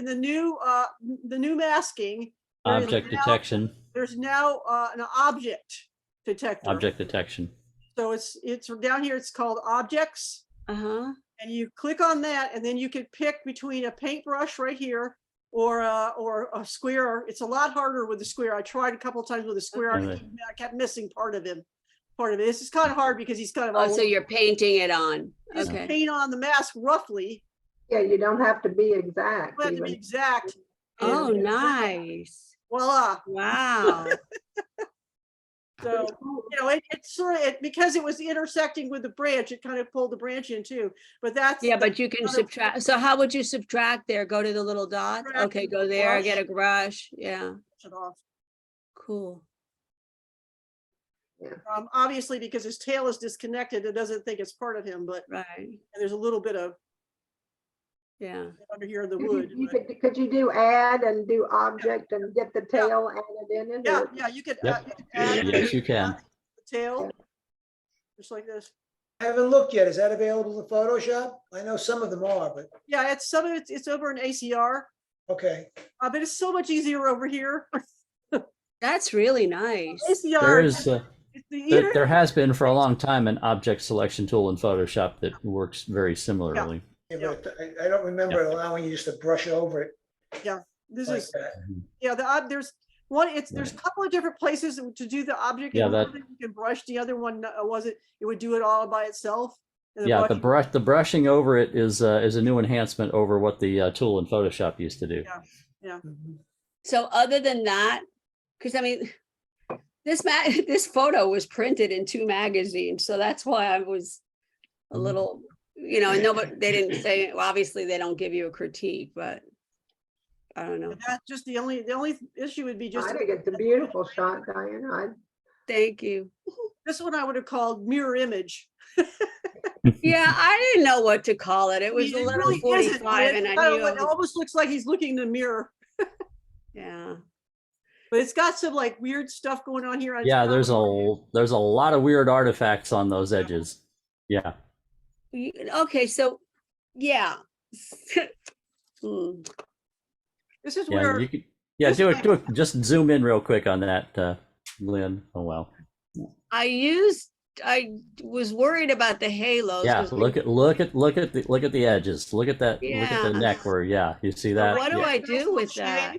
masking. There is Object now- detection, There's now an object detector. object detection. So it's down here, it's called objects. Uh-huh. And you click on that and then you can pick between a paintbrush right here or a square. It's a lot harder with the square. I tried a couple of times with the square. Okay. I kept missing part of him. This is kind of hard because he's kind of. Oh, so you're painting it on. Just Okay. paint on the mask roughly. Yeah, you don't have to be exact. You have to be even. exact. Oh, And nice. voila. Wow. So, it's sort of, because it was intersecting with the branch, it kind of pulled the branch in too. But that's. Yeah, but you can another- subtract. So how would you subtract there? Go to the little dot? Subtract Okay, with go the there, brush. get a brush. Yeah, It off. cool. Obviously, because his tail is disconnected, it doesn't think it's part of him, but Right. and there's a little bit of Yeah. under here in the You wood. could you do add and do object and get the tail added in it? Yeah, or- yeah, you could Yep. add Yes, you can. the tail, just like this. I haven't looked yet. Is that available in Photoshop? I know some of them are, but Yeah, some of it's over in ACR, okay. but it's so much easier over here. That's really nice. ACR. There is, it's the there has been for a long time an object selection tool in Photoshop that works very similarly. Yeah, but I don't remember allowing you just to brush over it Yeah, this like is, that. yeah, there's one, there's a couple of different places to do the object. Yeah, and one that- that you can brush, the other one wasn't, it would do it all by itself. And Yeah, the brushing over it is a new enhancement over what the tool in Photoshop used to do. Yeah. So other than that, because I mean, this photo was printed in 2 magazines, so that's why I was a little, and nobody, they didn't say, well, obviously they don't give you a critique, but I don't know. That's just the only issue would be just. I think it's a beautiful shot, Diane. Thank you. This one I would have called mirror image. Yeah, I didn't know what to call it. It was It 11:45 and I knew. It almost looks like he's looking in the mirror, Yeah. but it's got some like weird stuff going on here. Yeah, there's a lot of weird artifacts on those edges. Yeah. Okay, so, yeah. This is Yeah, where. you could, do it. Just zoom in real quick on that, Lynn. Oh well. I was worried about the halos. Yeah, 'cause look at the edges. Look at that. Look at the Yeah. neck where you see that. What do Yeah. I do with that?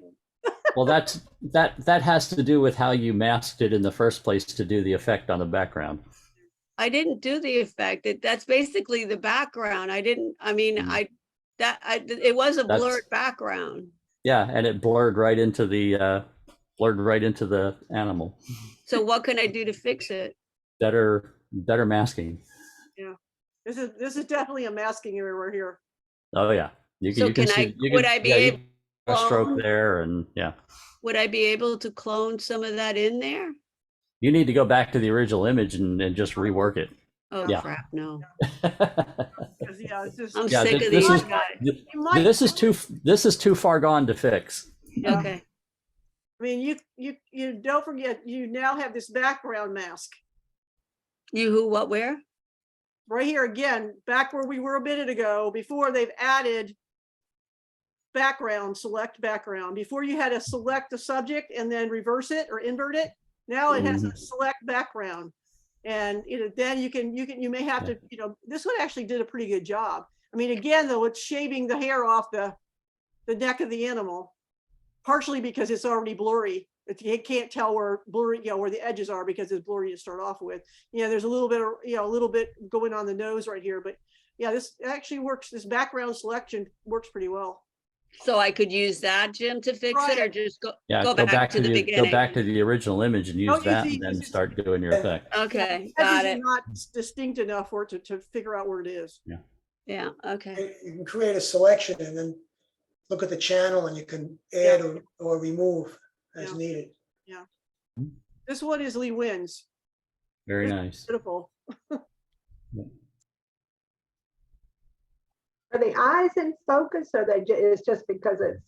Well, that has to do with how you masked it in the first place to do the effect on the background. I didn't do the effect. That's basically the background. I didn't, I mean, it was a That's- blurred background. Yeah, and it blurred right into the animal. So what can I do to fix it? Better masking. Yeah, this is definitely a masking error here. Oh yeah, So you can can I- see. You would can, I be yeah, you able can a stroke clone? there, and yeah. Would I be able to clone some of that in there? You need to go back to the original image and just rework it. Oh Yeah. crap, no. 'Cause, yeah, it's just. I'm Yeah, sick this- of this these is- guys. This is too far gone to fix. Okay. I mean, you don't forget, you now have this background mask You who, what, where? right here again, back where we were a minute ago, before they've added background, select background. Before you had to select the subject and then reverse it or invert it. Now it has a select background. And then you may have to, this one actually did a pretty good job. I mean, again, though, it's shaving the hair off the neck of the animal, partially because it's already blurry. It can't tell where blurry, where the edges are because it's blurry to start off with. There's a little bit of, a little bit going on the nose right here, but yeah, this actually works. This background selection works pretty well. So I could use that, Jim, to fix it, or just go back to the go beginning? back to the original image and use No, you that, see, and then this is- start doing your effect. Okay, Edges got are it. Not distinct enough for it to figure out where it is. Yeah, okay. You can create a selection and then look at the channel and you can add or remove as Yeah. needed. Yeah. This one is Lee Wins. Very nice. Beautiful. Are the eyes in focus or it's just because it's,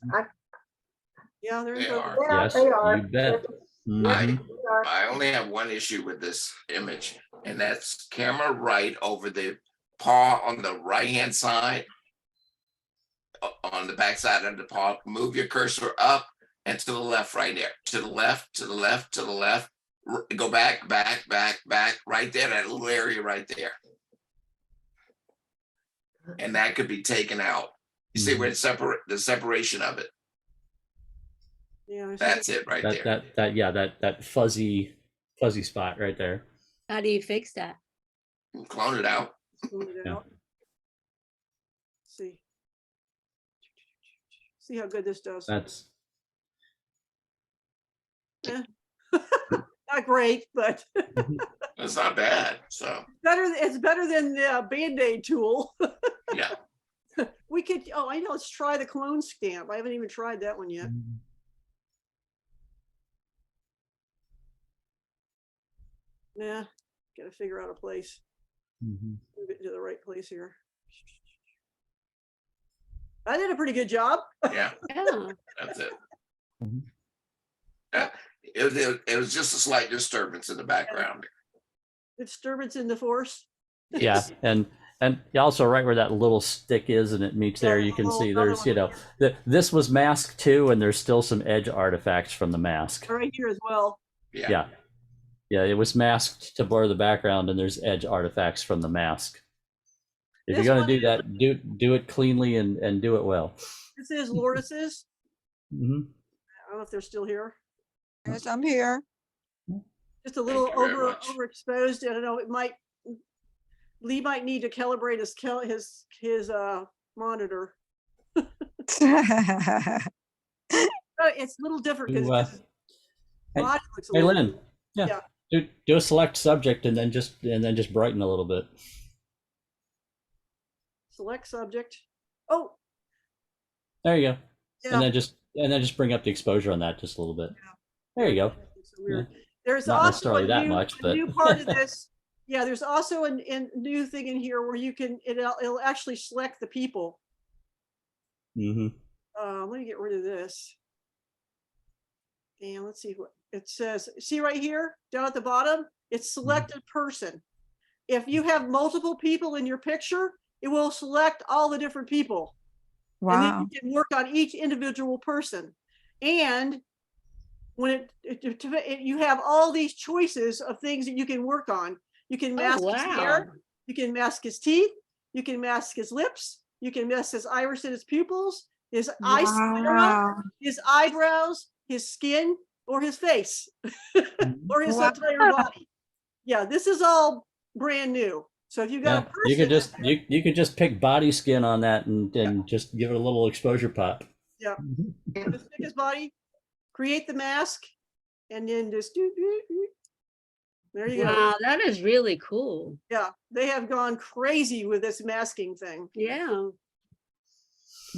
Yeah, they're in They focus. are. yeah, Yes, they are. you bet. I, Mhm. They are. I only have one issue with this image, and that's camera right over the paw on the right-hand side. On the back side of the paw, move your cursor up and to the left right there. To the left, to the left, to the left. Go back, back, back, back, right there, that little area right there. And that could be taken out. You see where it's the separation of it. Yeah. That's it right there. That fuzzy spot right there. How do you fix that? Clone it out. Yeah. See. See how good this does. That's Not great, but It's not bad. So it's better than the Band-Aid tool. yeah. We could, oh, I know, let's try the clone stamp. I haven't even tried that one yet. Yeah, gotta figure out a place. Move it to the right place here. I did a pretty good job. Yeah. Yeah. That's it. It was just a slight disturbance in the background. Disturbance in the force. yeah, and also right where that little stick is and it meets there, you can see there's, you know, this was masked too, and there's still some edge artifacts from the mask. Right here as well. Yeah. Yeah, it was masked to blur the background, and there's edge artifacts from the mask. If This you're gonna one do that, do it cleanly and do it well. This is Lourdes'. Mm-hmm. I don't know if they're still here. Yes, I'm here. Just a little you very much. overexposed. I don't know. Lee might need to calibrate his monitor. It's a little different because Hey, body looks a hey, little. Lynn. Yeah. Do a select subject and then just brighten a little bit. Select subject. Oh, There you go. yeah. And then just bring up the exposure on that just a little bit. There you go. It's weird. Yeah. There's Not also necessarily that much, a but new part of this. Yeah, there's also a new thing in here where you can it'll actually select the people. Mm-hmm. Let me get rid of this. And let's see what it says. See right here down at the bottom, it's selected person. If you have multiple people in your picture, it will select all the different people. Wow. And then you can work on each individual person. And when you have all these choices of things that you can work on. You can mask his hair, you can mask his teeth, you can mask his lips, you can mask his iris and his pupils, his his eyebrows, his skin, or his face, or his entire body. Yeah, this is all brand new. So if you've got a person, you could just pick body skin on that and just give it a little exposure pop. Yeah. Just pick his body, create the mask, and then just there you go. Wow, that is really cool. Yeah, they have gone crazy with this masking thing. Yeah. They're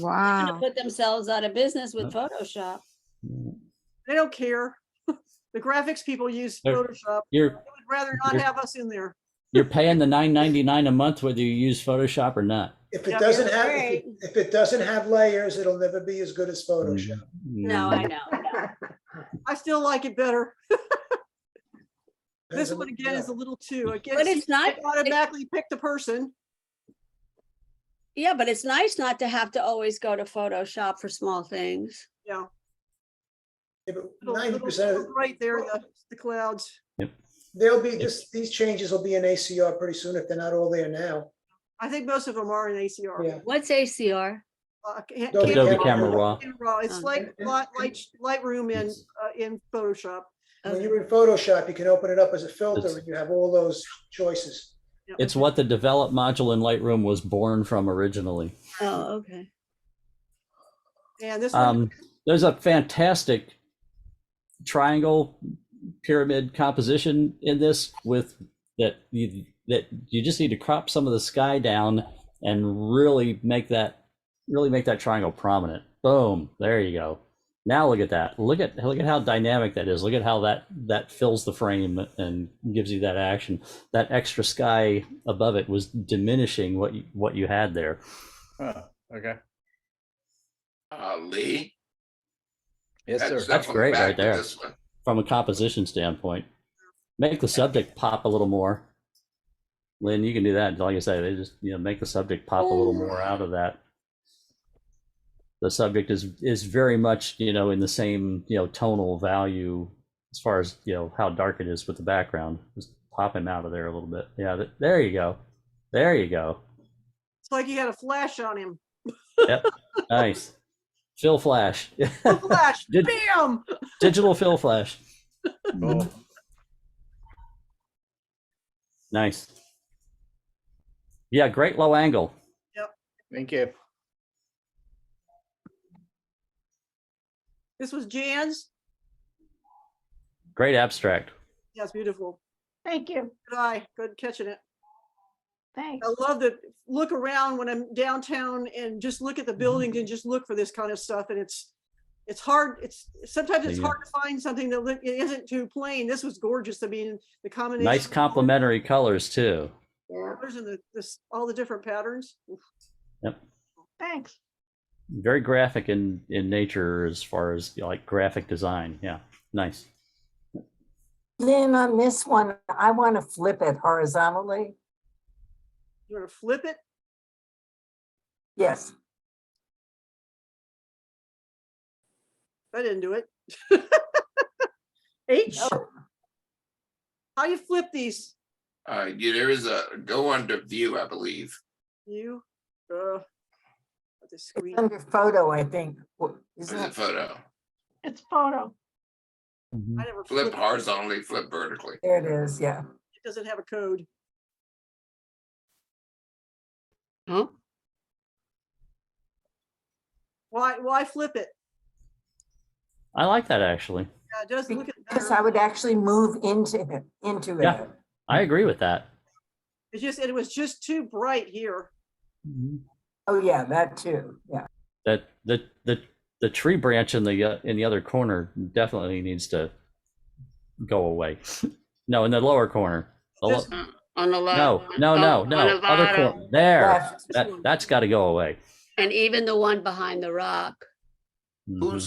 Wow. gonna put themselves out of business with Photoshop. They don't care. The graphics people use They're- Photoshop. They You're would rather not have us in there. you're paying the $9.99 a month whether you use Photoshop or not. If it Yeah, doesn't you're have, right. if it doesn't have layers, it'll never be as good as Photoshop. No, I know. I still like it better. This Depends on one what you again is got. a little too. Again, But it's not- automatically pick the person. Yeah, but it's nice not to have to always go to Photoshop for small things. Yeah. Yeah, but 90% of Right there, the clouds. they'll be these changes will be in ACR pretty soon if they're not all there now. I think most of them are in ACR. Yeah. What's ACR? Adobe Camera Raw. It's like Lightroom in Photoshop. When you're in Photoshop, you can open it up as a filter and you have all those choices. It's what the develop module in Lightroom was born from originally. Oh, okay. And this one, There's a fantastic triangle pyramid composition in this with that you just need to crop some of the sky down and really make that triangle prominent. Boom, there you go. Now look at that. Look at how dynamic that is. Look at how that fills the frame and gives you that action. That extra sky above it was diminishing what you had there. Oh, okay. Lee? Yes, sir. That's great right there. From a composition standpoint. Make the subject pop a little more. Lynn, you can do that. Like I say, they just make the subject pop a little more out of that. The subject is very much in the same tonal value as far as how dark it is with the background. Just pop him out of there a little bit. Yeah, there you go. There you go. It's like you had a flash on him. Yep. Nice. Fill flash. Fill flash. Bam. Digital fill flash. Cool. Nice. Yeah, great low angle. Yep. Thank you. This was Jan's. Great abstract. Yes, beautiful. Thank you. Good eye. Good catching it. Thanks. I love to look around when I'm downtown and just look at the buildings and just look for this kind of stuff. And it's hard. Sometimes it's hard to find something that isn't too plain. This was gorgeous. I mean, the combination. Nice complementary colors too. Yeah. And all the different patterns. Yep. Thanks. Very graphic in nature as far as like graphic design. Yeah. Nice. Lynn, on this one, I want to flip it horizontally. You want to flip it? Yes. I didn't do it. H. How you flip these? There is a go under view, I believe. You. The screen. It's under photo, I think. Is it photo? It's photo. I never Flip horizontally, flip vertically. There it is. Yeah. It doesn't have a code. Huh? Why flip it? I like that actually. Yeah, it does look at Because I would actually move into it. Yeah, I agree with that. It was just too bright here. Oh yeah, that too. Yeah. That the tree branch in the other corner definitely needs to go away. No, in the lower corner. On the left. No. On the Other bottom. corner. There. That's got to go away. And even the one behind the rock. Whose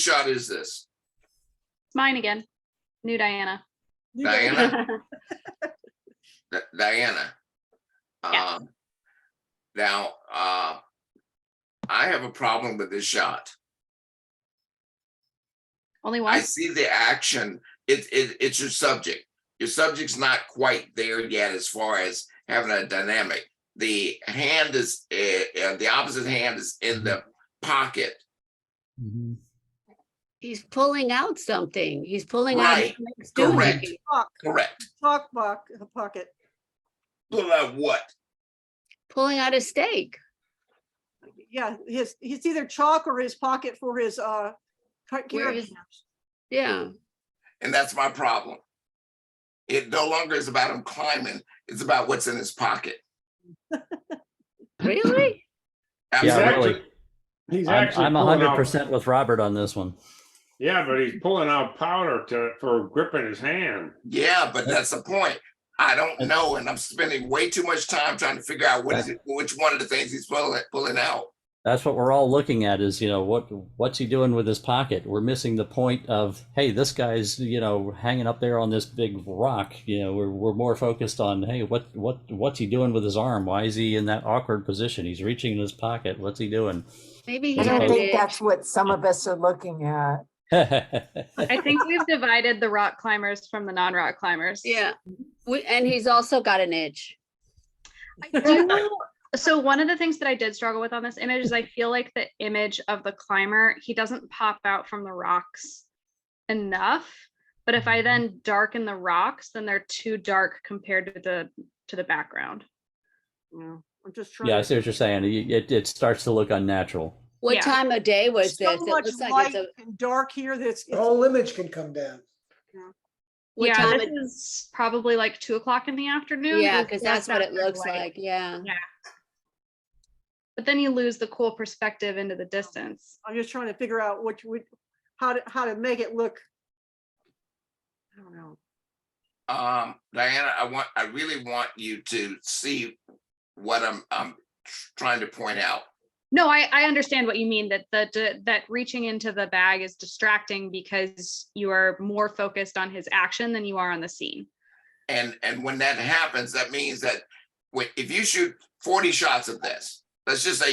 shot is this? Mine again. New Diana. Diana? Diana. Yeah. Now, I have a problem with this shot. Only one? I see the action. It's your subject. Your subject's not quite there yet as far as having a dynamic. The hand is, the opposite hand is in the pocket. He's pulling out something. He's pulling Right. out. Correct. Correct. Talk pocket. Pull out what? Pulling out a stake. Yeah, it's either chalk or his pocket for his Yeah. And that's my problem. It no longer is about him climbing. It's about what's in his pocket. Really? Absolutely. I'm 100% with Robert on this one. Yeah, but he's pulling out powder for gripping his hand. Yeah, but that's the point. I don't know, and I'm spending way too much time trying to figure out which one of the things he's pulling out. That's what we're all looking at is, what's he doing with his pocket? We're missing the point of, hey, this guy's, hanging up there on this big rock. We're more focused on, hey, what's he doing with his arm? Why is he in that awkward position? He's reaching in his pocket. What's he doing? Maybe I don't think that's what some of us are looking at. I think we've divided the rock climbers from the non-rock climbers. Yeah. And he's also got an itch. I do. So one of the things that I did struggle with on this image is I feel like the image of the climber, he doesn't pop out from the rocks enough. But if I then darken the rocks, then they're too dark compared to the background. Yeah, I'm just trying. Yeah, I see what you're saying. It starts to look unnatural. What time of day was so this? It much looks like light it's a, and dark here that's The whole image can come down. What Yeah, time this is probably like 2 o'clock in the afternoon. yeah, is because what that's what it that looks like. like. Yeah. Yeah. But then you lose the cool perspective into the distance. I'm just trying to figure out how to make it look. I don't know. Diana, I really want you to see what I'm trying to point out. No, I understand what you mean, that that reaching into the bag is distracting because you are more focused on his action than you are on the scene. And when that happens, that means that if you shoot 40 shots of this, let's just say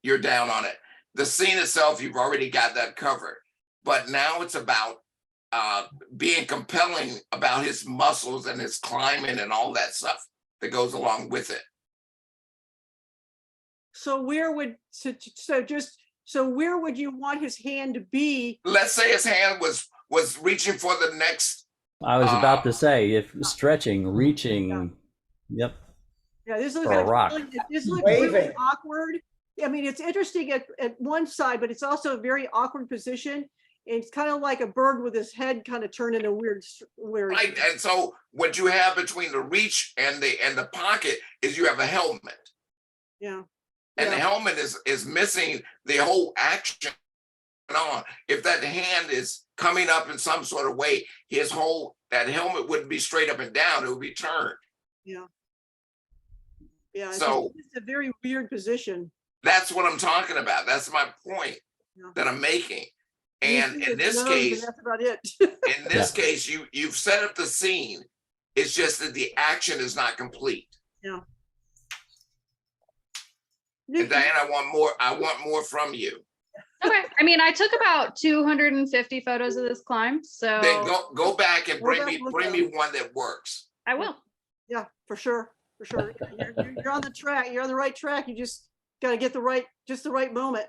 you're down on it. The scene itself, you've already got that covered. But now it's about being compelling about his muscles and his climbing and all that stuff that goes along with it. So where would where would you want his hand to be? Let's say his hand was reaching for the next. I was about to say, if stretching, reaching, yep. Yeah, this looks For a like rock. this looks really Waving. awkward. I mean, it's interesting at one side, but it's also a very awkward position. It's kind of like a bird with his head kind of turned in a weird. Right, and so what you have between the reach and the pocket is you have a helmet. Yeah. And the helmet is missing the whole action on. If that hand is coming up in some sort of way, that helmet wouldn't be straight up and down, it would be turned. Yeah. Yeah, So it's a very weird position. that's what I'm talking about. That's my point that I'm making. And in this case, that's about it. in this case, you've set up the scene. It's just that the action is not complete. Yeah. And Diane, I want more from you. Okay. I mean, I took about 250 photos of this climb. So Then go back and bring me look one that works. I will. Yeah, for sure. For sure. You're on the track. You're on the right track. You just got to get the right moment.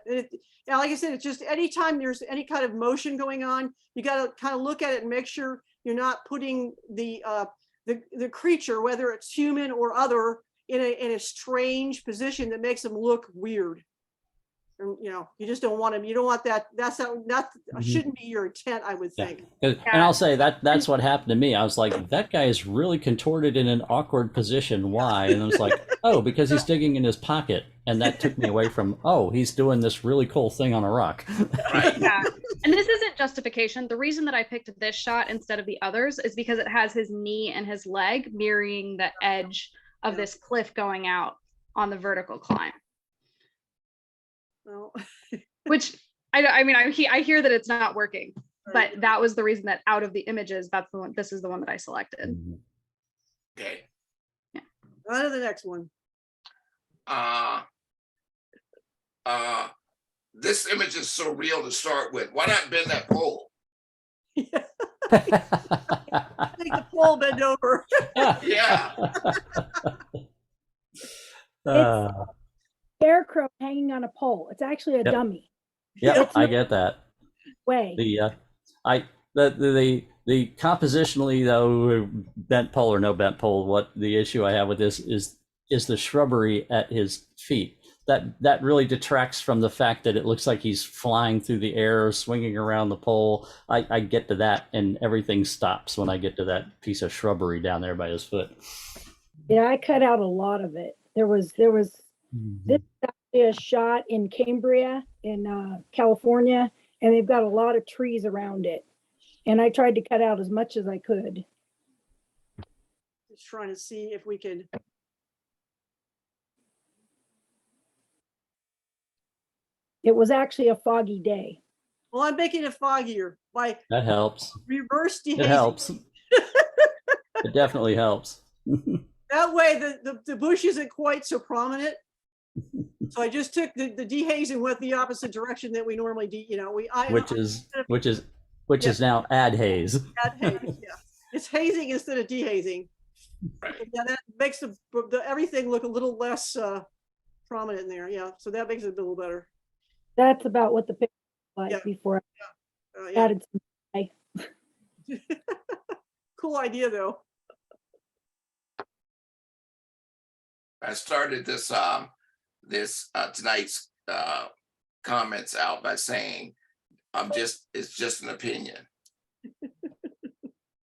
Yeah, like I said, it's just anytime there's any kind of motion going on, you got to kind of look at it and make sure you're not putting the creature, whether it's human or other, in a strange position that makes them look weird. And, you just don't want them. You don't want that. That's not shouldn't be your intent, I would think. And I'll say that's what happened to me. I was like, that guy is really contorted in an awkward position. Why? And I was like, oh, because he's digging in his pocket. And that took me away from, oh, he's doing this really cool thing on a rock. Yeah. And this isn't justification. The reason that I picked this shot instead of the others is because it has his knee and his leg mirroring the edge of this cliff going out on the vertical climb. Well, which I mean, I hear that it's not working, but that was the reason that out of the images, that's the one. This is the one that I selected. Okay. Yeah. On to the next one. This image is so real to start with. Why not bend that pole? Make the pole bend over. Yeah. Scarecrow hanging on a pole. It's actually a dummy. Yep, I get that. Way. The compositionally though, bent pole or no bent pole, what the issue I have with this is the shrubbery at his feet. That really detracts from the fact that it looks like he's flying through the air, swinging around the pole. I get to that and everything stops when I get to that piece of shrubbery down there by his foot. Yeah, I cut out a lot of it. There was this is actually a shot in Cambria in California, and they've got a lot of trees around it. And I tried to cut out as much as I could. Just trying to see if we could. It was actually a foggy day. Well, I'm making it foggier by That helps. reverse It dehazing. helps. It definitely helps. That way the bush isn't quite so prominent. So I just took the dehaze and went the opposite direction that we normally do. Which is now add haze. Add haze, yeah. It's hazing instead of dehazing. Yeah, that makes the everything look a little less prominent in there. Yeah, so that makes it a little better. That's about what the picture was like before I added some. Cool idea, though. I started this tonight's comments out by saying it's just an opinion.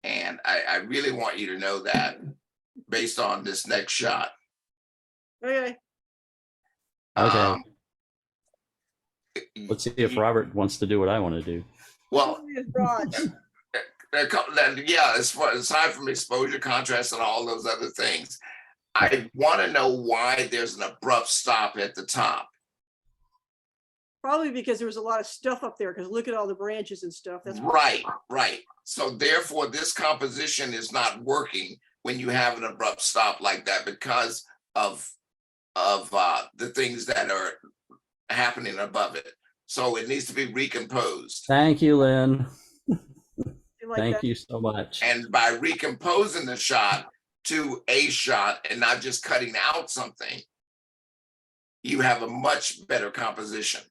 And I really want you to know that based on this next shot. Okay. Okay. Let's see if Robert wants to do what I want to do. Well, Rods. yeah, as far aside from exposure, contrast, and all those other things, I want to know why there's an abrupt stop at the top. Probably because there was a lot of stuff up there, because look at all the branches and stuff. That's Right, right. So therefore, this composition is not working when you have an abrupt stop like that because of the things that are happening above it. So it needs to be recomposed. Thank you, Lynn. like Thank that. you so much. And by recomposing the shot to a shot and not just cutting out something, you have a much better composition.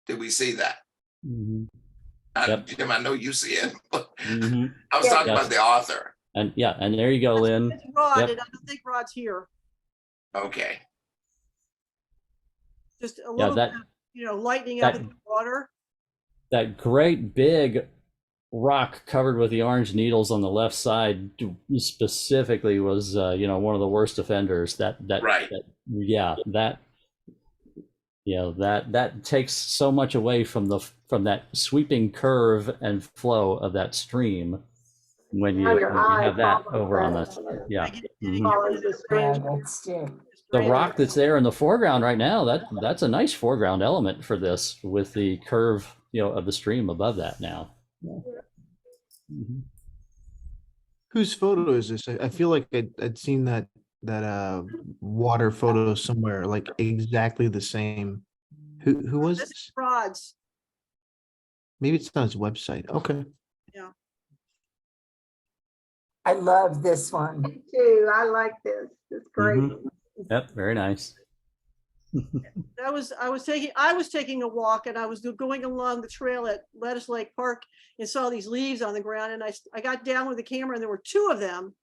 Did we see that? Mhm. Yep. Jim, I know you see it. Mhm. I was talking Yes. about the author. And yeah, and there you go, Lynn. It's Rod, Yep. and I don't think Rod's here. Okay. Just a Yeah, little that bit, lightening up that- in the water. that great big rock covered with the orange needles on the left side specifically was one of the worst offenders. That Right. That takes so much away from that sweeping curve and flow of that stream when you have that over on the Mhm. Follows the stream. The rock that's there in the foreground right now, that's a nice foreground element for this with the curve of the stream above that now. Mhm. Whose photo is this? I feel like I'd seen that water photo somewhere, like exactly the same. Who was This this? is Rod's. Maybe it's on his website. Okay. Yeah. I love this one. Me too. I like this. It's great. Mhm. Yep, very nice. I was taking a walk, and I was going along the trail at Lettuce Lake Park and saw these leaves on the ground, and I got down with the camera and there were two of them,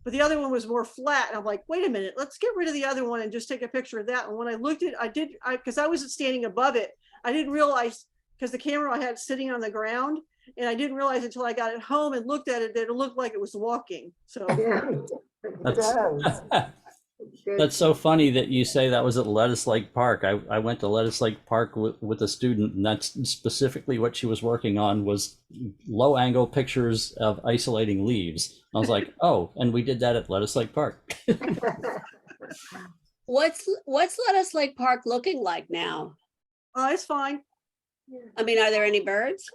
but the other one was more flat, and I'm like, wait a minute, let's get rid of the other one and just take a picture of that. And when I looked at because I wasn't standing above it, I didn't realize, because the camera I had sitting on the ground, and I didn't realize until I got it home and looked at it that it looked like it was walking. So That's so funny that you say that was at Lettuce Lake Park. I went to Lettuce Lake Park with a student, and that's specifically what she was working on, was low angle pictures of isolating leaves. I was like, oh, and we did that at Lettuce Lake Park. What's Lettuce Lake Park looking like now? it's fine. I mean, are there any birds?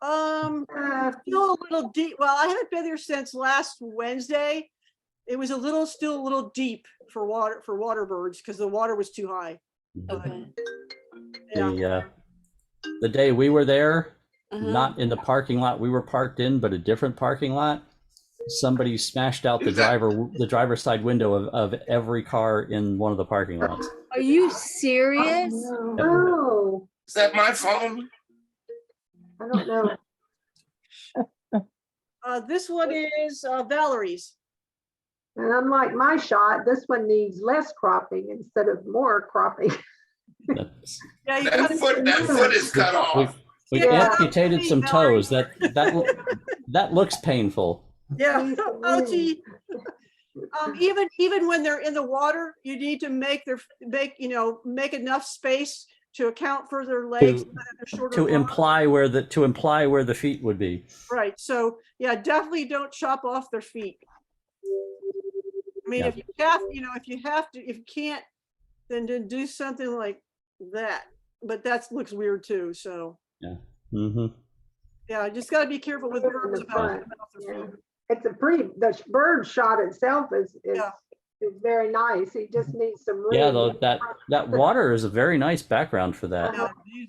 Still a little deep. Well, I haven't been there since last Wednesday. It was still a little deep for water birds because the water was too high. Okay. The day we were there, Uh-huh. not in the parking lot we were parked in, but a different parking lot, somebody smashed out the driver's side window of every car in one of the parking lots. Are you serious? No. Is that my phone? I don't know. This one is Valerie's. And unlike my shot, this one needs less cropping instead of more cropping. Yeah, you That foot is cut off. We amputated some toes. That looks painful. Yeah. Ouchie. Even when they're in the water, you need to make enough space to account for their legs. To imply where the feet would be. Right. So yeah, definitely don't chop off their feet. I mean, if you can't, then do something like that. But that looks weird too. So yeah. Mm-hmm. Yeah, just got to be careful with birds about their feet. It's the bird shot itself is very nice. He just needs some room. Yeah, though that water is a very nice background for that.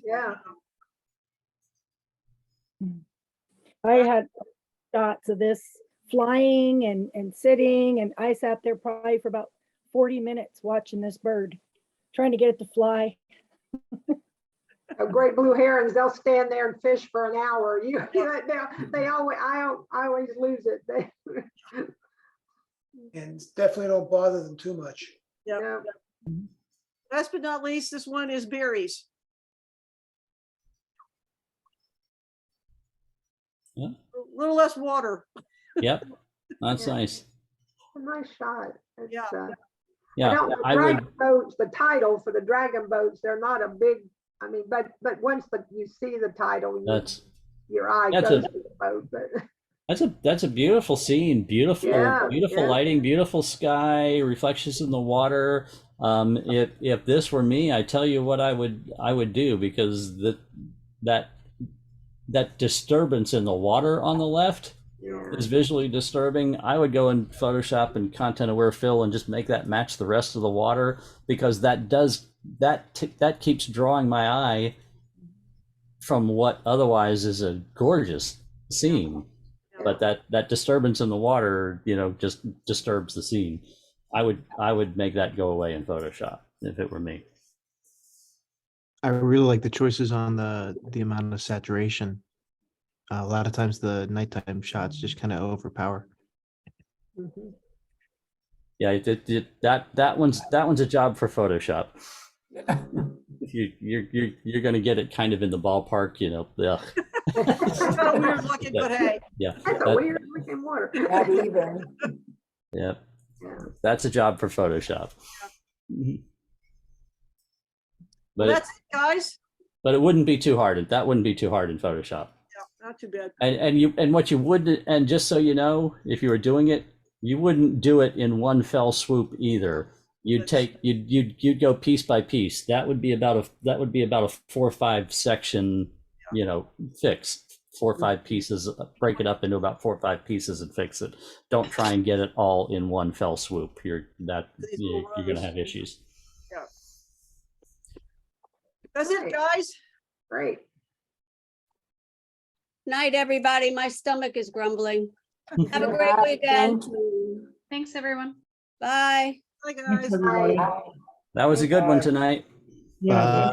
Yeah. I had shots of this flying and sitting, and I sat there probably for about 40 minutes watching this bird, trying to get it to fly. Great blue herons, they'll stand there and fish for an hour. They always, I always lose it. And definitely don't bother them too much. Yeah. Last but not least, this one is berries. Yeah. A little less water. Yep, that's nice. A nice shot. Yeah, don't, the I would. dragon boats, the title for the dragon boats, they're not a big, I mean, but once you see the title, your eye That's goes a- to the boat, but That's a beautiful scene, beautiful, Yeah, beautiful yeah. lighting, beautiful sky, reflections in the water. If this were me, I tell you what I would do, because that disturbance in the water on the left is visually disturbing. I would go in Photoshop and content aware fill and just make that match the rest of the water, because that keeps drawing my eye from what otherwise is a gorgeous scene. But that disturbance in the water, just disturbs the scene. I would make that go away in Photoshop if it were me. I really like the choices on the amount of saturation. A lot of times the nighttime shots just kind of overpower. Yeah, that one's a job for Photoshop. You're going to get it kind of in the ballpark, ugh. It's kind of weird looking, but hey. Yeah, that's a weird looking water. Not even. yeah, that's a job for Photoshop. But That's it, guys. But it wouldn't be too hard. That wouldn't be too hard in Photoshop. Yeah, not too bad. And what you wouldn't, and just so you know, if you were doing it, you wouldn't do it in one fell swoop either. You'd go piece by piece. That would be about a 4 or 5 section, fix. 4 or 5 pieces, break it up into about 4 or 5 pieces and fix it. Don't try and get it all in one fell swoop. You're going to have issues. Yeah. That's it, guys. Great. Night, everybody. My stomach is grumbling. Have a Good great night. weekend. Thank you. Thanks, everyone. Bye. Bye, guys. Everybody. That was a good one tonight. Yeah.